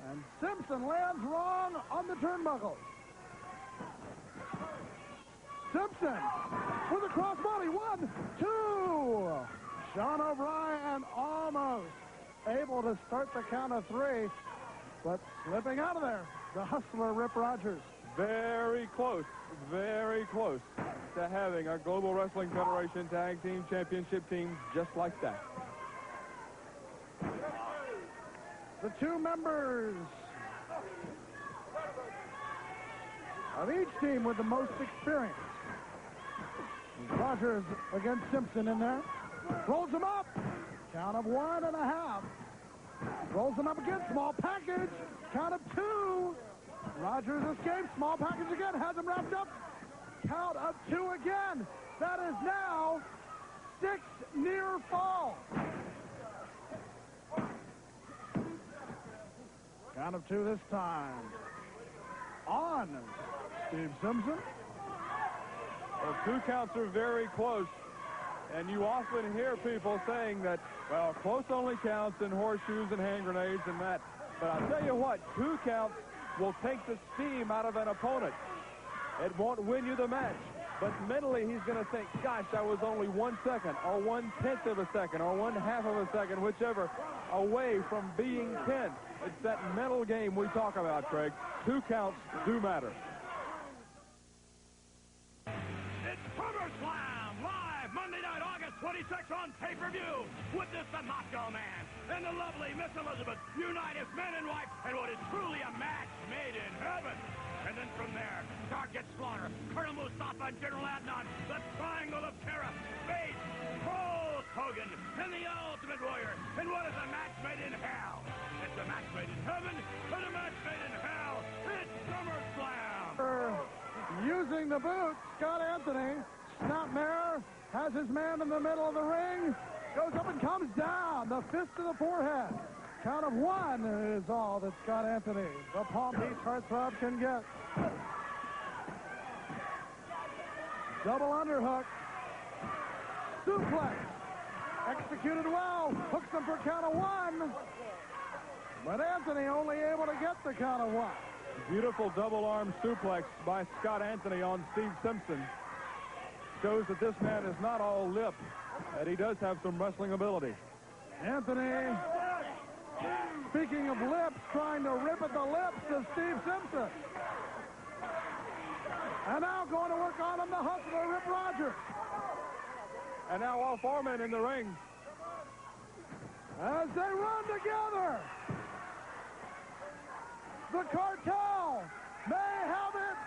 And Simpson lands wrong on the turnbuckles. Simpson with a crossbody. 1, 2. Sean O'Brien almost able to start the count of 3, but slipping out of there. The hustler, Rip Rogers.
Very close to having a Global Wrestling Federation Tag Team Championship team just like that.
The two members of each team with the most experience. Rogers against Simpson in there. Rolls him up. Count of 1.5. Rolls him up again. Small package. Count of 2. Rogers escapes. Small package again. Has him wrapped up. Count of 2 again. That is now 6 near falls. Count of 2 this time. On Steve Simpson.
Well, 2 counts are very close. And you often hear people saying that, well, close only counts in horseshoes and hand grenades and that. But I'll tell you what, 2 counts will take the steam out of an opponent. It won't win you the match. But mentally, he's going to think, gosh, I was only 1 second or 1/10 of a second or 1/2 of a second, whichever, away from being 10. It's that mental game we talk about, Craig. 2 counts do matter.
It's SummerSlam live Monday night, August 26th on pay-per-view. Witness the Macho Man and the lovely Miss Elizabeth unite as man and wife in what is truly a match made in heaven. And then from there, Sergeant Slaughter, Colonel Mustafa, and General Adnan, the Triangle of Terror, face Hulk Hogan and the Ultimate Warrior in what is a match made in hell. It's a match made in heaven and a match made in hell. It's SummerSlam.
Using the boot, Scott Anthony. Snapmare has his man in the middle of the ring. Goes up and comes down. The fist to the forehead. Count of 1 is all that Scott Anthony, the Palm Beach heartthrob, can get. Double underhook. Suplex. Executed well. Hooks him for count of 1. But Anthony only able to get the count of 1.
Beautiful double arm suplex by Scott Anthony on Steve Simpson. Shows that this man is not all lip, that he does have some wrestling ability.
Anthony, speaking of lips, trying to rip at the lips of Steve Simpson. And now going to work on him, the hustler, Rip Rogers.
And now all 4 men in the ring.
As they run together. The cartel may have it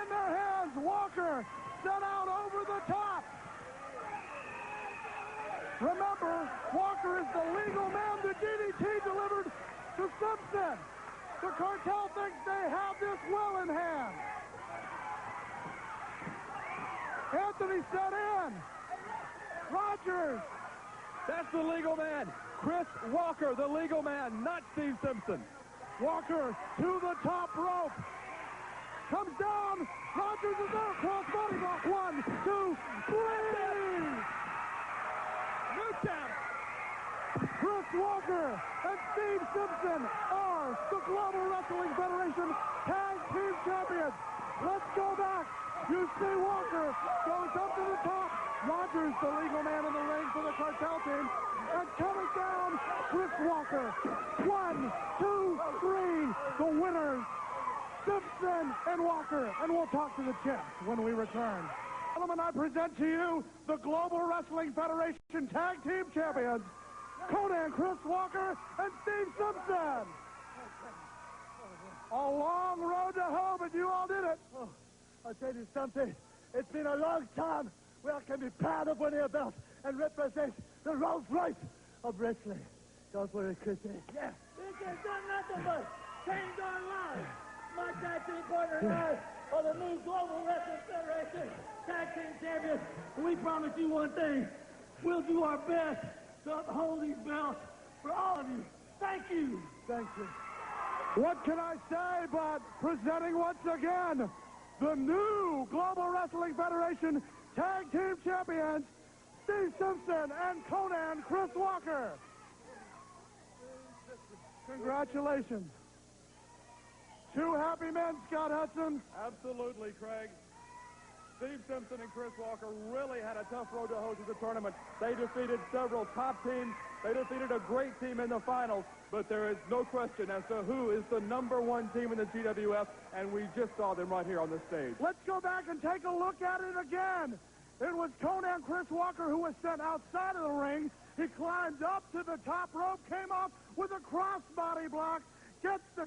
in their hands. Walker sent out over the top. Remember, Walker is the legal man the DDT delivered to Simpson. The cartel thinks they have this well in hand. Anthony set in. Rogers.
That's the legal man. Chris Walker, the legal man, not Steve Simpson.
Walker to the top rope. Comes down. Rogers is there. Cross body block. 1, 2, 3.
Newtown.
Chris Walker and Steve Simpson are the Global Wrestling Federation Tag Team Champions. Let's go back. You see Walker goes up to the top. Rogers, the legal man in the ring for the cartel team. And coming down, Chris Walker. 1, 2, 3. The winners, Simpson and Walker. And we'll talk to the champs when we return. Gentlemen, I present to you the Global Wrestling Federation Tag Team Champions, Conan, Chris Walker, and Steve Simpson. A long road to home, but you all did it.
Oh, I'll tell you something. It's been a long time where I can be proud of winning a belt and represent the Rolls Royce of wrestling. Don't worry, Chrissy. Yeah.
This has done nothing but change our lives. My tag team partner and I are the new Global Wrestling Federation Tag Team Champions. We promise you one thing. We'll do our best to uphold these belts for all of you. Thank you.
Thank you. What can I say but presenting once again the new Global Wrestling Federation Tag Team Champions, Steve Simpson and Conan Chris Walker. Congratulations. 2 happy men, Scott Hudson.
Absolutely, Craig. Steve Simpson and Chris Walker really had a tough road to hoe to the tournament. They defeated several top teams. They defeated a great team in the finals, but there is no question as to who is the #1 team in the GWF, and we just saw them right here on the stage.
Let's go back and take a look at it again. It was Conan Chris Walker who was sent outside of the ring. He climbed up to the top rope, came off with a crossbody block, gets the